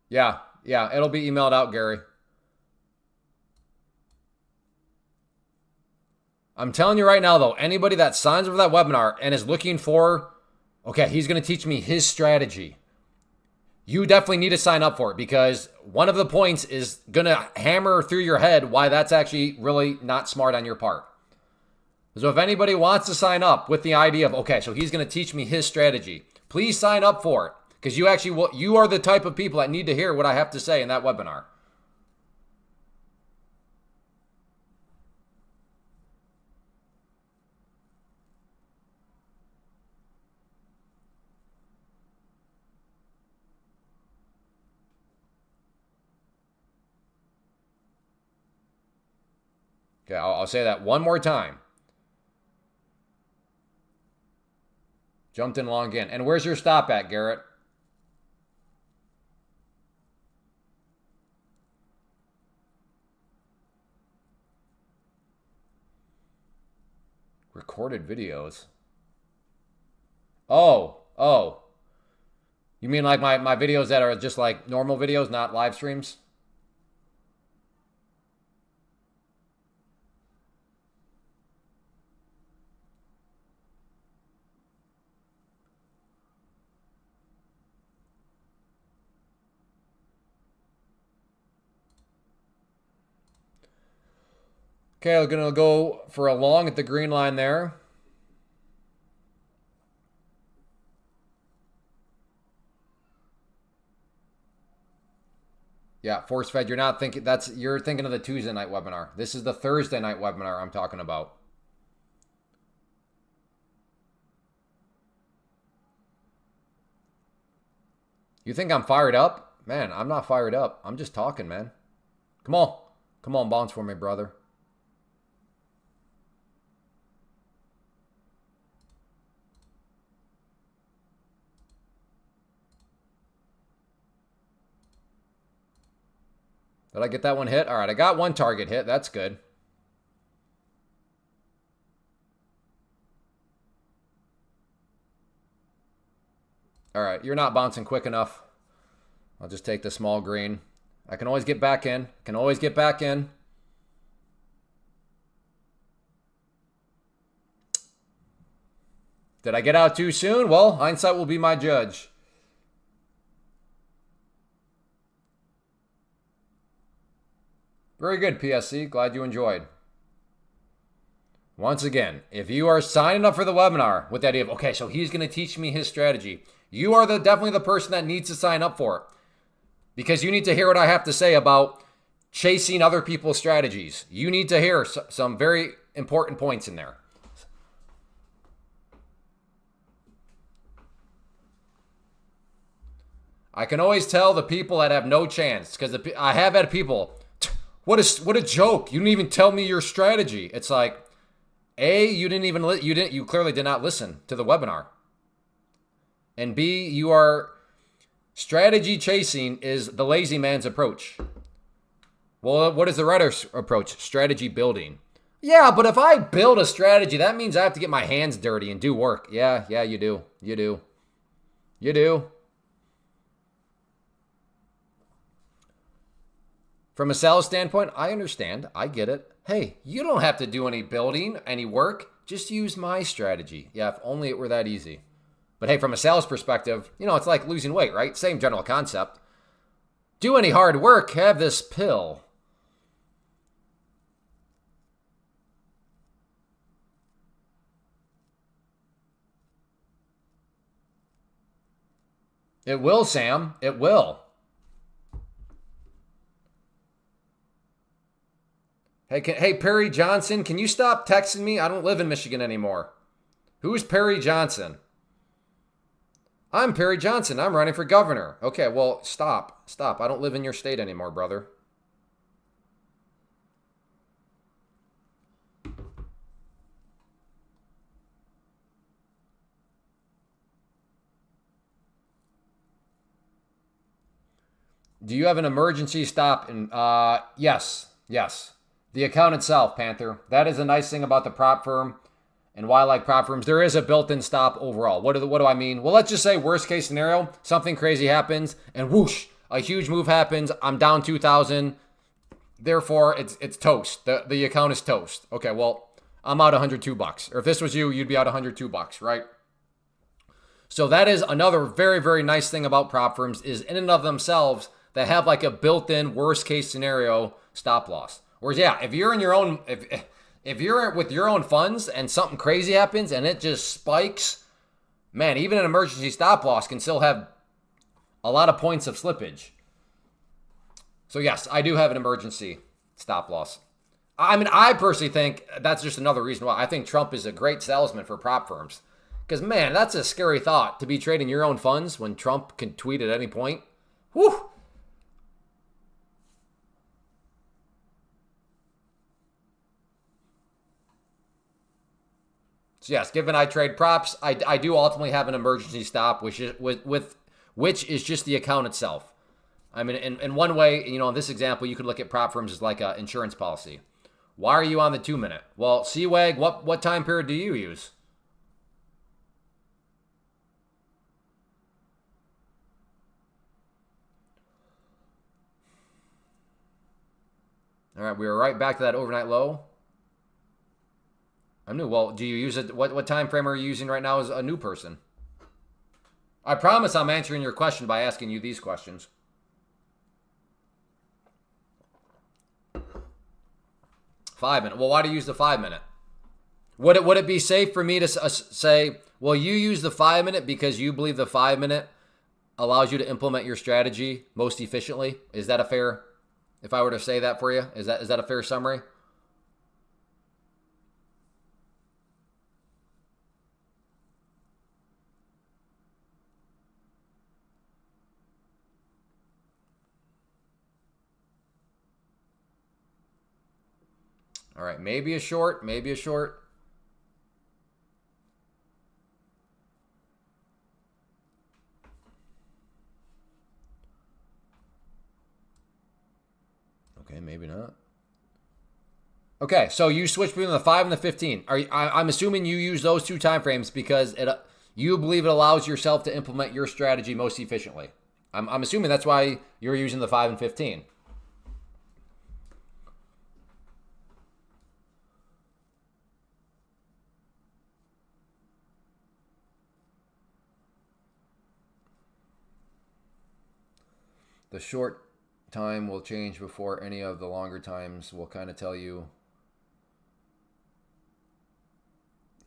A: Yeah, it'll be emailed out, Gary. I'm telling you right now, though, anybody that signs up for that webinar and is looking for, okay, he's going to teach me his strategy, you definitely need to sign up for it, because one of the points is going to hammer through your head why that's actually really not smart on your part. So if anybody wants to sign up with the idea of, okay, so he's going to teach me his strategy, please sign up for it, because you are the type of people that need to hear what I have to say in that webinar. Okay, I'll say that one more time. Jumped in long again. And where's your stop at, Garrett? Recorded videos. Oh. You mean like my videos that are just like normal videos, not live streams? Okay, we're going to go for a long at the green line there. Yeah, force fed. You're not thinking you're thinking of the Tuesday night webinar. This is the Thursday night webinar I'm talking about. You think I'm fired up? Man, I'm not fired up. I'm just talking, man. Come on, bounce for me, brother. Did I get that one hit? All right, I got one target hit. That's good. All right, you're not bouncing quick enough. I'll just take the small green. I can always get back in. Did I get out too soon? Well, hindsight will be my judge. Very good, PSC. Glad you enjoyed. Once again, if you are signing up for the webinar with the idea of, okay, so he's going to teach me his strategy, you are definitely the person that needs to sign up for it, because you need to hear what I have to say about chasing other people's strategies. You need to hear some very important points in there. I can always tell the people that have no chance, because I have had people, what a joke. You didn't even tell me your strategy. It's like, A, you clearly did not listen to the webinar. And B, strategy chasing is the lazy man's approach. Well, what is the right approach? Strategy building. Yeah, but if I build a strategy, that means I have to get my hands dirty and do work. Yeah, you do. You do. From a sales standpoint, I understand. I get it. Hey, you don't have to do any building, any work. Just use my strategy. Yeah, if only it were that easy. But hey, from a sales perspective, it's like losing weight, right? Same general concept. Do any hard work, have this pill. It will, Sam. It will. Hey, Perry Johnson, can you stop texting me? I don't live in Michigan anymore. Who's Perry Johnson? I'm Perry Johnson. I'm running for governor. Okay, well, stop. Stop. I don't live in your state anymore, brother. Do you have an emergency stop? Yes. Yes. The account itself, Panther. That is a nice thing about the prop firm and why I like prop firms. There is a built-in stop overall. What do I mean? Well, let's just say worst case scenario, something crazy happens and whoosh, a huge move happens. I'm down 2,000. Therefore, it's toast. The account is toast. Okay, well, I'm out $102. Or if this was you, you'd be out $102, right? So that is another very, very nice thing about prop firms is in and of themselves, they have like a built-in worst case scenario stop loss. Whereas, yeah, if you're in your own, if you're with your own funds and something crazy happens and it just spikes, man, even an emergency stop loss can still have a lot of points of slippage. So yes, I do have an emergency stop loss. I mean, I personally think that's just another reason why I think Trump is a great salesman for prop firms. Because, man, that's a scary thought to be trading your own funds when Trump can tweet at any point. Whew. So yes, given I trade props, I do ultimately have an emergency stop, which is just the account itself. I mean, in one way, in this example, you could look at prop firms as like an insurance policy. Why are you on the 2-minute? Well, CWAG, what time period do you use? All right, we were right back to that overnight low. I'm new. Well, do you use it? What time frame are you using right now as a new person? I promise I'm answering your question by asking you these questions. Five-minute. Well, why do you use the 5-minute? Would it be safe for me to say, well, you use the 5-minute because you believe the 5-minute allows you to implement your strategy most efficiently? Is that a fair? If I were to say that for you, is that a fair summary? All right, maybe a short, maybe a short. Okay, maybe not. Okay, so you switch between the 5 and the 15. I'm assuming you use those two time frames because you believe it allows yourself to implement your strategy most efficiently. I'm assuming that's why you're using the 5 and 15. The short time will change before any of the longer times will kind of tell you.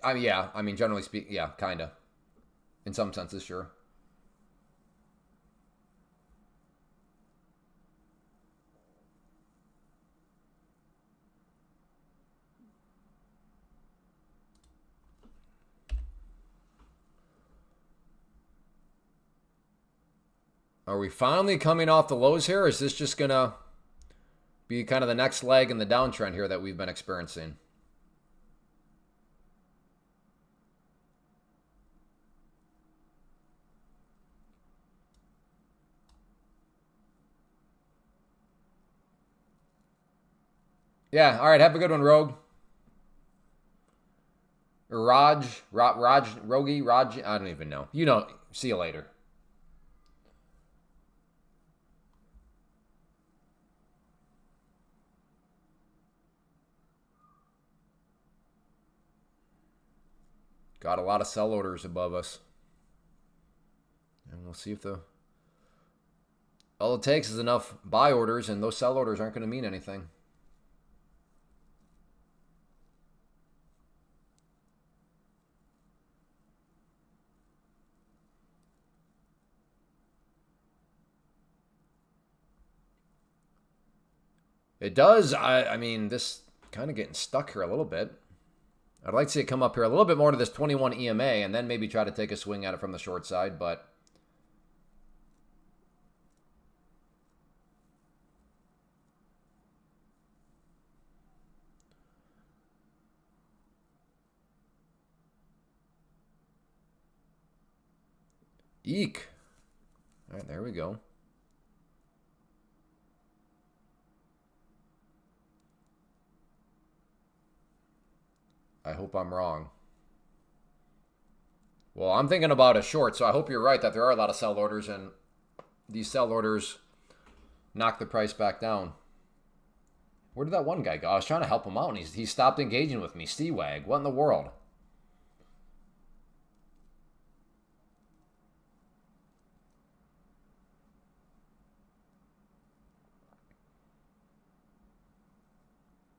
A: Generally speaking, yeah, kind of. In some senses, sure. Are we finally coming off the lows here? Or is this just going to be kind of the next leg in the downtrend here that we've been experiencing? Yeah, all right, have a good one, Rogue. Or Rogi, I don't even know. See you later. Got a lot of sell orders above us. And we'll see if all it takes is enough buy orders, and those sell orders aren't going to mean anything. It does. I mean, this kind of getting stuck here a little bit. I'd like to see it come up here a little bit more to this 21 EMA and then maybe try to take a swing at it from the short side, but eek. All right, there we go. I hope I'm wrong. Well, I'm thinking about a short, so I hope you're right that there are a lot of sell orders, and these sell orders knock the price back down. Where did that one guy go? I was trying to help him out, and he stopped engaging with me. Seawag, what in the world?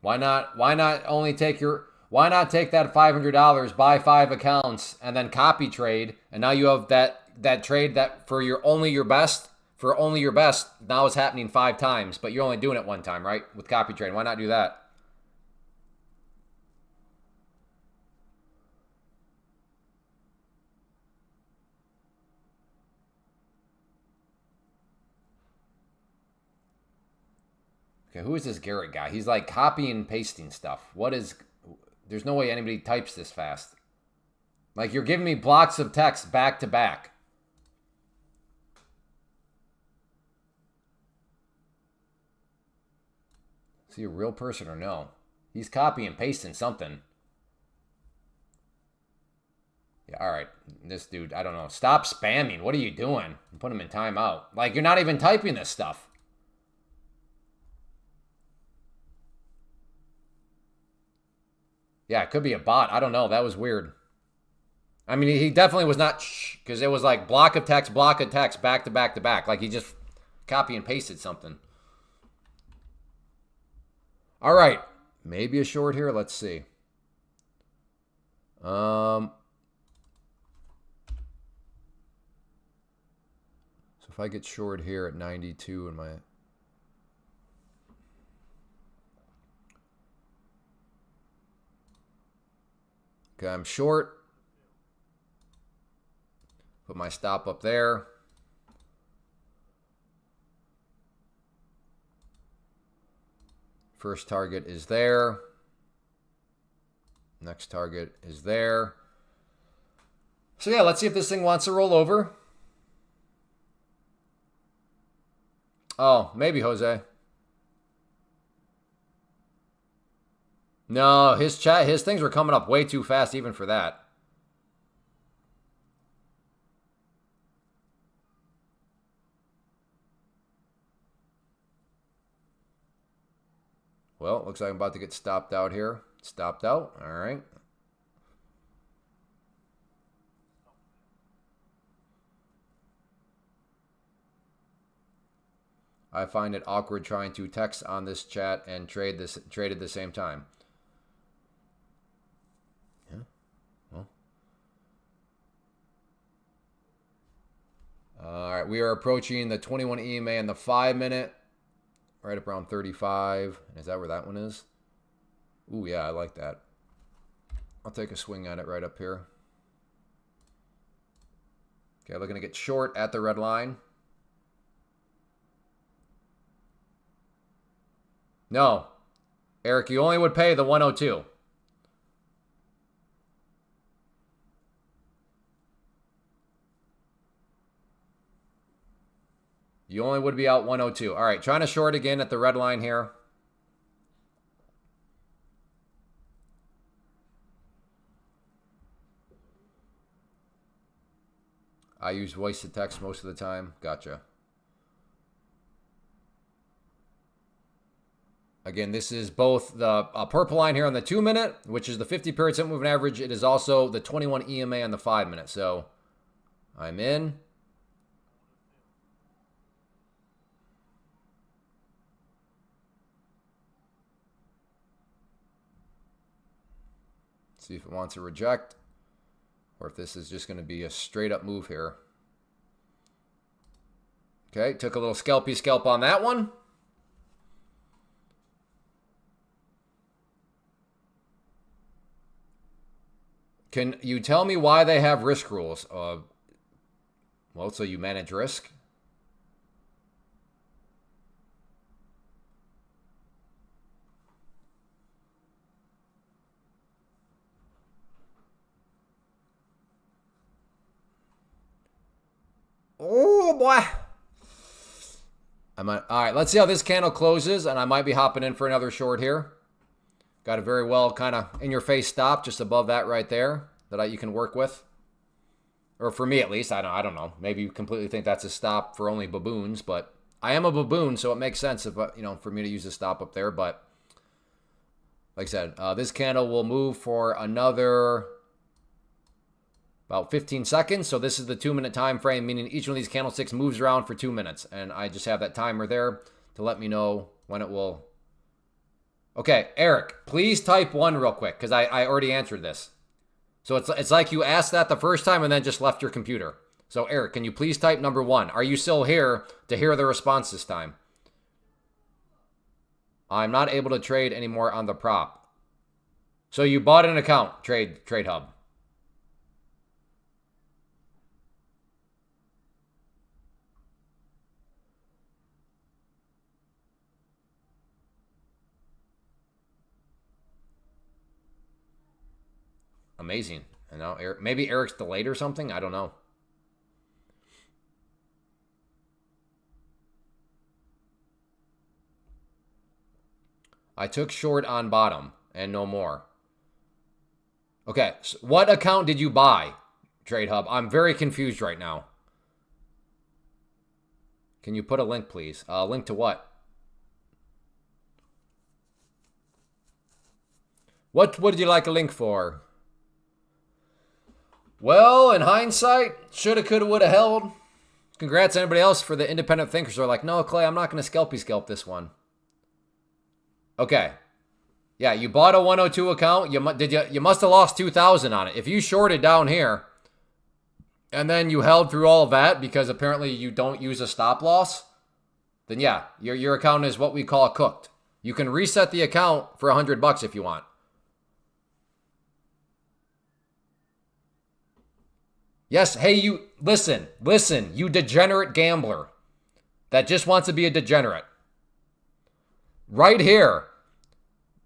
A: Why not only take your... Why not take that $500, buy 5 accounts, and then copy trade, and now you have that trade that for your only your best now is happening 5 times, but you're only doing it 1 time, right? With copy trade. Why not do that? Okay, who is this Garrett guy? He's like copying and pasting stuff. What is... There's no way anybody types this fast. Like, you're giving me blocks of text back to back. Is he a real person or no? He's copying and pasting something. Yeah, all right. This dude, I don't know. Stop spamming. What are you doing? Put him in timeout. Like, you're not even typing this stuff. Yeah, it could be a bot. I don't know. That was weird. I mean, he definitely was not because it was like block of text, back to back to back. Like he just copy and pasted something. All right. Maybe a short here. Let's see. So if I get short here at 92 in my... Okay, I'm short. Put my stop up there. First target is there. Next target is there. So yeah, let's see if this thing wants to roll over. Oh, maybe Jose. No, his things were coming up way too fast even for that. Well, looks like I'm about to get stopped out here. Stopped out. All right. I find it awkward trying to text on this chat and trade at the same time. Yeah. Well. All right, we are approaching the 21 EMA and the 5-minute. Right up around 35. Is that where that one is? Ooh, yeah, I like that. I'll take a swing at it right up here. Okay, looking to get short at the red line. No. Eric, you only would pay the 102. You only would be out 102. All right, trying to short again at the red line here. I use voice to text most of the time. Gotcha. Again, this is both the purple line here on the 2-minute, which is the 50 period simple moving average. It is also the 21 EMA on the 5-minute. So I'm in. See if it wants to reject or if this is just going to be a straight up move here. Okay, took a little scalpy scalp on that one. Can you tell me why they have risk rules? Well, so you manage risk? Oh, boy. All right, let's see how this candle closes, and I might be hopping in for another short here. Got a very well kind of in-your-face stop just above that right there that you can work with. Or for me, at least. I don't know. Maybe you completely think that's a stop for only baboons, but I am a baboon, so it makes sense if for me to use a stop up there. But like I said, this candle will move for another about 15 seconds. So this is the 2-minute time frame, meaning each one of these candlesticks moves around for 2 minutes. And I just have that timer there to let me know when it will. Okay, Eric, please type 1 real quick because I already answered this. So it's like you asked that the first time and then just left your computer. So Eric, can you please type number 1? Are you still here to hear the response this time? I'm not able to trade anymore on the prop. So you bought an account, Trade Hub. Amazing. And now maybe Eric's delayed or something. I don't know. I took short on bottom and no more. Okay, so what account did you buy, Trade Hub? I'm very confused right now. Can you put a link, please? Link to what? What would you like a link for? Well, in hindsight, shoulda, coulda, woulda, held. Congrats to anybody else for the independent thinkers who are like, no, Clay, I'm not going to scalp this one. Okay. Yeah, you bought a 102 account. You must have lost 2,000 on it. If you shorted down here and then you held through all of that because apparently you don't use a stop loss, then yeah, your account is what we call cooked. You can reset the account for $100 if you want. Yes, hey, you, listen, you degenerate gambler that just wants to be a degenerate. Right here,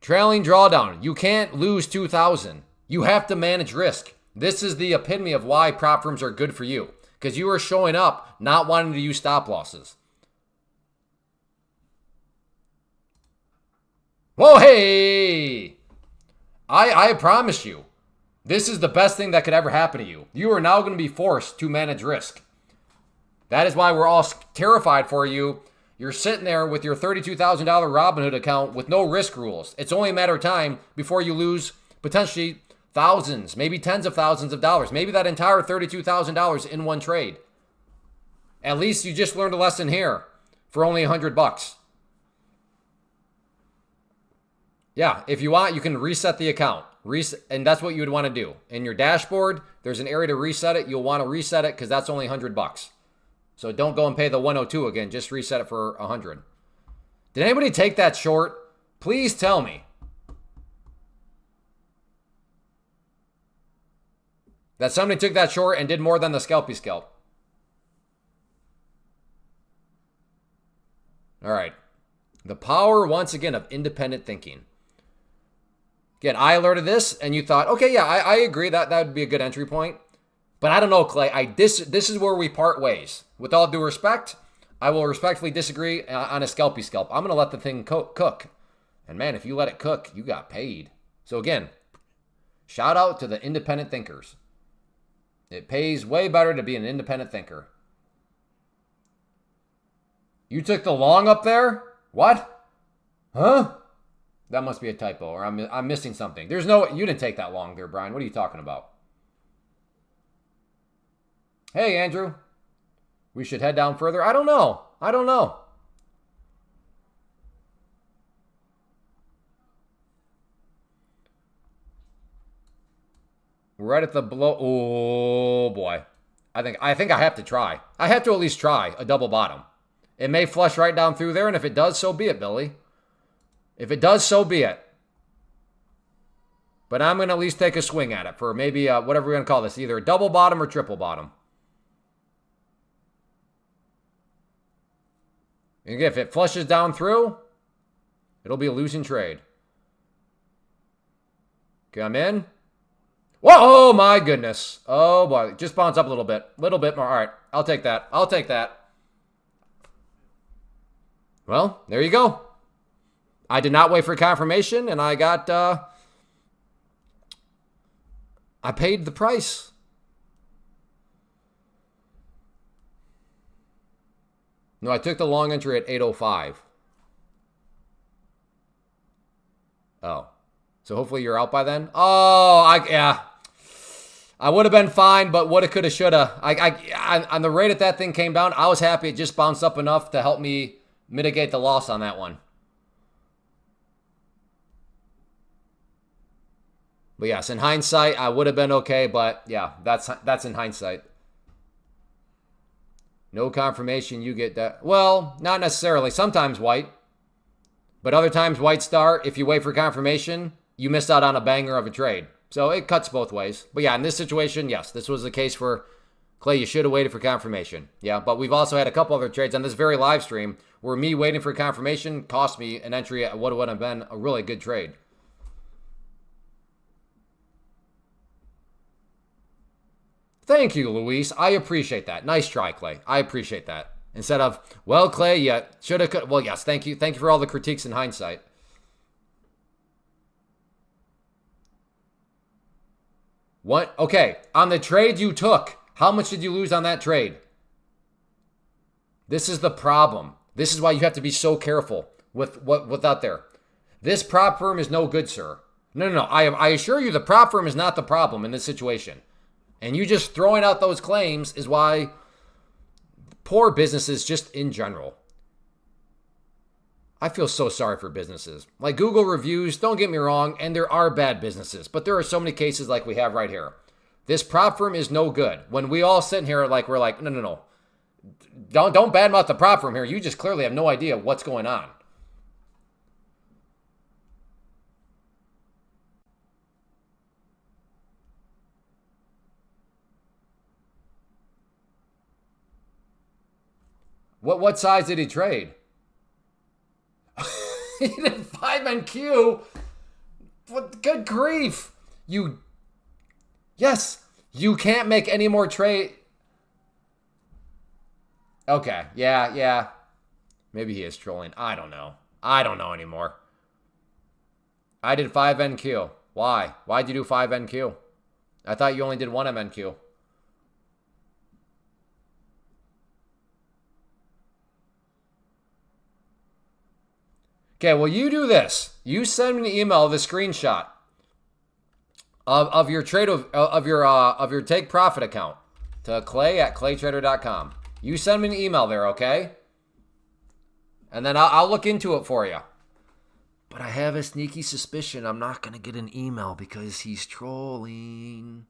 A: trailing drawdown, you can't lose 2,000. You have to manage risk. This is the epitome of why prop firms are good for you, because you are showing up not wanting to use stop losses. Whoa, hey! I promise you, this is the best thing that could ever happen to you. You are now going to be forced to manage risk. That is why we're all terrified for you. You're sitting there with your $32,000 Robinhood account with no risk rules. It's only a matter of time before you lose potentially thousands, maybe tens of thousands of dollars, maybe that entire $32,000 in one trade. At least you just learned a lesson here for only $100. Yeah, if you want, you can reset the account. And that's what you would want to do. In your dashboard, there's an area to reset it. You'll want to reset it because that's only $100. So don't go and pay the 102 again. Just reset it for 100. Did anybody take that short? Please tell me. That somebody took that short and did more than the scalpy scalp. All right. The power, once again, of independent thinking. Again, I alerted this, and you thought, okay, yeah, I agree that would be a good entry point. But I don't know, Clay. This is where we part ways. With all due respect, I will respectfully disagree on a scalpy scalp. I'm going to let the thing cook. And man, if you let it cook, you got paid. So again, shout out to the independent thinkers. It pays way better to be an independent thinker. You took the long up there? What? Huh? That must be a typo, or I'm missing something. There's no, you didn't take that long there, Brian. What are you talking about? Hey, Andrew. We should head down further. I don't know. We're right at the below. Oh boy. I think I have to try. I have to at least try a double bottom. It may flush right down through there, and if it does, so be it, Billy. If it does, so be it. But I'm going to at least take a swing at it for maybe whatever we're going to call this, either a double bottom or triple bottom. And if it flushes down through, it'll be a losing trade. Okay, I'm in. Whoa, oh my goodness. Oh boy, just bounce up a little bit. Little bit more. All right, I'll take that. I'll take that. Well, there you go. I did not wait for confirmation, and I got, I paid the price. No, I took the long entry at 8:05. Oh. So hopefully you're out by then. Oh, yeah. I would have been fine, but woulda, coulda, shoulda. On the rate that thing came down, I was happy it just bounced up enough to help me mitigate the loss on that one. But yes, in hindsight, I would have been okay, but yeah, that's in hindsight. No confirmation, you get that. Well, not necessarily. Sometimes white. But other times, white star, if you wait for confirmation, you missed out on a banger of a trade. So it cuts both ways. But yeah, in this situation, yes, this was the case for Clay. You should have waited for confirmation. Yeah, but we've also had a couple other trades on this very live stream where me waiting for confirmation cost me an entry at what would have been a really good trade. Thank you, Luis. I appreciate that. Nice try, Clay. I appreciate that. Instead of, well, Clay, yeah, should have, could. Well, yes, thank you. Thank you for all the critiques in hindsight. What? Okay, on the trade you took, how much did you lose on that trade? This is the problem. This is why you have to be so careful with what's out there. This prop firm is no good, sir. No. I assure you the prop firm is not the problem in this situation. And you just throwing out those claims is why poor businesses just in general. I feel so sorry for businesses. Like Google reviews, don't get me wrong, and there are bad businesses, but there are so many cases like we have right here. This prop firm is no good. When we all sit here like we're like, no. Don't badmouth the prop firm here. You just clearly have no idea what's going on. What size did he trade? He did 5 NQ. What? Good grief. Yes, you can't make any more trade. Okay, yeah. Maybe he is trolling. I don't know. I don't know anymore. I did 5 NQ. Why? Why'd you do 5 NQ? I thought you only did 1 MNQ. Okay, well, you do this. You send me an email of a screenshot of your trade of your take profit account to clay@claytrader.com. You send me an email there, okay? And then I'll look into it for you. But I have a sneaky suspicion I'm not going to get an email because he's trolling.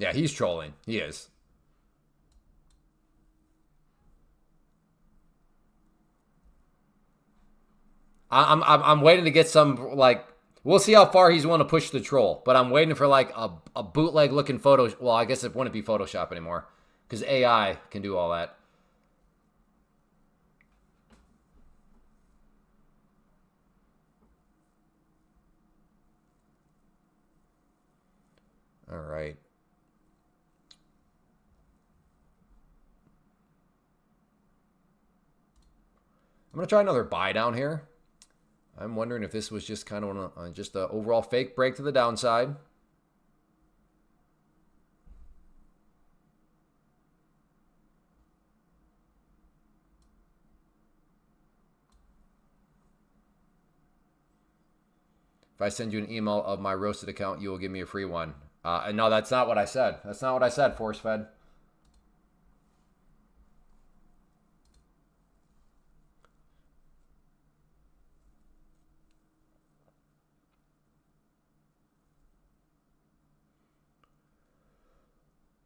A: Yeah, he's trolling. He is. I'm waiting to get some, like, we'll see how far he's willing to push the troll. But I'm waiting for, like, a bootleg looking photo. Well, I guess it wouldn't be Photoshop anymore because AI can do all that. All right. I'm going to try another buy down here. I'm wondering if this was just kind of just an overall fake break to the downside. If I send you an email of my roasted account, you will give me a free one. And no, that's not what I said. That's not what I said, ForceFed.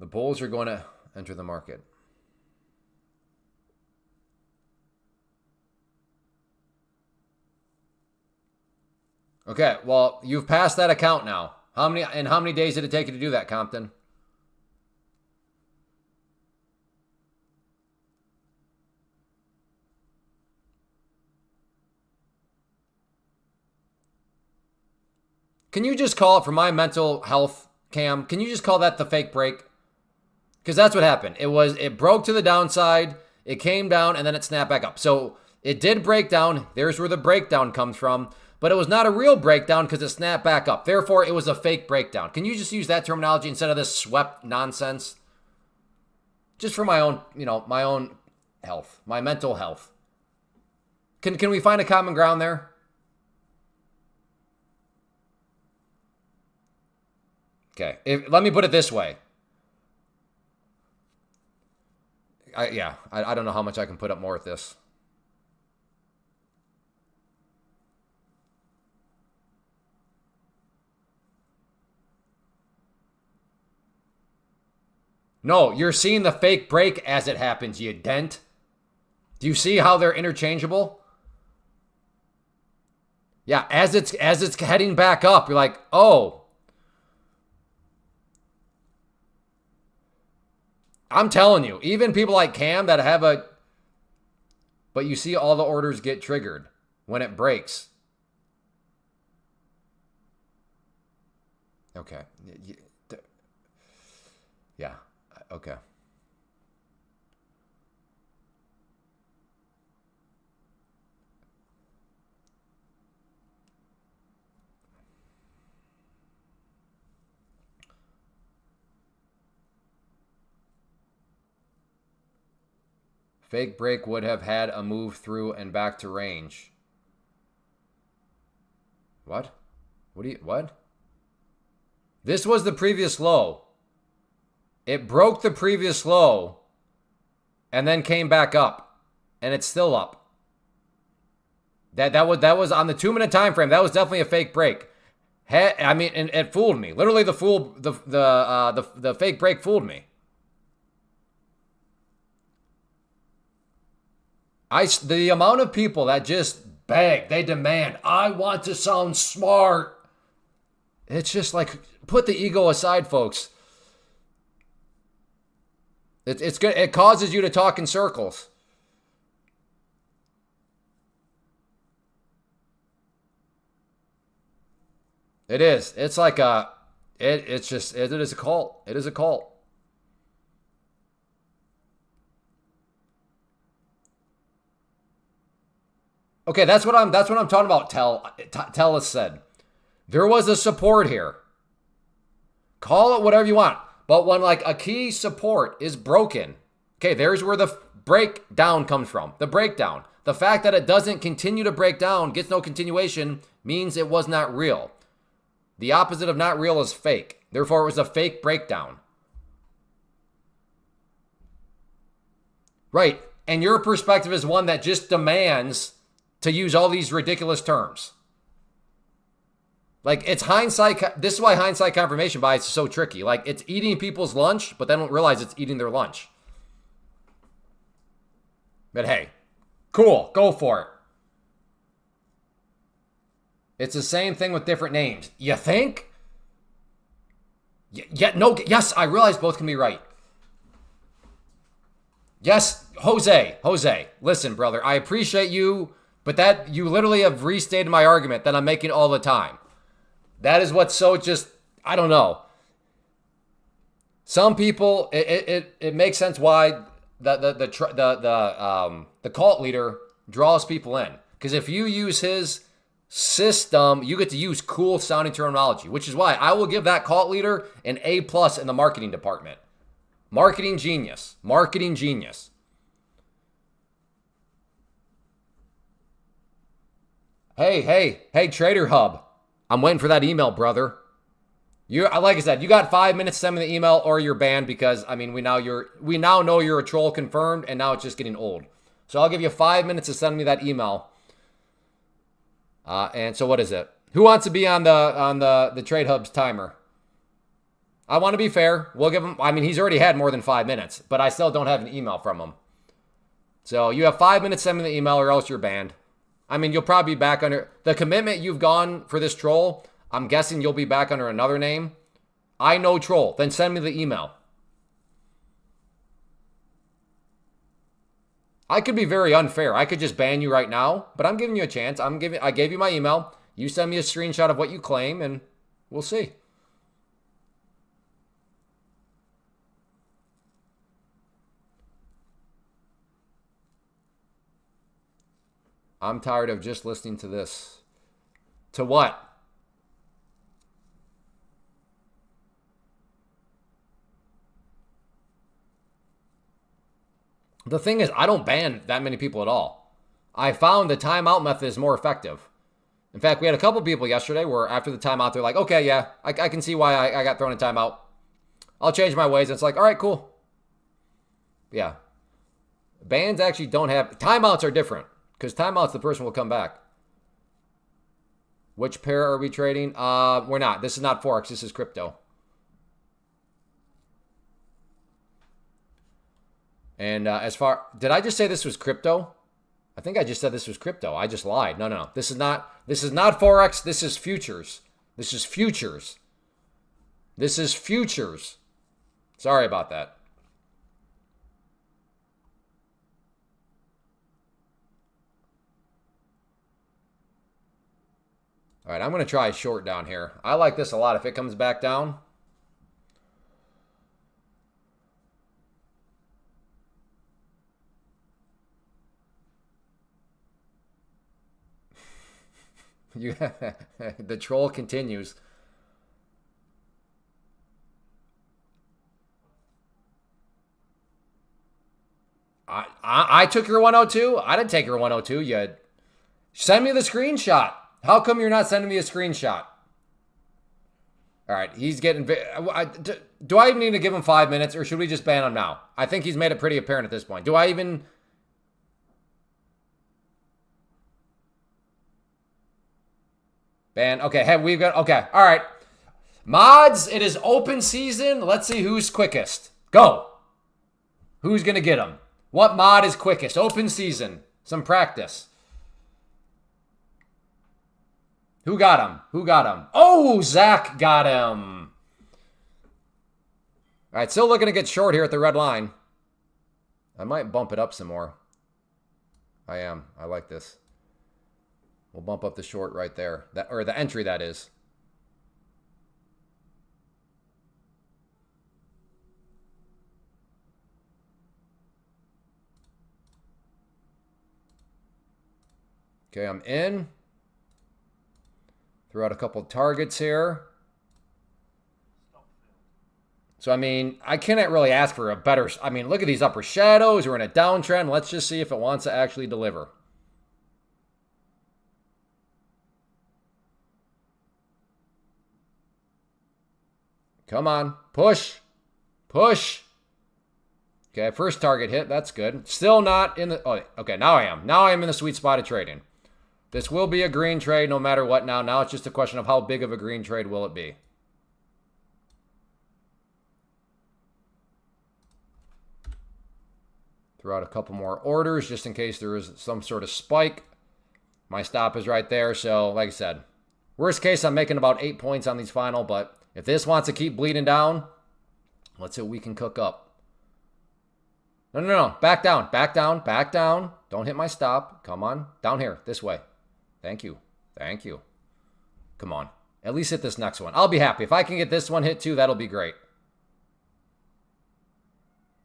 A: The bulls are going to enter the market. Okay, well, you've passed that account now. How many days did it take you to do that, Compton? Can you just call it, for my mental health, Cam, can you just call that the fake break? Because that's what happened. It broke to the downside, it came down, and then it snapped back up. So it did break down. There's where the breakdown comes from. But it was not a real breakdown because it snapped back up. Therefore, it was a fake breakdown. Can you just use that terminology instead of this swept nonsense? Just for my own, my own health, my mental health. Can we find a common ground there? Okay, let me put it this way. I don't know how much I can put up more with this. No, you're seeing the fake break as it happens, you dent. Do you see how they're interchangeable? Yeah, as it's heading back up, you're like, oh. I'm telling you, even people like Cam that have but you see all the orders get triggered when it breaks. Okay. Yeah. Okay. Fake break would have had a move through and back to range. What? What? This was the previous low. It broke the previous low and then came back up, and it's still up. That was on the 2-minute time frame. That was definitely a fake break. I mean, and it fooled me. Literally, the fake break fooled me. The amount of people that just beg, they demand, I want to sound smart. It's just like, put the ego aside, folks. It's good. It causes you to talk in circles. It is. It's like it is a cult. It is a cult. Okay, that's what I'm talking about. Tell us said. There was a support here. Call it whatever you want. But when like a key support is broken, okay, there's where the breakdown comes from. The breakdown. The fact that it doesn't continue to break down, gets no continuation, means it was not real. The opposite of not real is fake. Therefore, it was a fake breakdown. Right. And your perspective is one that just demands to use all these ridiculous terms. Like, it's hindsight. This is why hindsight confirmation bias is so tricky. Like, it's eating people's lunch, but they don't realize it's eating their lunch. But hey, cool. Go for it. It's the same thing with different names. You think? Yes, I realize both can be right. Yes, Jose, listen, brother, I appreciate you, but that you literally have restated my argument that I'm making all the time. That is what's so just, I don't know. Some people, it makes sense why the cult leader draws people in. Because if you use his system, you get to use cool sounding terminology, which is why I will give that cult leader an A+ in the marketing department. Marketing genius. Marketing genius. Hey, Trader Hub. I'm waiting for that email, brother. Like I said, you got 5 minutes to send me the email or you're banned because, I mean, we now know you're a troll confirmed and now it's just getting old. So I'll give you 5 minutes to send me that email. And so what is it? Who wants to be on the Trade Hub's timer? I want to be fair. We'll give him, I mean, he's already had more than 5 minutes, but I still don't have an email from him. So you have 5 minutes, send me the email or else you're banned. I mean, you'll probably be back under the commitment you've gone for this troll. I'm guessing you'll be back under another name. I know troll. Then send me the email. I could be very unfair. I could just ban you right now, but I'm giving you a chance. I gave you my email. You send me a screenshot of what you claim, and we'll see. I'm tired of just listening to this. To what? The thing is, I don't ban that many people at all. I found the timeout method is more effective. In fact, we had a couple people yesterday where after the timeout, they're like, okay, yeah, I can see why I got thrown in timeout. I'll change my ways. And it's like, all right, cool. Yeah. Bans actually don't have... Timeouts are different because timeouts, the person will come back. Which pair are we trading? We're not. This is not Forex. This is crypto. And as far... Did I just say this was crypto? I think I just said this was crypto. I just lied. No. This is not Forex. This is futures. This is futures. This is futures. Sorry about that. All right, I'm going to try a short down here. I like this a lot. If it comes back down... The troll continues. I took your 102. I didn't take your 102 yet. Send me the screenshot. How come you're not sending me a screenshot? All right, he's getting... Do I even need to give him 5 minutes, or should we just ban him now? I think he's made it pretty apparent at this point. Do I even... Ban. Okay, hey, we've got... Okay, all right. Mods, it is open season. Let's see who's quickest. Go. Who's going to get him? What mod is quickest? Open season. Some practice. Who got him? Who got him? Oh, Zach got him. All right, still looking to get short here at the red line. I might bump it up some more. I am. I like this. We'll bump up the short right there. Or the entry, that is. Okay, I'm in. Throw out a couple targets here. So, I mean, I cannot really ask for a better... I mean, look at these upper shadows. We're in a downtrend. Let's just see if it wants to actually deliver. Come on. Push. Push. Okay, first target hit. That's good. Still not in the... Oh, okay, now I am. Now I am in the sweet spot of trading. This will be a green trade no matter what now. Now it's just a question of how big of a green trade will it be. Throw out a couple more orders just in case there is some sort of spike. My stop is right there. So, like I said, worst case, I'm making about 8 points on these final. But if this wants to keep bleeding down, let's see what we can cook up. No. Back down. Back down. Back down. Don't hit my stop. Come on. Down here. This way. Thank you. Thank you. Come on. At least hit this next one. I'll be happy. If I can get this one hit too, that'll be great.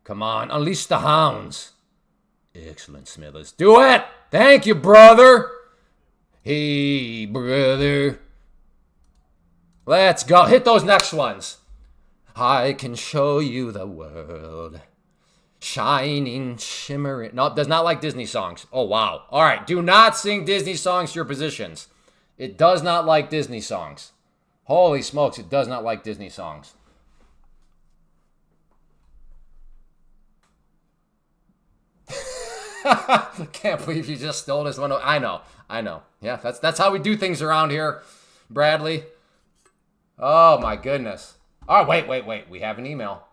A: Come on. Unleash the hounds. Excellent, Smithers. Do it! Thank you, brother. Hey, brother. Let's go. Hit those next ones. I can show you the world. Shining, shimmering. Nope, does not like Disney songs. Oh, wow. All right, do not sing Disney songs to your positions. It does not like Disney songs. Holy smokes, it does not like Disney songs. Can't believe you just stole this one. I know. Yeah, that's how we do things around here, Bradley. Oh, my goodness. Oh, wait. We have an email.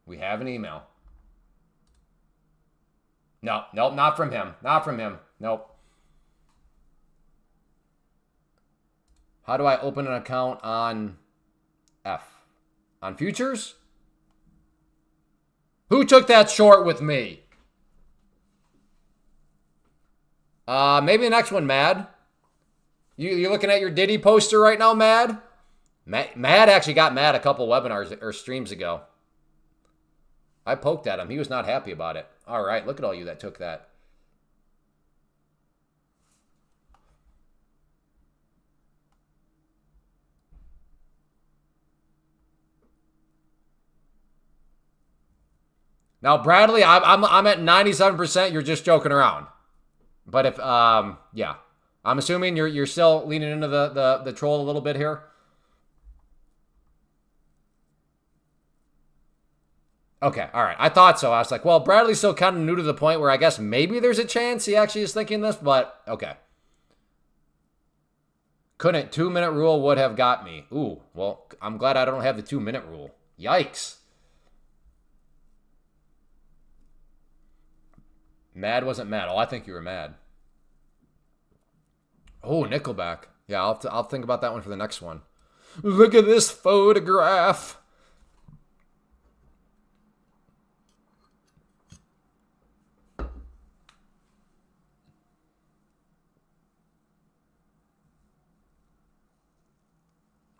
A: We have an email. No, nope, not from him. Not from him. Nope. How do I open an account on F? On futures? Who took that short with me? Maybe the next one, Mad. You looking at your Diddy poster right now, Mad? Mad actually got mad a couple webinars or streams ago. I poked at him. He was not happy about it. All right, look at all you that took that. Now, Bradley, I'm at 97%. You're just joking around. But if yeah, I'm assuming you're still leaning into the troll a little bit here. Okay, all right. I thought so. I was like, well, Bradley's still kind of new to the point where I guess maybe there's a chance he actually is thinking this, but okay. Couldn't 2-minute rule would have got me. Ooh, well, I'm glad I don't have the 2-minute rule. Yikes. Mad wasn't mad. Oh, I think you were mad. Oh, Nickelback. Yeah, I'll think about that one for the next one. Look at this photograph.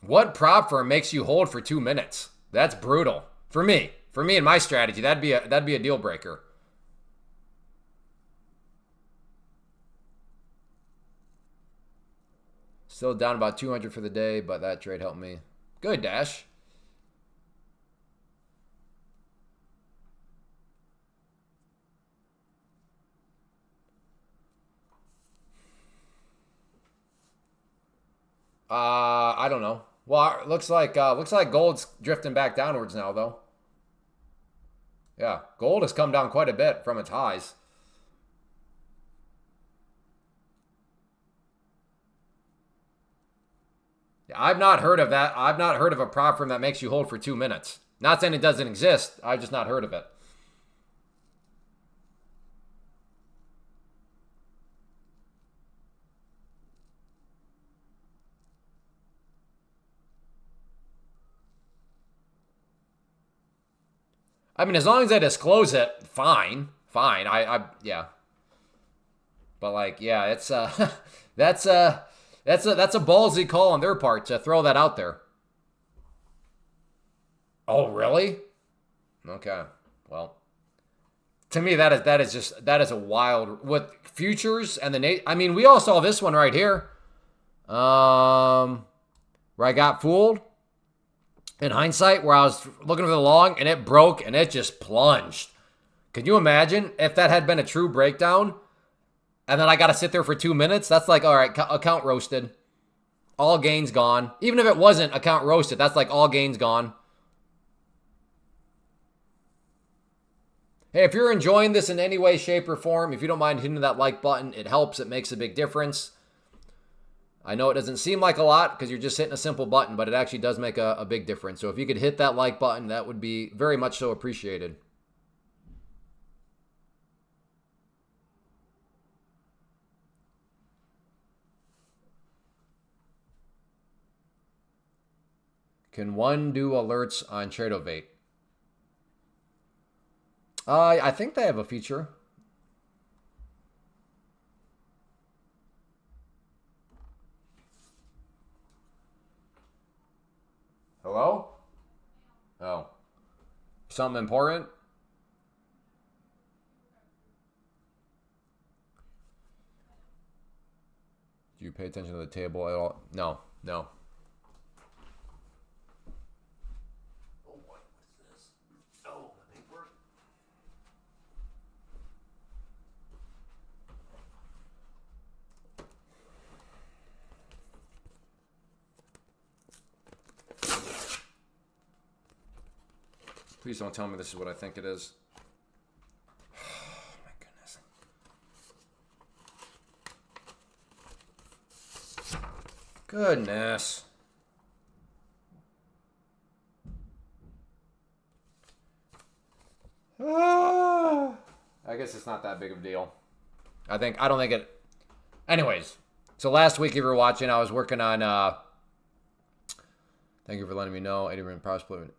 A: What prop firm makes you hold for 2 minutes? That's brutal. For me in my strategy, that'd be a deal breaker. Still down about 200 for the day, but that trade helped me. Good, Dash. I don't know. Well, looks like gold's drifting back downwards now, though. Yeah, gold has come down quite a bit from its highs. Yeah, I've not heard of that. I've not heard of a prop firm that makes you hold for 2 minutes. Not saying it doesn't exist. I've just not heard of it. I mean, as long as I disclose it, fine. Yeah. But like, yeah, it's that's a ballsy call on their part to throw that out there. Oh, really? Okay. Well, to me that is a wild with futures and I mean, we all saw this one right here. Where I got fooled in hindsight, where I was looking for the long and it broke and it just plunged. Can you imagine if that had been a true breakdown and then I got to sit there for 2 minutes? That's like, all right, account roasted. All gains gone. Even if it wasn't account roasted, that's like all gains gone. Hey, if you're enjoying this in any way, shape, or form, if you don't mind hitting that like button, it helps. It makes a big difference. I know it doesn't seem like a lot because you're just hitting a simple button, but it actually does make a big difference. So if you could hit that like button, that would be very much so appreciated. Can one do alerts on Tradovate? I think they have a feature. Hello? Oh. Something important? Do you pay attention to the table at all? No, no. Oh, what is this? Oh, the paper. Please don't tell me this is what I think it is. Oh, my goodness. Goodness. I guess it's not that big of a deal. I don't think it. Anyways, so last week, if you were watching, I was working on. Thank you for letting me know. 80% possibility.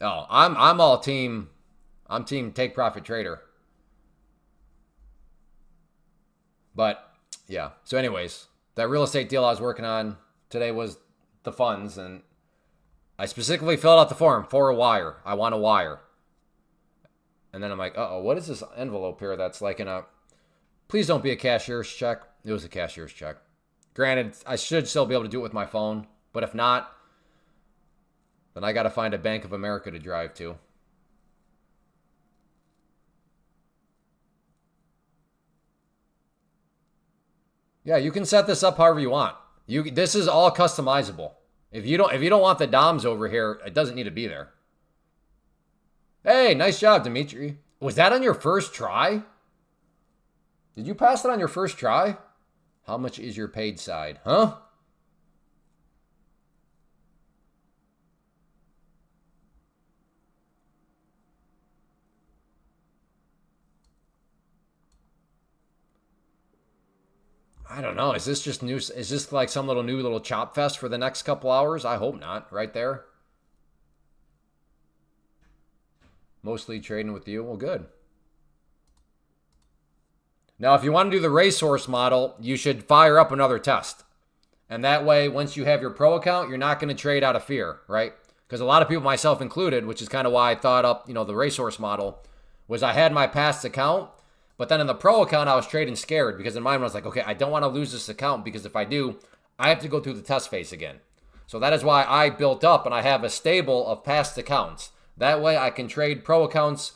A: Oh, I'm all team. I'm team take profit trader. But yeah. So, anyways, that real estate deal I was working on today was the funds, and I specifically filled out the form for a wire. I want a wire. And then I'm like, uh-oh, what is this envelope here that's like in a... Please don't be a cashier's check. It was a cashier's check. Granted, I should still be able to do it with my phone. But if not, then I got to find a Bank of America to drive to. Yeah, you can set this up however you want. This is all customizable. If you don't want the DOMs over here, it doesn't need to be there. Hey, nice job, Dimitri. Was that on your first try? Did you pass it on your first try? How much is your paid side? Huh? I don't know. Is this just new? Is this like some new little chop fest for the next couple hours? I hope not. Right there. Mostly trading with you. Well, good. Now, if you want to do the racehorse model, you should fire up another test. And that way, once you have your pro account, you're not going to trade out of fear, right? Because a lot of people, myself included, which is kind of why I thought up, the racehorse model, was I had my past account, but then in the pro account, I was trading scared because in my mind, I was like, okay, I don't want to lose this account because if I do, I have to go through the test phase again. So that is why I built up and I have a stable of past accounts. That way I can trade pro accounts,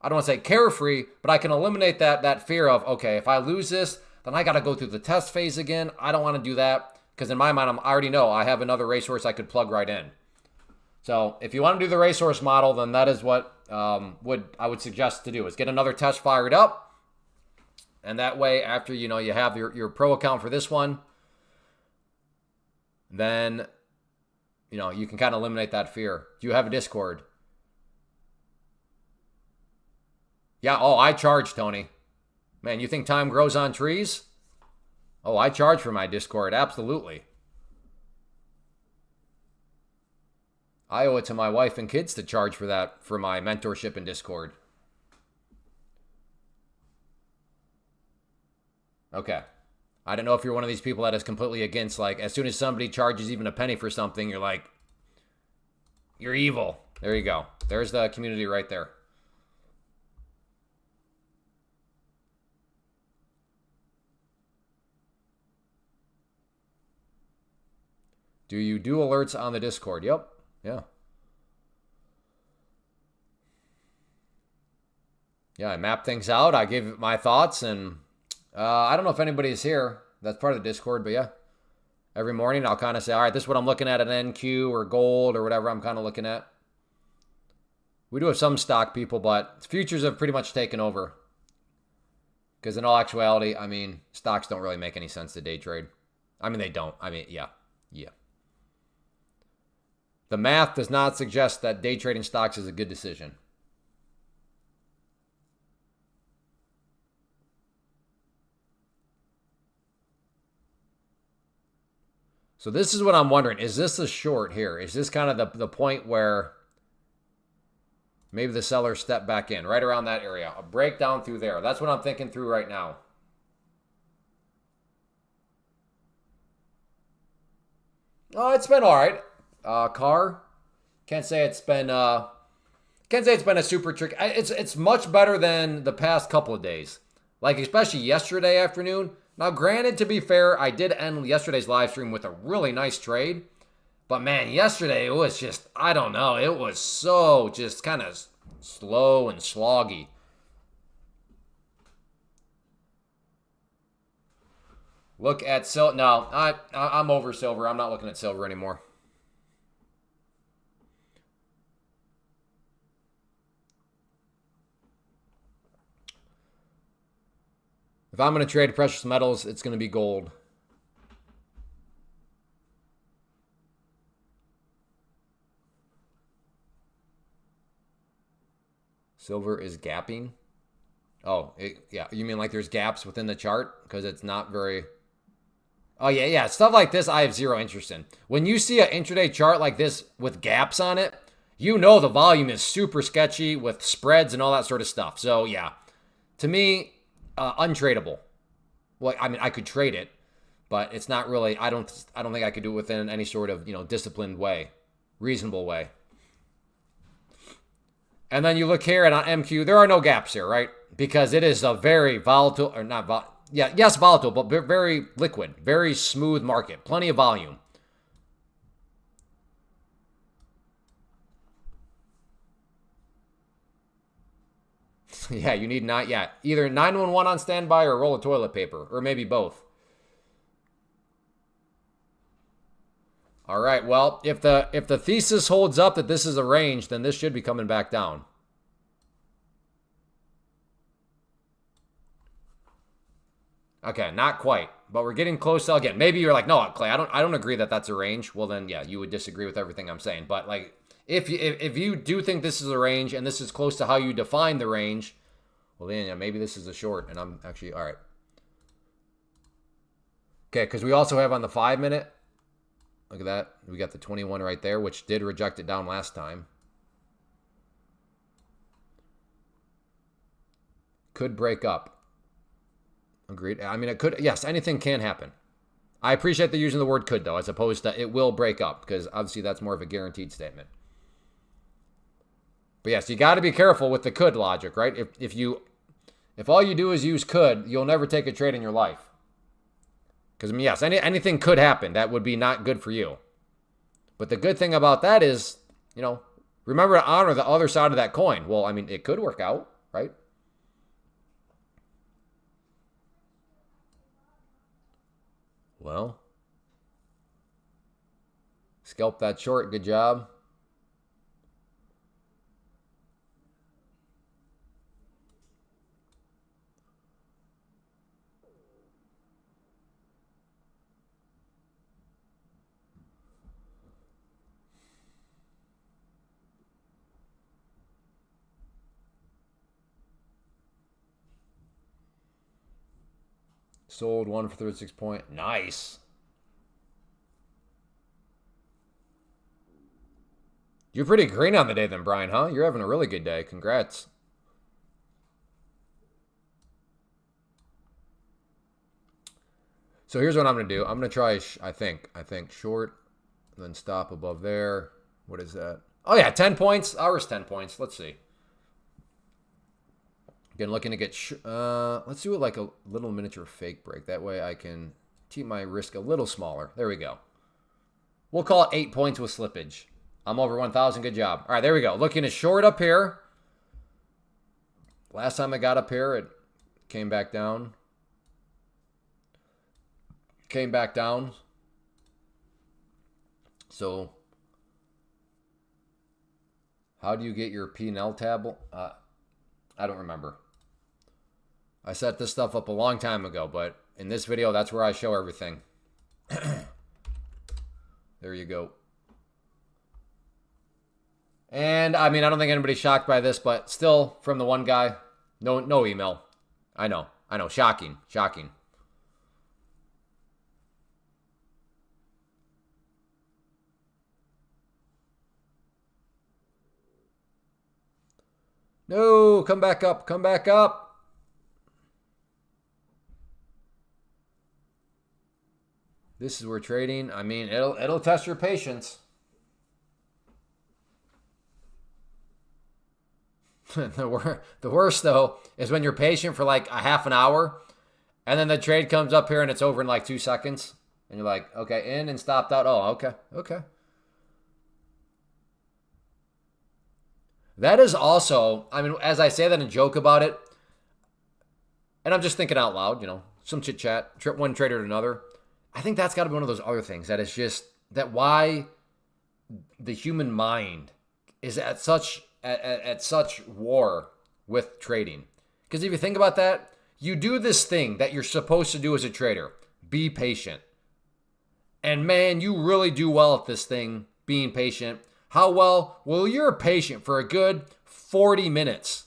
A: I don't want to say carefree, but I can eliminate that fear of, okay, if I lose this, then I got to go through the test phase again. I don't want to do that because in my mind, I already know I have another racehorse I could plug right in. So if you want to do the racehorse model, then that is what I would suggest to do is get another test fired up. And that way, after, you have your pro account for this one, then, you can kind of eliminate that fear. Do you have a Discord? Yeah, oh, I charge, Tony. Man, you think time grows on trees? Oh, I charge for my Discord, absolutely. I owe it to my wife and kids to charge for that, for my mentorship in Discord. Okay. I don't know if you're one of these people that is completely against, like, as soon as somebody charges even a penny for something, you're like, you're evil. There you go. There's the community right there. Do you do alerts on the Discord? Yep. Yeah. Yeah, I map things out. I give my thoughts, and I don't know if anybody's here. That's part of the Discord, but yeah. Every morning I'll kind of say, all right, this is what I'm looking at NQ or gold or whatever I'm kind of looking at. We do have some stock people, but futures have pretty much taken over. Because in all actuality, I mean, stocks don't really make any sense to day trade. I mean, they don't. I mean, yeah. The math does not suggest that day trading stocks is a good decision. So this is what I'm wondering. Is this a short here? Is this kind of the point where maybe the seller stepped back in right around that area? A breakdown through there. That's what I'm thinking through right now. Oh, it's been all right. Car. Can't say it's been a super trick. It's much better than the past couple of days. Like especially yesterday afternoon. Now, granted, to be fair, I did end yesterday's live stream with a really nice trade. But man, yesterday it was just, I don't know, it was so just kind of slow and sloggy. Look at silver. No, I'm over silver. I'm not looking at silver anymore. If I'm going to trade precious metals, it's going to be gold. Silver is gapping. Oh, yeah. You mean like there's gaps within the chart because it's not very... Oh, yeah. Stuff like this I have zero interest in. When you see an intraday chart like this with gaps on it, you know the volume is super sketchy with spreads and all that sort of stuff. So, yeah. To me, untradeable. Well, I mean, I could trade it, but it's not really... I don't think I could do it within any sort of, disciplined way. Reasonable way. And then you look here and on MQ, there are no gaps here, right? Because it is a very volatile, or not volatile. Yeah, yes, volatile, but very liquid, very smooth market. Plenty of volume. Yeah, you need either 911 on standby or a roll of toilet paper, or maybe both. All right, well, if the thesis holds up that this is a range, then this should be coming back down. Okay, not quite, but we're getting close to, again, maybe you're like, no, Clay, I don't agree that that's a range. Well, then, yeah, you would disagree with everything I'm saying. But, like, if you do think this is a range and this is close to how you define the range, well, then, yeah, maybe this is a short, and I'm actually, all right. Okay, because we also have on the 5-minute, look at that. We got the 21 right there, which did reject it down last time. Could break up. Agreed. I mean, it could. Yes, anything can happen. I appreciate the using the word could, though, as opposed to it will break up, because obviously that's more of a guaranteed statement. But yes, you got to be careful with the could logic, right? If all you do is use could, you'll never take a trade in your life. Because, I mean, yes, anything could happen. That would be not good for you. But the good thing about that is, remember to honor the other side of that coin. Well, I mean, it could work out, right? Well, scalp that short. Good job. Sold 1 for 36 point. Nice. You're pretty green on the day then, Brian, huh? You're having a really good day. Congrats. So here's what I'm going to do. I'm going to try, I think short, then stop above there. What is that? Oh, yeah, 10 points. Ours 10 points. Let's see. Again, looking to get, let's do it like a little miniature fake break. That way I can keep my risk a little smaller. There we go. We'll call it 8 points with slippage. I'm over 1,000. Good job. All right, there we go. Looking to short up here. Last time I got up here, it came back down. Came back down. So, how do you get your P&L tab? I don't remember. I set this stuff up a long time ago, but in this video, that's where I show everything. There you go. And, I mean, I don't think anybody's shocked by this, but still, from the one guy, no email. I know. Shocking. No, come back up. This is where trading, I mean, it'll test your patience. The worst, though, is when you're patient for like a half an hour, and then the trade comes up here and it's over in like 2 seconds. And you're like, okay, in and stopped out. Oh, okay. That is also, I mean, as I say that and joke about it, and I'm just thinking out loud, some chit chat, one trader to another. I think that's got to be one of those other things that is just that why the human mind is at such war with trading. Because if you think about that, you do this thing that you're supposed to do as a trader, be patient. And man, you really do well at this thing, being patient. How well? Well, you're patient for a good 40 minutes.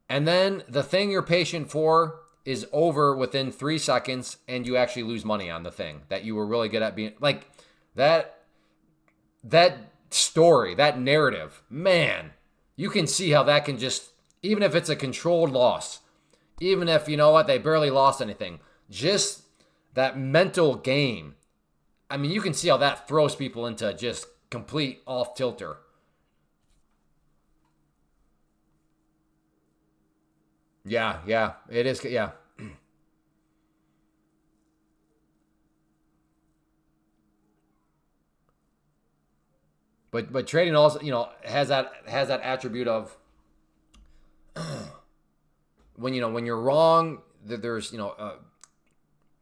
A: And then the thing you're patient for is over within 3 seconds, and you actually lose money on the thing that you were really good at being like that. That story, that narrative, man, you can see how that can just, even if it's a controlled loss, even if, you know what, they barely lost anything, just that mental game. I mean, you can see how that throws people into just complete off tilter. Yeah, it is. Yeah. But trading also, has that attribute of when when you're wrong, there's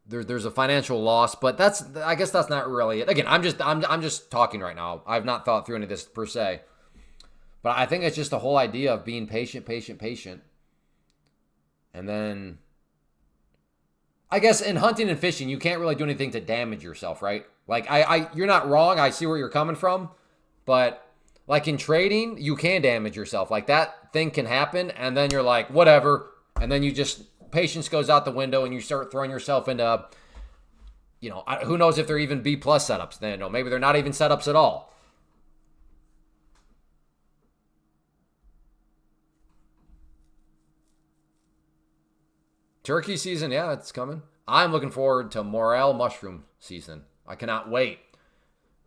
A: there's a financial loss, but I guess that's not really it. Again, I'm just talking right now. I've not thought through any of this per se, but I think it's just the whole idea of being patient, and then I guess in hunting and fishing, you can't really do anything to damage yourself, right? Like you're not wrong. I see where you're coming from, but like in trading, you can damage yourself. Like that thing can happen, and then you're like, whatever, and then you just patience goes out the window, and you start throwing yourself into, who knows if they're even B plus setups. Then maybe they're not even setups at all. Turkey season, yeah, it's coming. I'm looking forward to morel mushroom season. I cannot wait.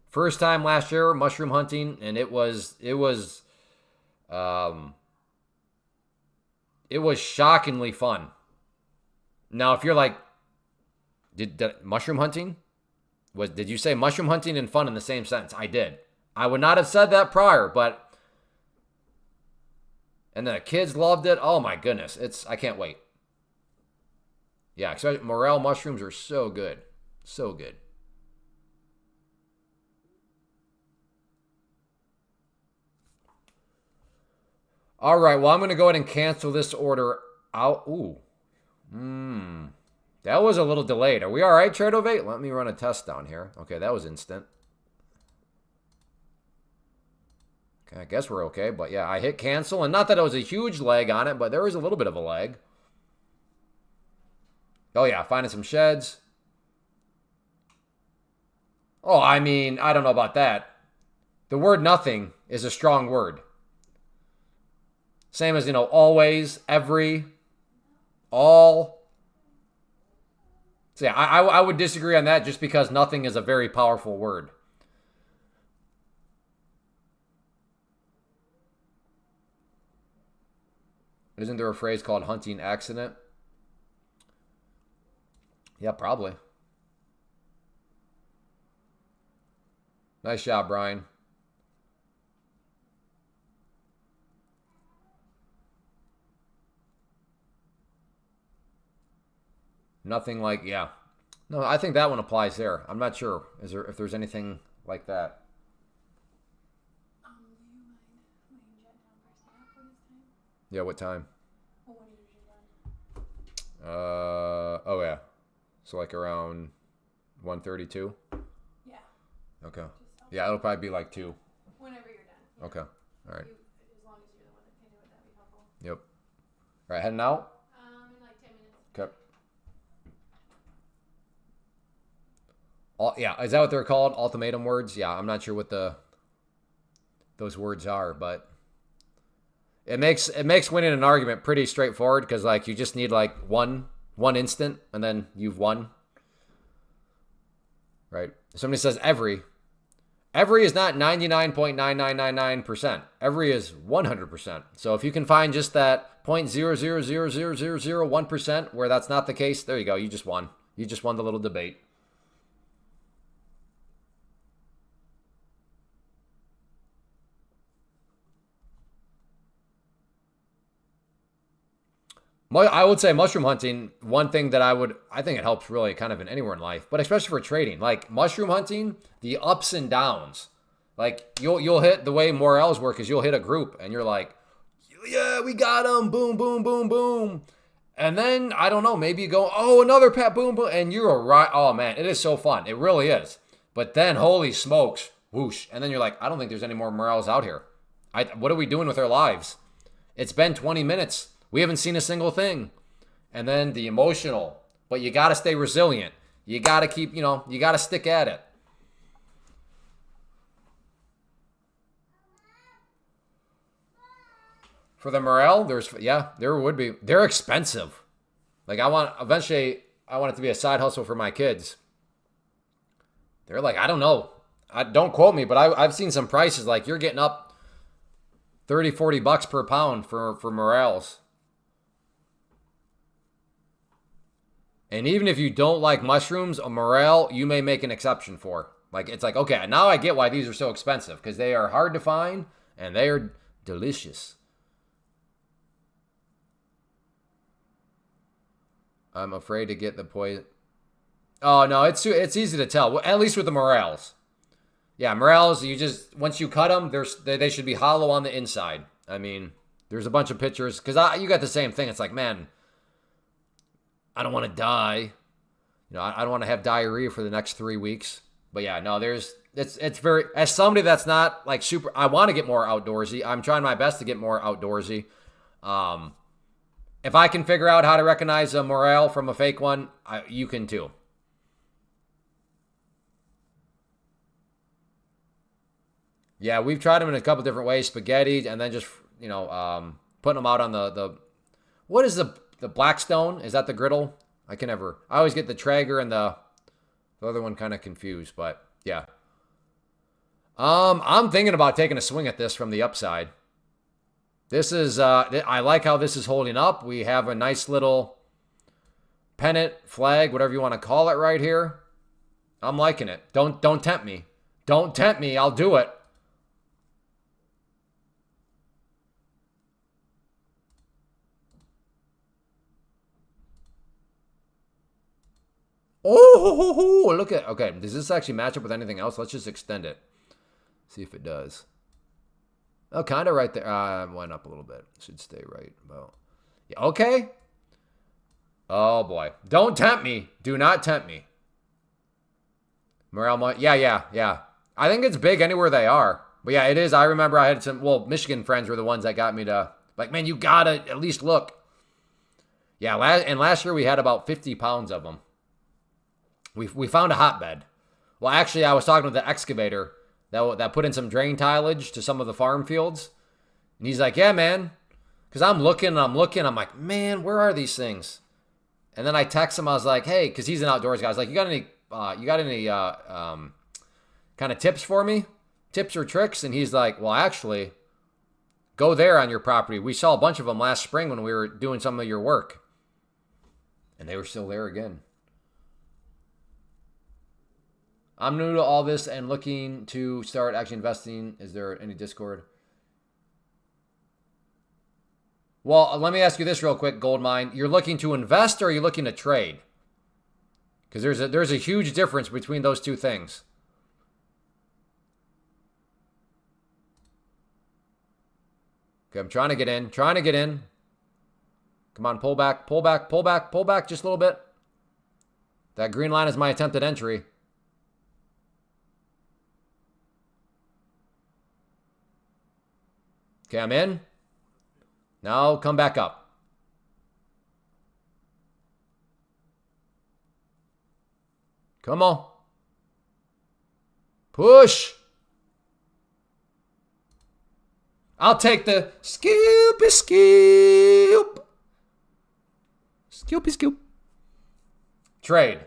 A: First time last year mushroom hunting, and it was shockingly fun. Now, if you're like, did mushroom hunting? Did you say mushroom hunting and fun in the same sentence? I did. I would not have said that prior, but and the kids loved it. Oh my goodness, I can't wait. Yeah, morel mushrooms are so good, so good. All right, well, I'm going to go ahead and cancel this order out. Ooh. That was a little delayed. Are we all right, Tradovate? Let me run a test down here. Okay, that was instant. Okay, I guess we're okay. But yeah, I hit cancel. And not that it was a huge lag on it, but there was a little bit of a lag. Oh yeah, finding some sheds. Oh, I mean, I don't know about that. The word nothing is a strong word. Same as, always, every, all. So yeah, I would disagree on that just because nothing is a very powerful word. Isn't there a phrase called hunting accident? Yeah, probably. Nice job, Brian. Nothing like, yeah. No, I think that one applies there. I'm not sure if there's anything like that.
B: Do you mind laying jet down for snap when it's time?
A: Yeah, what time?
B: Well, when are you usually done?
A: Oh yeah. So like around 1:32?
B: Yeah.
A: Okay. Yeah, it'll probably be like 2.
B: Whenever you're done. Yeah.
A: Okay. All right.
B: As long as you're the one that can do it, that'd be helpful.
A: Yep. All right, heading out?
B: In like 10 minutes.
A: Okay. Yeah, is that what they're called? Ultimatum words? Yeah, I'm not sure what those words are, but it makes winning an argument pretty straightforward because like you just need like one instant and then you've won. Right? If somebody says every is not 99.9999%. Every is 100%. So if you can find just that 0.0000001% where that's not the case, there you go. You just won. You just won the little debate. I would say mushroom hunting, one thing that I think it helps really kind of in anywhere in life, but especially for trading. Like mushroom hunting, the ups and downs. Like you'll hit the way morels work is you'll hit a group and you're like, yeah, we got them, boom, boom, boom, boom. And then, I don't know, maybe you go, oh, another pet, boom, boom, and you're right. Oh man, it is so fun. It really is. But then, holy smokes, whoosh. And then you're like, I don't think there's any more morels out here. What are we doing with our lives? It's been 20 minutes. We haven't seen a single thing. And then the emotional. But you got to stay resilient. You got to keep, you got to stick at it. For the morale, there would be. They're expensive. Like eventually I want it to be a side hustle for my kids. They're like, I don't know. Don't quote me, but I've seen some prices like you're getting up $30-$40 per pound for morels. And even if you don't like mushrooms, a morel you may make an exception for. Like it's like, okay, now I get why these are so expensive because they are hard to find and they are delicious. I'm afraid to get the poison. Oh no, it's easy to tell. Well, at least with the morels. Yeah, morels. Once you cut them, they should be hollow on the inside. I mean, there's a bunch of pictures because you got the same thing. It's like, man, I don't want to die. I don't want to have diarrhea for the next 3 weeks. But yeah, no, it's very, as somebody that's not like super, I want to get more outdoorsy. I'm trying my best to get more outdoorsy. If I can figure out how to recognize a morel from a fake one, you can too. Yeah, we've tried them in a couple different ways, spaghetti, and then just putting them out on the what is the Blackstone? Is that the griddle? I always get the Traeger and the other one kind of confused, but yeah. I'm thinking about taking a swing at this from the upside. This is, I like how this is holding up. We have a nice little pennant, flag, whatever you want to call it right here. I'm liking it. Don't tempt me. Don't tempt me. I'll do it. Oh, look at, okay. Does this actually match up with anything else? Let's just extend it. See if it does. Oh, kind of right there. Went up a little bit. Should stay right about. Yeah, okay. Oh, boy. Don't tempt me. Do not tempt me. Morel, yeah. I think it's big anywhere they are. But yeah, it is. I remember I had Michigan friends were the ones that got me to, like, man, you got to at least look. Yeah, last year we had about 50 pounds of them. We found a hotbed. Well, actually, I was talking to the excavator that put in some drain tilage to some of the farm fields. And he's like, yeah, man. Because I'm looking. I'm like, man, where are these things? And then I text him. I was like, hey, because he's an outdoors guy. I was like, you got any kind of tips for me? Tips or tricks? And he's like, well, actually, go there on your property. We saw a bunch of them last spring when we were doing some of your work. And they were still there again. I'm new to all this and looking to start actually investing. Is there any Discord? Well, let me ask you this real quick, Goldmine. You're looking to invest or are you looking to trade? Because there's a huge difference between those two things. Okay, I'm trying to get in. Come on, pull back just a little bit. That green line is my attempted entry. Okay, I'm in. Now come back up. Come on. Push. I'll take the scoopy scoop. Scoopy scoop. Trade.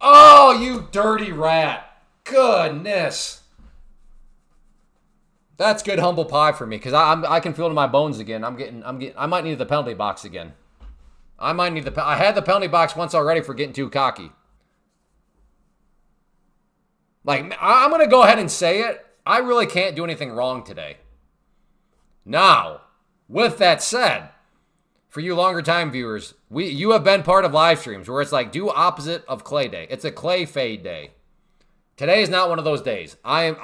A: Oh, you dirty rat. Goodness. That's good humble pie for me because I can feel it in my bones again. I might need the penalty box again. I had the penalty box once already for getting too cocky. Like, I'm going to go ahead and say it. I really can't do anything wrong today. Now, with that said, for you longer time viewers, you have been part of live streams where it's like do opposite of clay day. It's a clay fade day. Today is not one of those days. I'm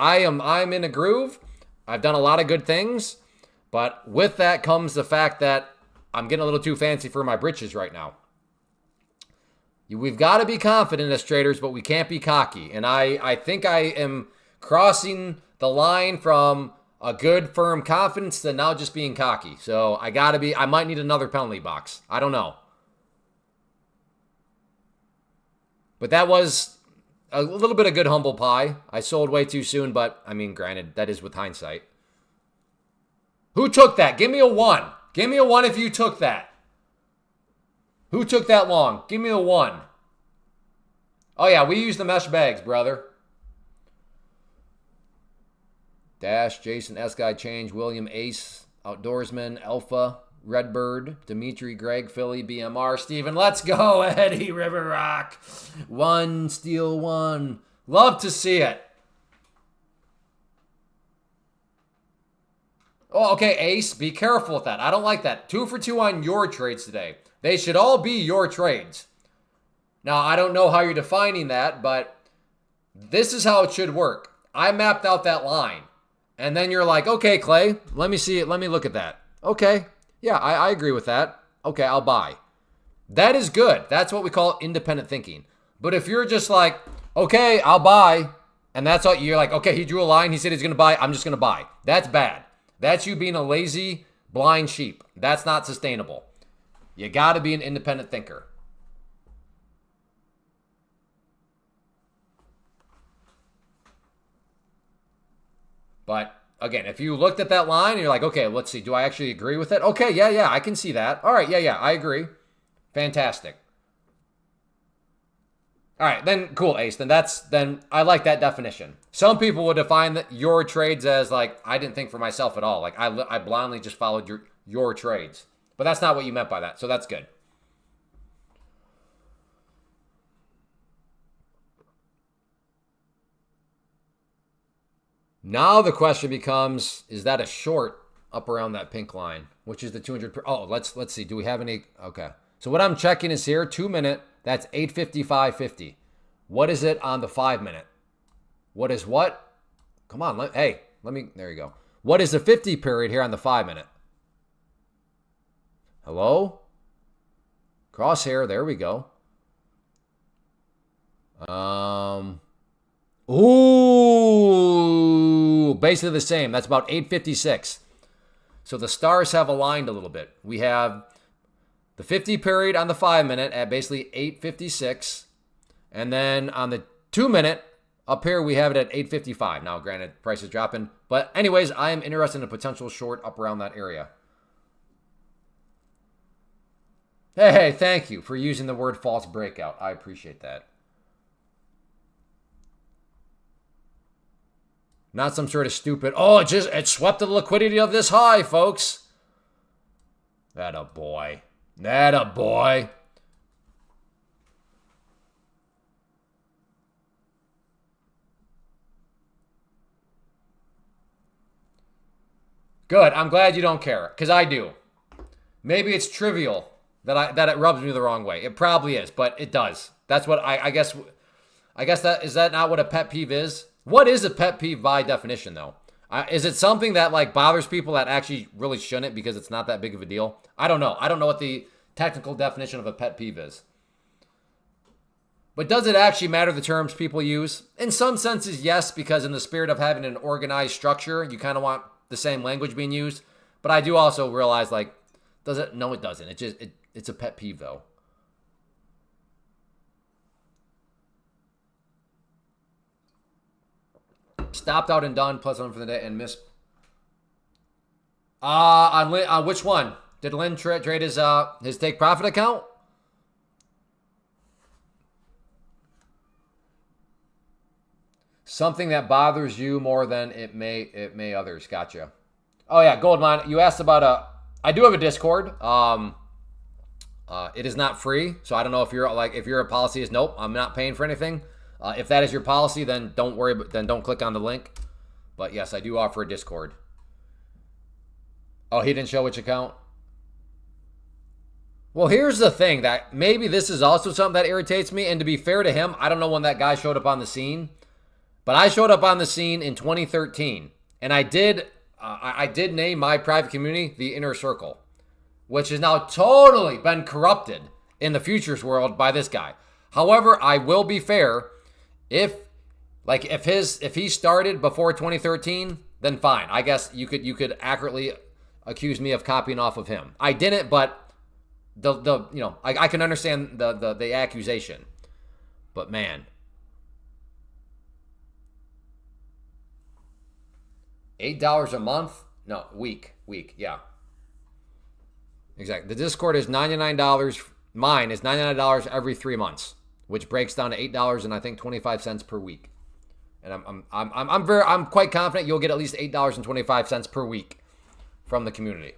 A: in a groove. I've done a lot of good things, but with that comes the fact that I'm getting a little too fancy for my britches right now. We've got to be confident as traders, but we can't be cocky. And I think I am crossing the line from a good, firm confidence than now just being cocky. So I might need another penalty box. I don't know. But that was a little bit of good humble pie. I sold way too soon, but I mean, granted, that is with hindsight. Who took that? Give me a 1. Give me a 1 if you took that. Who took that long? Give me a 1. Oh, yeah, we use the mesh bags, brother. Dash, Jason, S-Guy, Change, William, Ace, Outdoorsman, Alpha, Redbird, Dimitri, Greg, Philly, BMR, Steven. Let's go, Eddie, River Rock. 1, steal 1. Love to see it. Oh, okay, Ace, be careful with that. I don't like that. 2 for 2 on your trades today. They should all be your trades. Now, I don't know how you're defining that, but this is how it should work. I mapped out that line. And then you're like, okay, Clay, let me see it. Let me look at that. Okay, yeah, I agree with that. Okay, I'll buy. That is good. That's what we call independent thinking. But if you're just like, okay, I'll buy, and that's all, you're like, okay, he drew a line. He said he's going to buy. I'm just going to buy. That's bad. That's you being a lazy, blind sheep. That's not sustainable. You got to be an independent thinker. But again, if you looked at that line and you're like, okay, let's see, do I actually agree with it? Okay, yeah, I can see that. All right, yeah, I agree. Fantastic. All right, then cool, Ace. Then I like that definition. Some people would define that your trades as like, I didn't think for myself at all. Like I blindly just followed your trades. But that's not what you meant by that. So that's good. Now the question becomes, is that a short up around that pink line, which is the 200? Oh, let's see. Do we have any? Okay. So what I'm checking is here, 2 minute. That's 855.50. What is it on the 5 minute? What is what? Come on. Let me. There you go. What is the 50 period here on the 5 minute? Hello? Crosshair. There we go. Ooh, basically the same. That's about 856. So the stars have aligned a little bit. We have the 50 period on the 5 minute at basically 856. And then on the 2 minute up here, we have it at 855. Now, granted, price is dropping. But anyways, I am interested in a potential short up around that area. Hey, thank you for using the word false breakout. I appreciate that. Not some sort of stupid, it swept the liquidity of this high, folks. That a boy. Good. I'm glad you don't care, because I do. Maybe it's trivial that it rubs me the wrong way. It probably is, but it does. That's what I guess that is that not what a pet peeve is? What is a pet peeve by definition, though? Is it something that like bothers people that actually really shouldn't because it's not that big of a deal? I don't know. I don't know what the technical definition of a pet peeve is. But does it actually matter the terms people use? In some senses, yes, because in the spirit of having an organized structure, you kind of want the same language being used. But I do also realize, like, does it? No, it doesn't. It's a pet peeve, though. Stopped out and done, plus one for the day, and missed. On which one? Did Lynn trade his take profit account? Something that bothers you more than it may others. Gotcha. Oh yeah, Goldmine. You asked about I do have a Discord. It is not free, so I don't know if your policy is nope, I'm not paying for anything. If that is your policy, then don't worry. Then don't click on the link. But yes, I do offer a Discord. Oh, he didn't show which account? Well, here's the thing that maybe this is also something that irritates me. And to be fair to him, I don't know when that guy showed up on the scene, but I showed up on the scene in 2013, and I did name my private community the Inner Circle, which has now totally been corrupted in the futures world by this guy. However, I will be fair. If he started before 2013, then fine. I guess you could accurately accuse me of copying off of him. I didn't, but I can understand the accusation. But man, $8 a month? No, week, yeah. Exactly. The Discord is $99. Mine is $99 every 3 months, which breaks down to $8 and I think 25 cents per week. And I'm quite confident you'll get at least $8.25 per week from the community.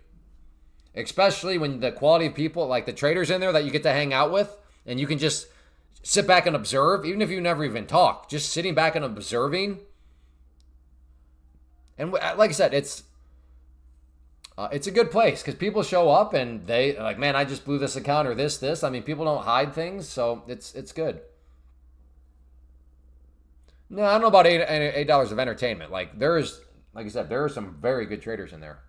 A: Especially when the quality of people, like the traders in there that you get to hang out with, and you can just sit back and observe, even if you never even talk, just sitting back and observing. And like I said, it's a good place because people show up and they like, man, I just blew this account or this. I mean, people don't hide things, so it's good. No, I don't know about $8 of entertainment. Like I said, there are some very good traders in there.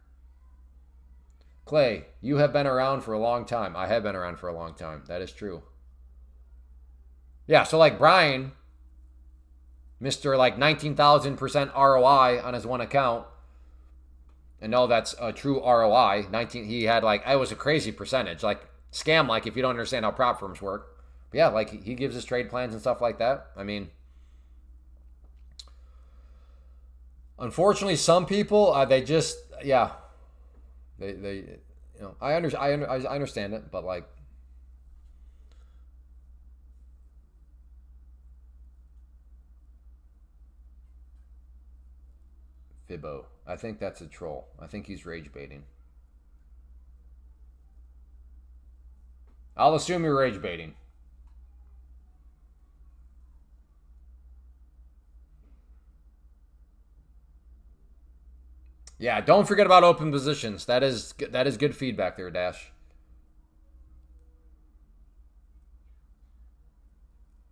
A: Clay, you have been around for a long time. I have been around for a long time. That is true. Yeah, so like Brian, Mr. like 19,000% ROI on his one account. And no, that's a true ROI. He had like, it was a crazy percentage. Like scam, like if you don't understand how prop firms work. But yeah, like he gives his trade plans and stuff like that. I mean, unfortunately, some people, they just, yeah. They I understand it, but like, Fibbo. I think that's a troll. I think he's rage baiting. I'll assume you're rage baiting. Yeah, don't forget about open positions. That is good feedback there, Dash.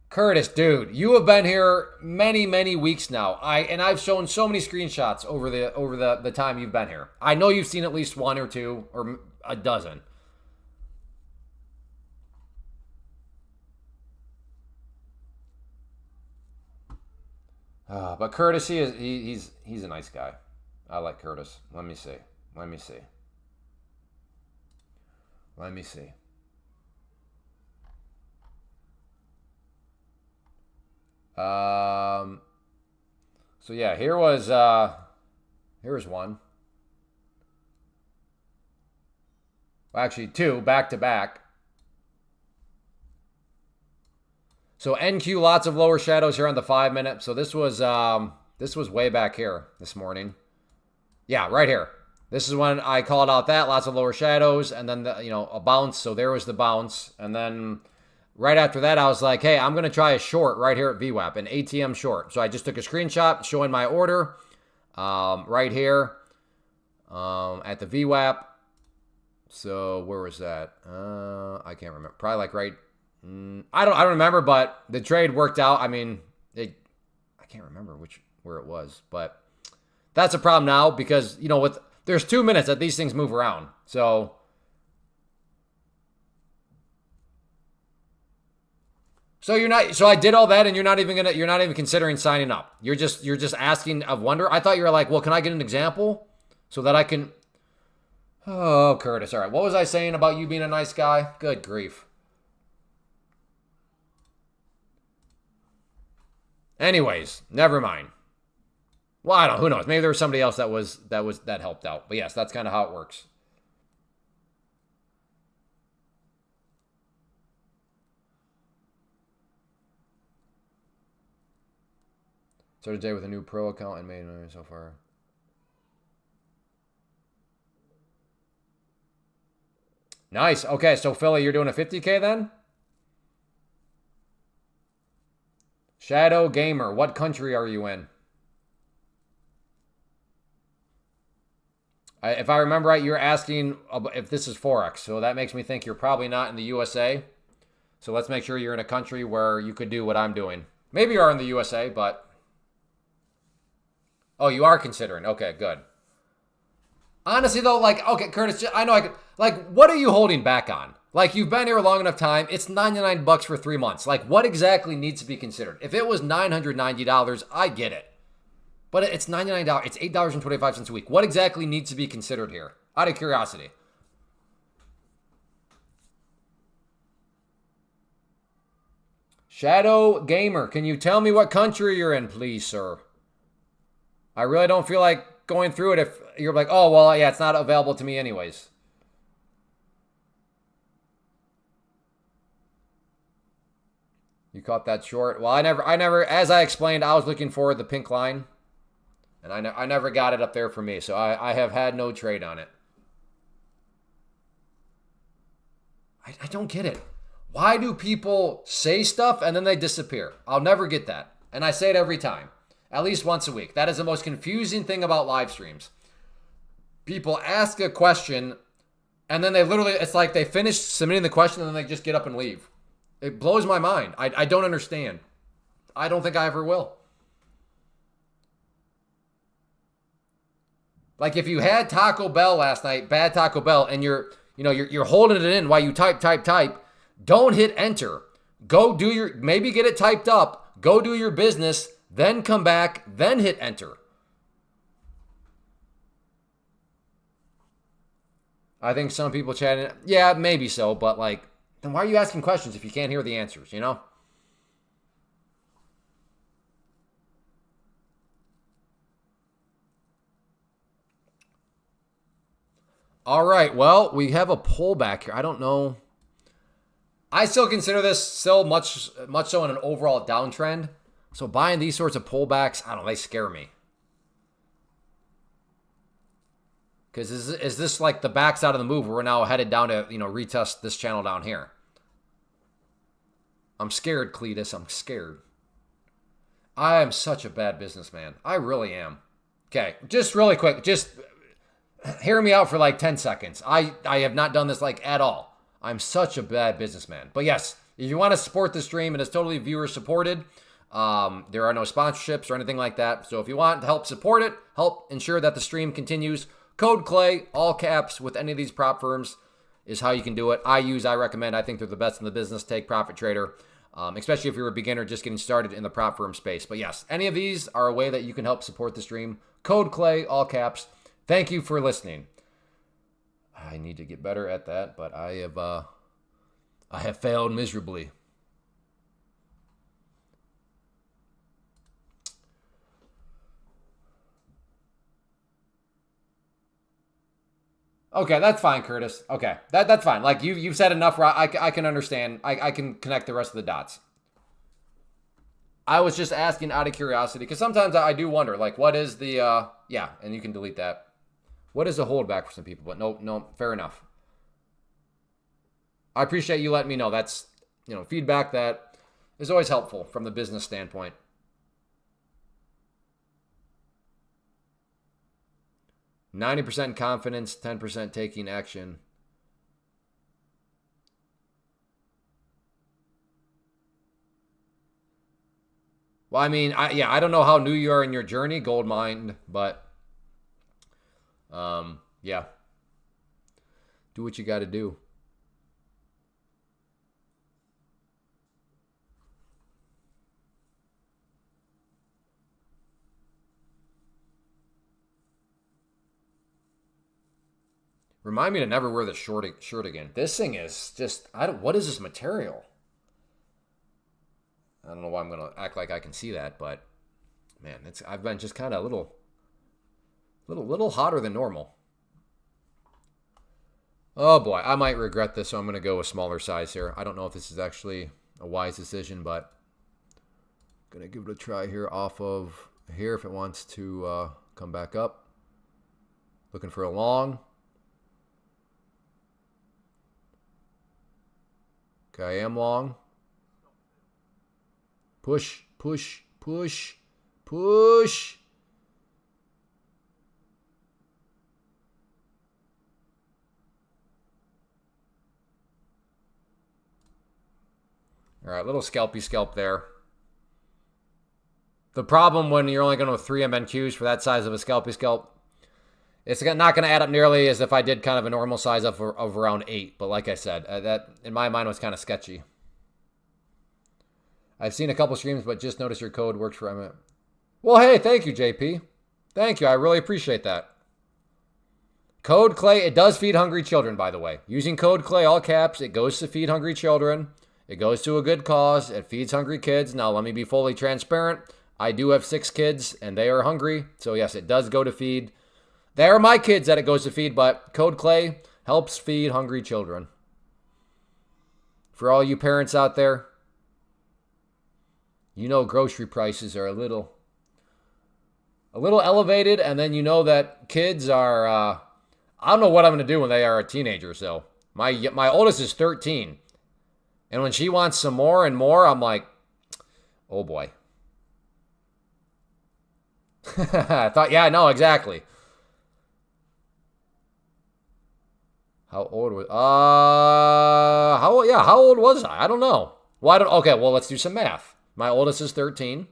A: Curtis, dude, you have been here many weeks now. I've shown so many screenshots over the time you've been here. I know you've seen at least one or two or a dozen. But Curtis, he's a nice guy. I like Curtis. Let me see. So yeah, here was one. Well, actually two back to back. So NQ, lots of lower shadows here on the 5 minute. So this was way back here this morning. Yeah, right here. This is when I called out that lots of lower shadows, and then a bounce. So there was the bounce, and then right after that, I was like, hey, I'm gonna try a short right here at VWAP, an ATM short. So I just took a screenshot showing my order right here at the VWAP. So where was that? I can't remember. Probably like right. I don't remember, but the trade worked out. I mean, I can't remember where it was, but. That's a problem now because, there's 2 minutes that these things move around. So I did all that and you're not even considering signing up. You're just asking of wonder. I thought you were like, well, can I get an example so that I can. Oh, Curtis. All right. What was I saying about you being a nice guy? Good grief. Anyways, never mind. Well, I don't know. Who knows? Maybe there was somebody else that helped out. But yes, that's kind of how it works. Started today with a new pro account and made money so far. Nice. Okay, so Philly, you're doing a 50K then? Shadow Gamer, what country are you in? If I remember right, you're asking if this is Forex. So that makes me think you're probably not in the USA. So let's make sure you're in a country where you could do what I'm doing. Maybe you are in the USA, but... Oh, you are considering. Okay, good. Honestly, though, like, okay, Curtis, I know I could... Like, what are you holding back on? Like, you've been here a long enough time. It's $99 for 3 months. Like, what exactly needs to be considered? If it was $990, I get it. But it's $99. It's $8.25 a week. What exactly needs to be considered here? Out of curiosity. Shadow Gamer, can you tell me what country you're in, please, sir? I really don't feel like going through it if you're like, oh, well, yeah, it's not available to me anyways. You caught that short. Well, I never, as I explained, I was looking for the pink line. And I never got it up there for me, so I have had no trade on it. I don't get it. Why do people say stuff and then they disappear? I'll never get that. And I say it every time, at least once a week. That is the most confusing thing about live streams. People ask a question and then they literally, it's like they finish submitting the question and then they just get up and leave. It blows my mind. I don't understand. I don't think I ever will. Like if you had Taco Bell last night, bad Taco Bell, and you're holding it in while you type, don't hit enter. Go do your, maybe get it typed up, go do your business, then come back, then hit enter. I think some people chatting, yeah, maybe so, but like, then why are you asking questions if you can't hear the answers, you know? All right, well, we have a pullback here. I don't know. I still consider this still much so in an overall downtrend. So buying these sorts of pullbacks, I don't know, they scare me. Because is this like the backside of the move where we're now headed down to, retest this channel down here? I'm scared, Cletus. I'm scared. I am such a bad businessman. I really am. Okay, just really quick. Just hear me out for like 10 seconds. I have not done this like at all. I'm such a bad businessman. But yes, if you want to support the stream, it is totally viewer supported. There are no sponsorships or anything like that. So if you want to help support it, help ensure that the stream continues, code CLAY, all caps, with any of these prop firms is how you can do it. I recommend, I think they're the best in the business. Take Profit Trader, especially if you're a beginner just getting started in the prop firm space. But yes, any of these are a way that you can help support the stream. Code CLAY, all caps. Thank you for listening. I need to get better at that, but I have failed miserably. Okay, that's fine, Curtis. Okay, that's fine. Like you've said enough where I can understand. I can connect the rest of the dots. I was just asking out of curiosity because sometimes I do wonder, like, what is the yeah, and you can delete that. What is a holdback for some people? But no, fair enough. I appreciate you letting me know. That's, feedback that is always helpful from the business standpoint. %90 confidence, 10% taking action. Well, I mean, I don't know how new you are in your journey, Gold Mine, but yeah. Do what you got to do. Remind me to never wear the shirt again. This thing is just, what is this material? I don't know why I'm going to act like I can see that, but man, I've been just kind of a little hotter than normal. Oh boy, I might regret this, so I'm going to go with smaller size here. I don't know if this is actually a wise decision, but I'm going to give it a try here off of here if it wants to come back up. Looking for a long. Okay, I am long. Push, push, push, push. All right, little scalpy scalp there. The problem when you're only going with 3 MNQs for that size of a scalpy scalp, it's not going to add up nearly as if I did kind of a normal size of around 8. But like I said, that in my mind was kind of sketchy. I've seen a couple streams, but just noticed your code works for Well, hey, thank you, JP. Thank you. I really appreciate that. Code Clay, it does feed hungry children, by the way. Using Code Clay, all caps, it goes to feed hungry children. It goes to a good cause. It feeds hungry kids. Now, let me be fully transparent. I do have 6 kids, and they are hungry. So, yes, it does go to feed. They are my kids that it goes to feed, but Code Clay helps feed hungry children. For all you parents out there, you know grocery prices are a little elevated, and then you know that kids are, I don't know what I'm going to do when they are a teenager. So my oldest is 13, and when she wants some more and more, I'm like, oh boy. I thought, yeah, no, exactly. How old was how old was I? I don't know. Well, okay, well, let's do some math. My oldest is 13.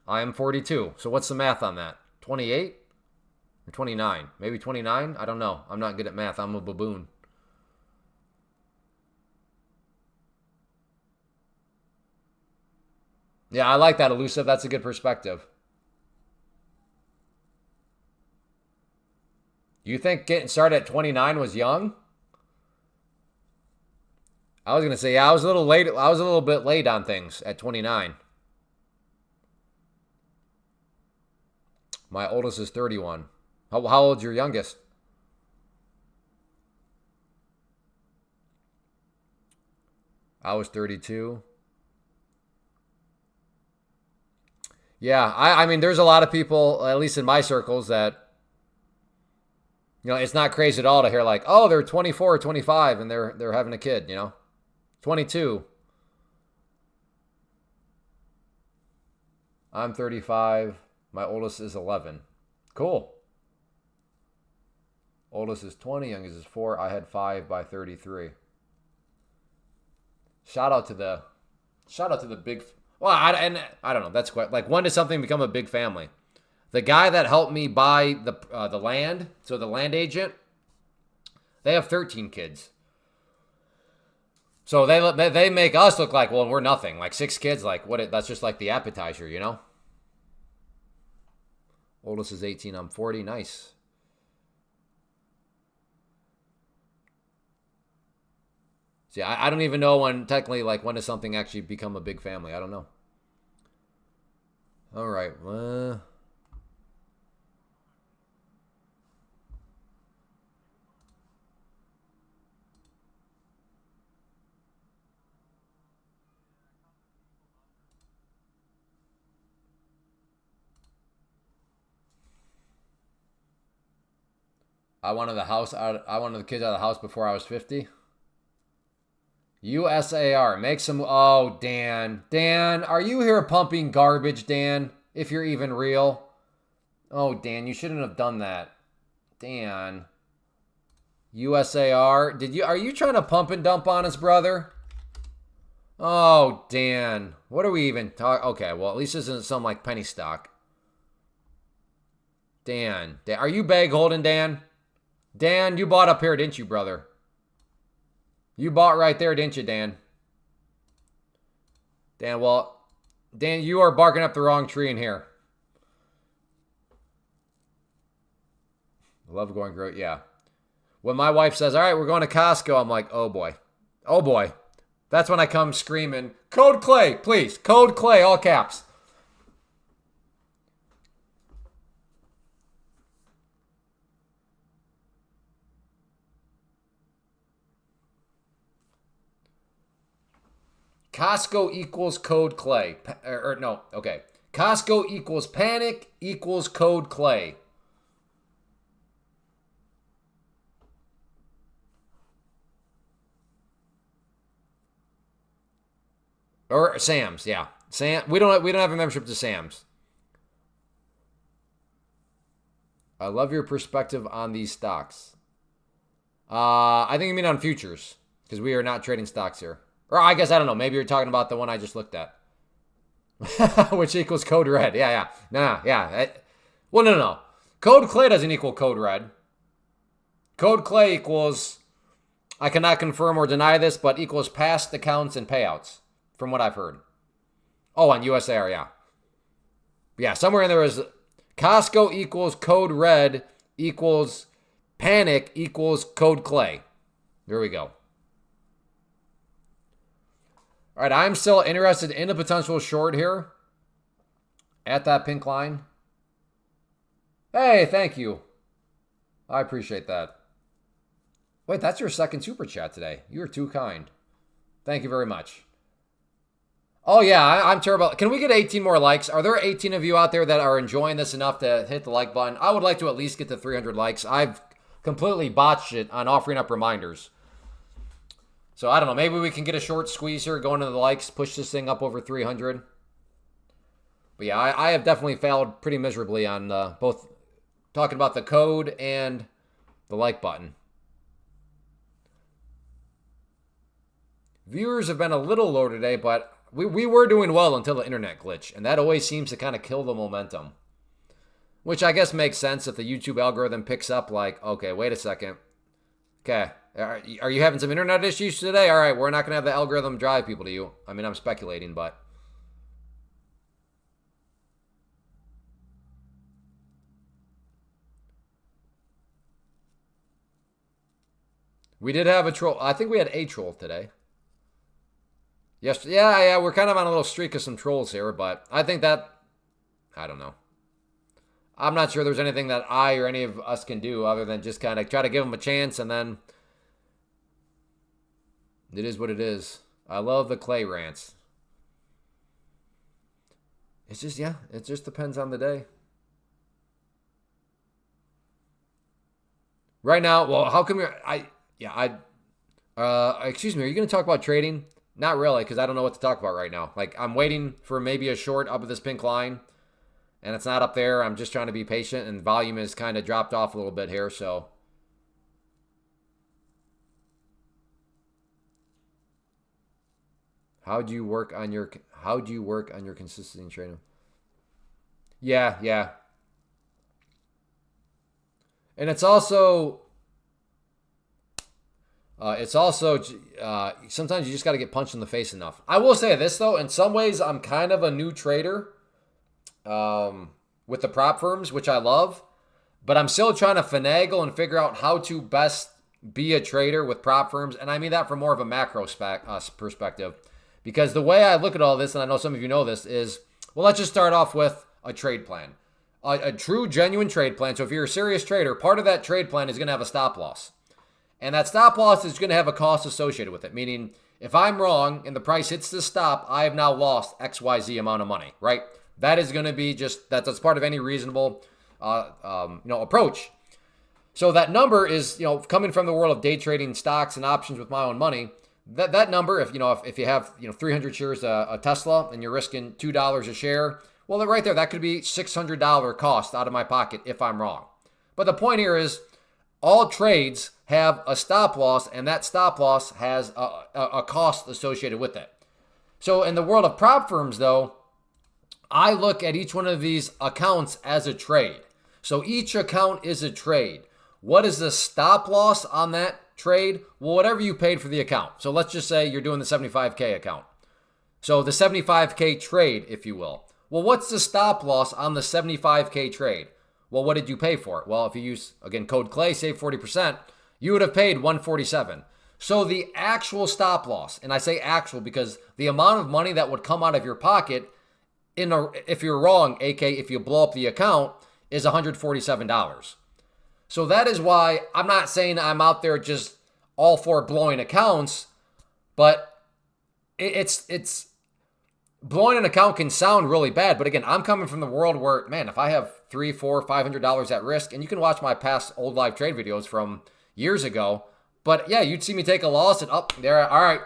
A: I am 42. So what's the math on that? 28 or 29? Maybe 29? I don't know. I'm not good at math. I'm a baboon. Yeah, I like that, Elusive. That's a good perspective. You think getting started at 29 was young? I was going to say, yeah, I was a little late. I was a little bit late on things at 29. My oldest is 31. How old's your youngest? I was 32. Yeah, I mean, there's a lot of people, at least in my circles, that, it's not crazy at all to hear like, oh, they're 24 or 25 and they're having a kid, 22. I'm 35. My oldest is 11. Cool. Oldest is 20, youngest is 4. I had 5 by 33. Shout out to the big. Well, I don't know. That's quite like, when does something become a big family? The guy that helped me buy the land, so the land agent, they have 13 kids. So they make us look like, well, we're nothing. Like 6 kids, like what? That's just like the appetizer, Oldest is 18. I'm 40. Nice. See, I don't even know when technically, like, when does something actually become a big family? I don't know. All right. I wanted the kids out of the house before I was 50. USAR. Make some. Oh, Dan. Dan, are you here pumping garbage, Dan? If you're even real. Oh, Dan, you shouldn't have done that. Dan. USAR. Are you trying to pump and dump on us, brother? Oh, Dan. What are we even talking? Okay, well, at least this isn't some like penny stock. Dan. Are you bag holding, Dan? Dan, you bought up here, didn't you, brother? You bought right there, didn't you, Dan? Dan, well, Dan, you are barking up the wrong tree in here. Love going great, yeah. When my wife says, all right, we're going to Costco, I'm like, oh boy. Oh boy. That's when I come screaming, Code Clay, please. Code Clay, all caps. Costco equals Code Clay. No, okay. Costco equals panic equals Code Clay. Or Sam's, yeah. We don't have a membership to Sam's. I love your perspective on these stocks. I think you mean on futures, because we are not trading stocks here. Or I guess, I don't know. Maybe you're talking about the one I just looked at. Which equals code red. Yeah. Nah, yeah. Well, no. Code Clay doesn't equal code red. Code Clay equals, I cannot confirm or deny this, but equals past accounts and payouts, from what I've heard. Oh, on USAR, yeah. But yeah, somewhere in there is Costco equals code red equals panic equals code clay. There we go. All right, I'm still interested in a potential short here at that pink line. Hey, thank you. I appreciate that. Wait, that's your second super chat today. You are too kind. Thank you very much. Oh, yeah, I'm terrible. Can we get 18 more likes? Are there 18 of you out there that are enjoying this enough to hit the like button? I would like to at least get to 300 likes. I've completely botched it on offering up reminders. So I don't know. Maybe we can get a short squeeze here, go into the likes, push this thing up over 300. But yeah, I have definitely failed pretty miserably on both talking about the code and the like button. Viewers have been a little low today, but we were doing well until the internet glitch, and that always seems to kind of kill the momentum. Which I guess makes sense if the YouTube algorithm picks up like, okay, wait a second. Okay, are you having some internet issues today? All right, we're not going to have the algorithm drive people to you. I mean, I'm speculating, but... We did have a troll. I think we had a troll today. Yes, yeah, we're kind of on a little streak of some trolls here, but I think that... I don't know. I'm not sure there's anything that I or any of us can do other than just kind of try to give them a chance, and then it is what it is. I love the clay rants. It's just, yeah, it just depends on the day. Right now, well, how come you're, excuse me, are you going to talk about trading? Not really, because I don't know what to talk about right now. Like, I'm waiting for maybe a short up at this pink line, and it's not up there. I'm just trying to be patient, and volume is kind of dropped off a little bit here, so. How do you work on your consistency trading? Yeah. And it's also sometimes you just got to get punched in the face enough. I will say this though, in some ways I'm kind of a new trader with the prop firms, which I love, but I'm still trying to finagle and figure out how to best be a trader with prop firms. And I mean that from more of a macro perspective, because the way I look at all this, and I know some of you know this, is, well, let's just start off with a trade plan, a true, genuine trade plan. So if you're a serious trader, part of that trade plan is going to have a stop loss. And that stop loss is going to have a cost associated with it, meaning if I'm wrong and the price hits the stop, I have now lost XYZ amount of money, right? That is going to be just, that's part of any reasonable approach. So that number is, coming from the world of day trading stocks and options with my own money, that number, if you have 300 shares of Tesla and you're risking $2 a share, well, then right there, that could be $600 cost out of my pocket if I'm wrong. But the point here is all trades have a stop loss, and that stop loss has a cost associated with it. So in the world of prop firms, though, I look at each one of these accounts as a trade. So each account is a trade. What is the stop loss on that trade? Well, whatever you paid for the account. So let's just say you're doing the 75K account. So the 75K trade, if you will. Well, what's the stop loss on the 75K trade? Well, what did you pay for it? Well, if you use, again, code CLAY, save 40%, you would have paid 147. So the actual stop loss, and I say actual because the amount of money that would come out of your pocket if you're wrong, aka if you blow up the account, is $147. So that is why I'm not saying I'm out there just all for blowing accounts, but it's blowing an account can sound really bad. But again, I'm coming from the world where, man, if I have $300, $400, $500 at risk, and you can watch my past old live trade videos from years ago, but yeah, you'd see me take a loss and up there. All right,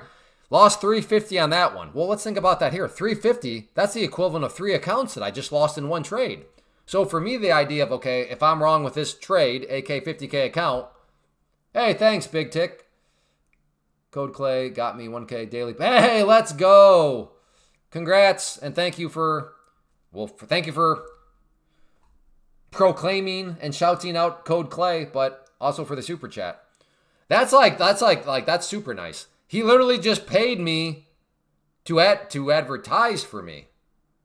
A: lost $350 on that one. Well, let's think about that here. $350, that's the equivalent of 3 accounts that I just lost in one trade. So for me, the idea of, okay, if I'm wrong with this trade, aka 50K account, hey, thanks, Big Tick. Code Clay got me 1K daily. Hey, let's go. Congrats, and thank you for proclaiming and shouting out Code Clay, but also for the super chat. That's super nice. He literally just paid me to advertise for me.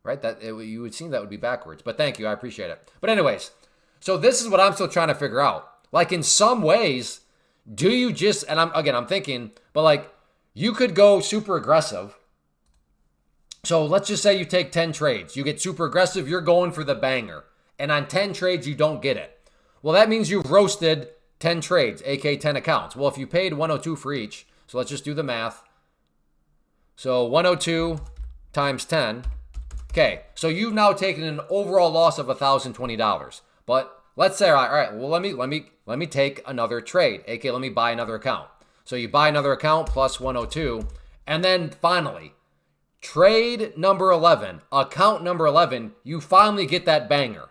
A: right? You would seem that would be backwards. But thank you, I appreciate it. But anyways, so this is what I'm still trying to figure out. Like in some ways, do you just, and I'm thinking, but like you could go super aggressive. So let's just say you take 10 trades. You get super aggressive, you're going for the banger. And on 10 trades, you don't get it. Well, that means you've roasted 10 trades, aka 10 accounts. Well, if you paid 102 for each, so let's just do the math. So 102 times 10. Okay, so you've now taken an overall loss of $1,020. But let's say, all right, well, let me take another trade, aka let me buy another account. So you buy another account plus 102, and then finally, trade number 11, account number 11, you finally get that banger.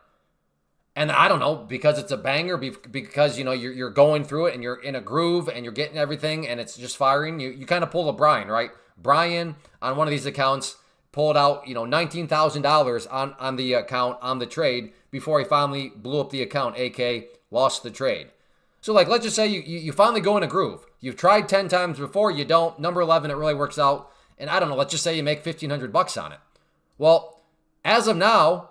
A: And I don't know, because it's a banger, because you're going through it and you're in a groove and you're getting everything and it's just firing. You kind of pull a Brian, right? Brian on one of these accounts pulled out $19,000 on the account on the trade before he finally blew up the account, aka lost the trade. So like let's just say you finally go in a groove. You've tried 10 times before, you don't. Number 11, it really works out. And I don't know, let's just say you make $1,500 on it. Well, as of now,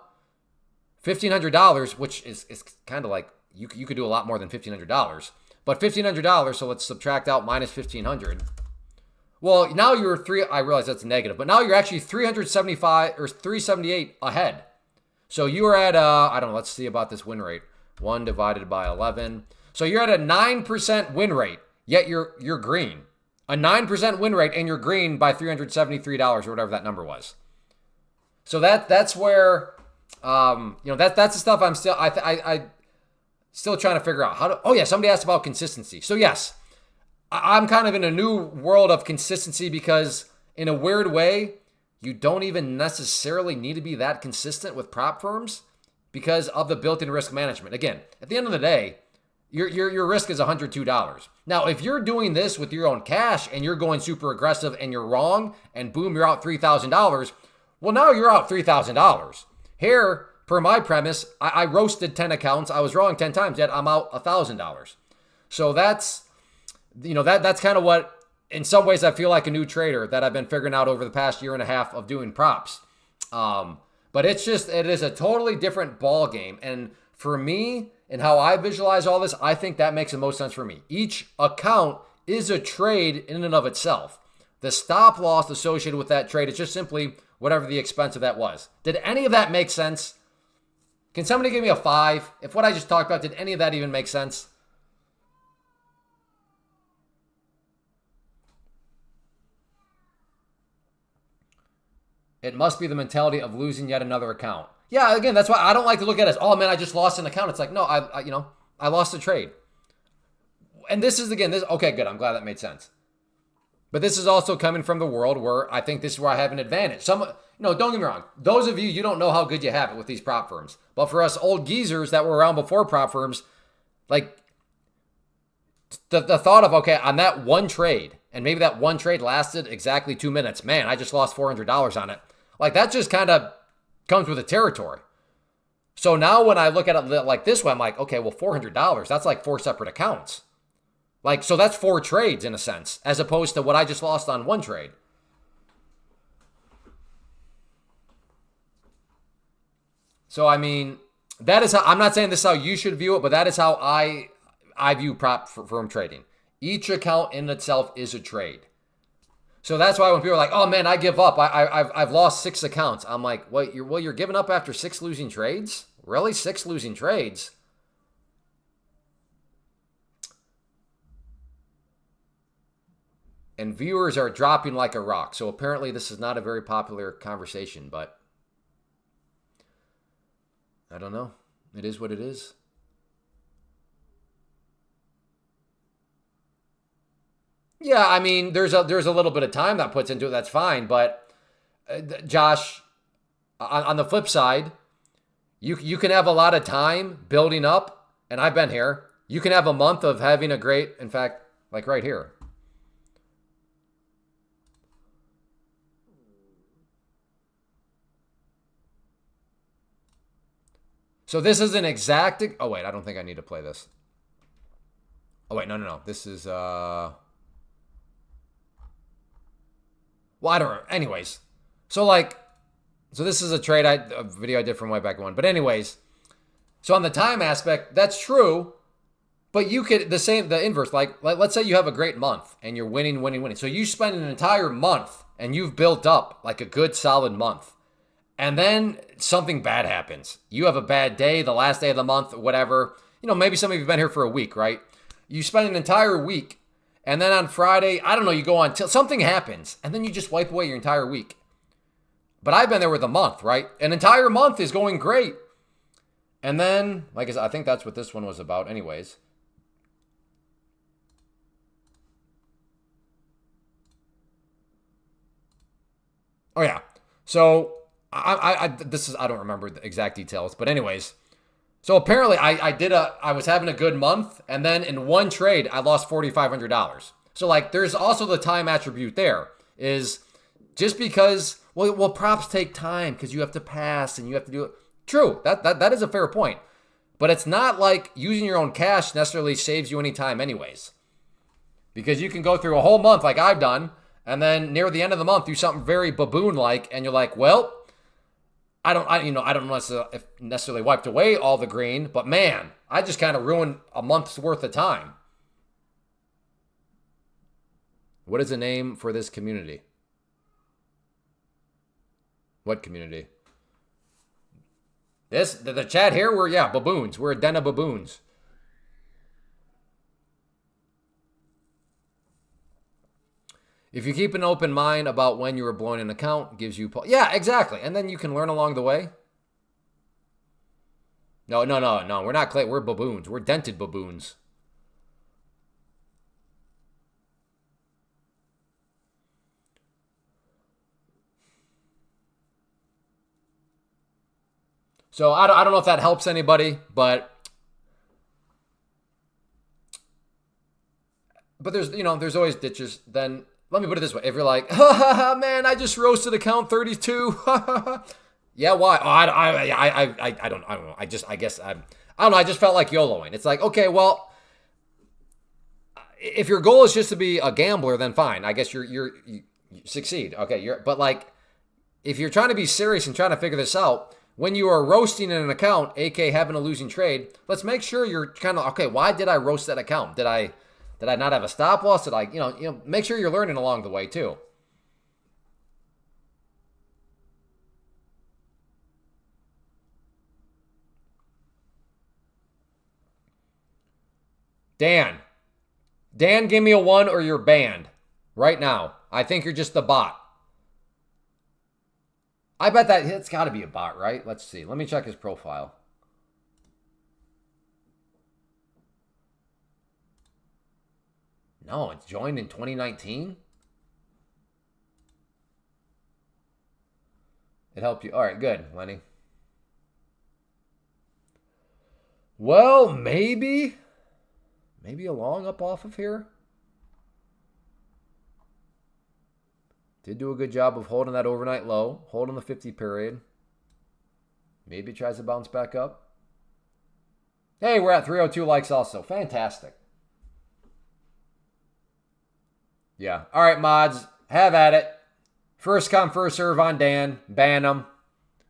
A: $1,500, which is kind of like you could do a lot more than $1,500, but $1,500. So let's subtract out minus 1,500. Well, now you're I realize that's negative, but now you're actually 375 or 378 ahead. So you are at I don't know. Let's see about this win rate. 1 divided by 11. So you're at a 9% win rate. Yet you're green. A 9% win rate, and you're green by $373 or whatever that number was. So that's where. That's the stuff I'm still I still trying to figure out how to. Oh yeah, somebody asked about consistency. So yes, I'm kind of in a new world of consistency because in a weird way, you don't even necessarily need to be that consistent with prop firms because of the built-in risk management. Again, at the end of the day, your risk is $102. Now, if you're doing this with your own cash and you're going super aggressive and you're wrong and boom, you're out $3,000. Well, now you're out $3,000. Here, per my premise, I roasted 10 accounts. I was wrong 10 times, yet I'm out $1,000. So that's kind of what, in some ways, I feel like a new trader that I've been figuring out over the past year and a half of doing props. But it is a totally different ball game. And for me and how I visualize all this, I think that makes the most sense for me. Each account is a trade in and of itself. The stop loss associated with that trade is just simply whatever the expense of that was. Did any of that make sense? Can somebody give me a 5? If what I just talked about, did any of that even make sense? It must be the mentality of losing yet another account. Yeah, again, that's why I don't like to look at it as, oh man, I just lost an account. It's like, no, I lost a trade. And this is, again, okay, good. I'm glad that made sense. But this is also coming from the world where I think this is where I have an advantage. Don't get me wrong. Those of you don't know how good you have it with these prop firms. But for us old geezers that were around before prop firms, like the thought of, okay, on that one trade, and maybe that one trade lasted exactly 2 minutes. Man, I just lost $400 on it. Like that just kind of comes with the territory. So now when I look at it like this way, I'm like, okay, well, $400, that's like 4 separate accounts. Like, so that's 4 trades in a sense, as opposed to what I just lost on one trade. So, I mean, that is how, I'm not saying this is how you should view it, but that is how I view prop firm trading. Each account in itself is a trade. So that's why when people are like, oh man, I give up. I've lost 6 accounts. I'm like, you're giving up after 6 losing trades? Really? 6 losing trades? And viewers are dropping like a rock. So apparently this is not a very popular conversation, but I don't know. It is what it is. Yeah, I mean, there's a little bit of time that puts into it. That's fine. But Josh, on the flip side, you can have a lot of time building up. And I've been here. You can have a month of having a great, in fact, like right here. So this is an exact, oh wait, I don't think I need to play this. Oh wait, no. This is, well, I don't know. Anyways, so like, So this is a trade, a video I did from way back when. But anyways, so on the time aspect, that's true. But you could, the inverse, like let's say you have a great month and you're winning. So you spend an entire month and you've built up like a good solid month. And then something bad happens. You have a bad day, the last day of the month, whatever. You know, maybe some of you have been here for a week, right? You spend an entire week. And then on Friday, I don't know, you go on till something happens. And then you just wipe away your entire week. But I've been there with a month, right? An entire month is going great. And then, like I said, I think that's what this one was about anyways. Oh yeah. So I don't remember the exact details, but anyways. So apparently I was having a good month, and then in one trade I lost $4,500. So like there's also the time attribute there. Is just because well props take time because you have to pass and you have to do it. True, that is a fair point. But it's not like using your own cash necessarily saves you any time anyways. Because you can go through a whole month like I've done, and then near the end of the month do something very baboon-like, and you're like, well, I don't necessarily wiped away all the green, but man, I just kind of ruined a month's worth of time. What is the name for this community? What community? The chat here, we're baboons. We're a den of baboons. If you keep an open mind about when you were blowing an account, gives you... Yeah, exactly. And then you can learn along the way. No. We're not clay. We're baboons. We're dented baboons. So I don't know if that helps anybody, but there's always ditches. Then... Let me put it this way. If you're like, man, I just roasted account 32. Yeah, why? Oh, I don't know. I don't know. I just felt like YOLOing. It's like, okay, well, if your goal is just to be a gambler, then fine. I guess you succeed. Okay, but like, if you're trying to be serious and trying to figure this out, when you are roasting in an account, aka having a losing trade, let's make sure you're kind of, okay, why did I roast that account? Did I not have a stop loss? Did I, make sure you're learning along the way too. Dan, give me a 1 or you're banned right now. I think you're just the bot. I bet that it's got to be a bot, right? Let's see. Let me check his profile. No, it's joined in 2019. It helped you. All right, good, Lenny. Well, maybe a long up off of here. Did do a good job of holding that overnight low, holding the 50 period. Maybe it tries to bounce back up. Hey, we're at 302 likes also. Fantastic. Yeah. All right, mods. Have at it. First come, first serve on Dan. Ban him.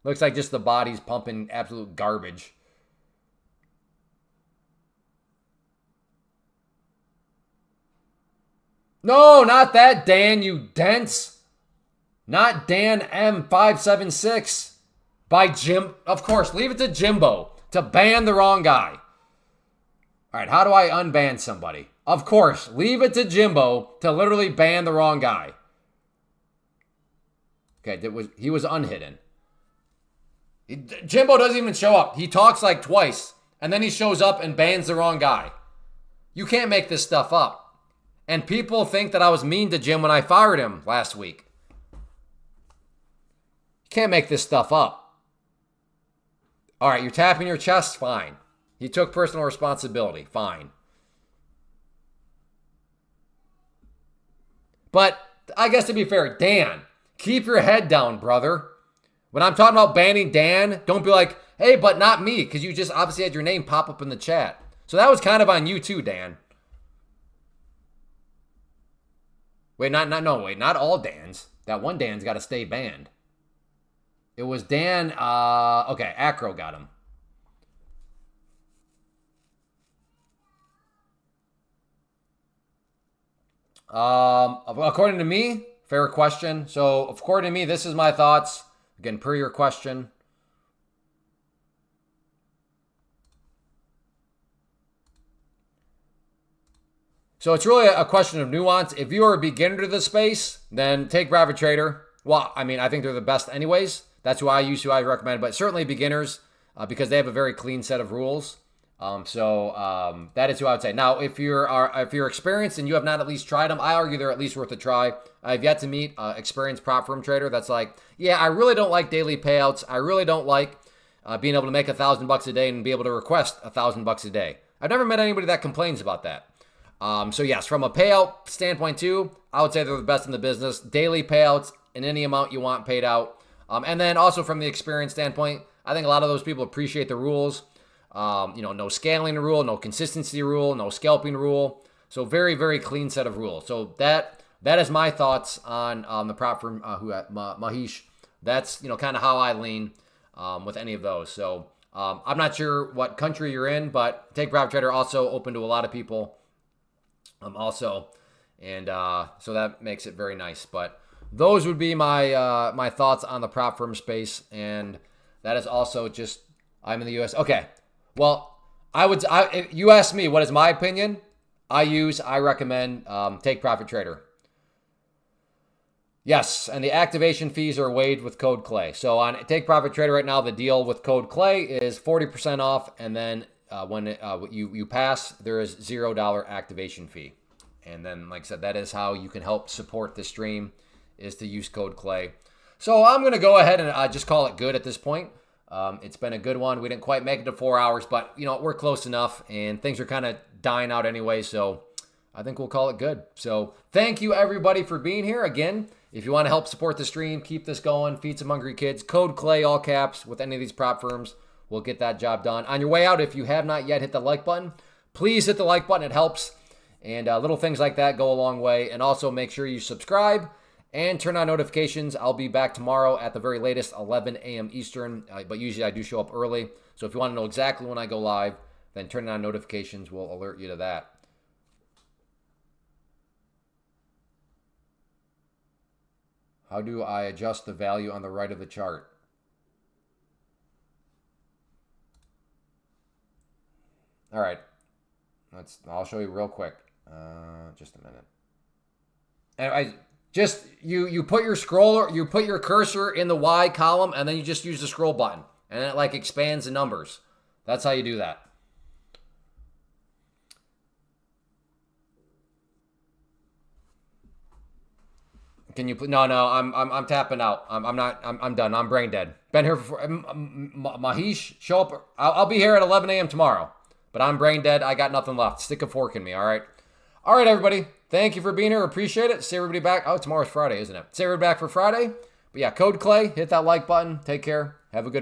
A: Looks like just the body's pumping absolute garbage. No, not that Dan, you dense. Not Dan M576. By Jim. Of course, leave it to Jimbo to ban the wrong guy. All right, how do I unban somebody? Of course, leave it to Jimbo to literally ban the wrong guy. Okay, he was unhidden. Jimbo doesn't even show up. He talks like twice, and then he shows up and bans the wrong guy. You can't make this stuff up. And people think that I was mean to Jim when I fired him last week. You can't make this stuff up. All right, you're tapping your chest? Fine. He took personal responsibility. Fine. But I guess to be fair, Dan, keep your head down, brother. When I'm talking about banning Dan, don't be like, hey, but not me, because you just obviously had your name pop up in the chat. So that was kind of on you too, Dan. Wait, not all Dans. That one Dan's got to stay banned. It was Dan. Okay, Acro got him. According to me, fair question. So, according to me, this is my thoughts. Again, per your question. So it's really a question of nuance. If you are a beginner to this space, then take Private Trader. Well, I mean, I think they're the best anyways. That's who I use, who I recommend. But certainly beginners, because they have a very clean set of rules. That is who I would say. Now, if you're experienced and you have not at least tried them, I argue they're at least worth a try. I've yet to meet an experienced prop firm trader that's like, yeah, I really don't like daily payouts. I really don't like being able to make $1,000 a day and be able to request $1,000 a day. I've never met anybody that complains about that. So yes, from a payout standpoint too, I would say they're the best in the business. Daily payouts in any amount you want paid out. And then also from the experience standpoint, I think a lot of those people appreciate the rules. No scaling rule, no consistency rule, no scalping rule. So very, very clean set of rules. So that is my thoughts on the prop firm Mahesh. That's kind of how I lean with any of those. So I'm not sure what country you're in, but take Prop Trader also open to a lot of people. So that makes it very nice. But those would be my my thoughts on the prop firm space, and that is also just I'm in the U.S. Okay, well if you ask me what is my opinion, I recommend take Profit Trader. Yes, and the activation fees are waived with code Clay. So on Take Profit Trader right now, the deal with code Clay is 40% off, and then when you pass, there is $0 activation fee. And then, like I said, that is how you can help support the stream, is to use code Clay. So I'm going to go ahead and just call it good at this point. It's been a good one. We didn't quite make it to 4 hours, but we're close enough, and things are kind of dying out anyway. So I think we'll call it good. So thank you everybody for being here. Again, if you want to help support the stream, keep this going, feed some hungry kids, code Clay, all caps, with any of these prop firms. We'll get that job done. On your way out, if you have not yet hit the like button, please hit the like button. It helps. And little things like that go a long way. And also make sure you subscribe and turn on notifications. I'll be back tomorrow at the very latest, 11 a.m. Eastern. But usually I do show up early. So if you want to know exactly when I go live, then turning on notifications will alert you to that. How do I adjust the value on the right of the chart? All right. I'll show you real quick. Just a minute. And you put your scroller, you put your cursor in the Y column, and then you just use the scroll button, and it like expands the numbers. That's how you do that. Can you? No. I'm tapping out. I'm done. I'm brain dead. Been here for Mahesh. Show up. I'll be here at 11 a.m. tomorrow. But I'm brain dead. I got nothing left. Stick a fork in me. All right. All right, everybody. Thank you for being here. Appreciate it. See everybody back. Oh, tomorrow's Friday, isn't it? See everybody back for Friday. But yeah, code Clay. Hit that like button. Take care. Have a good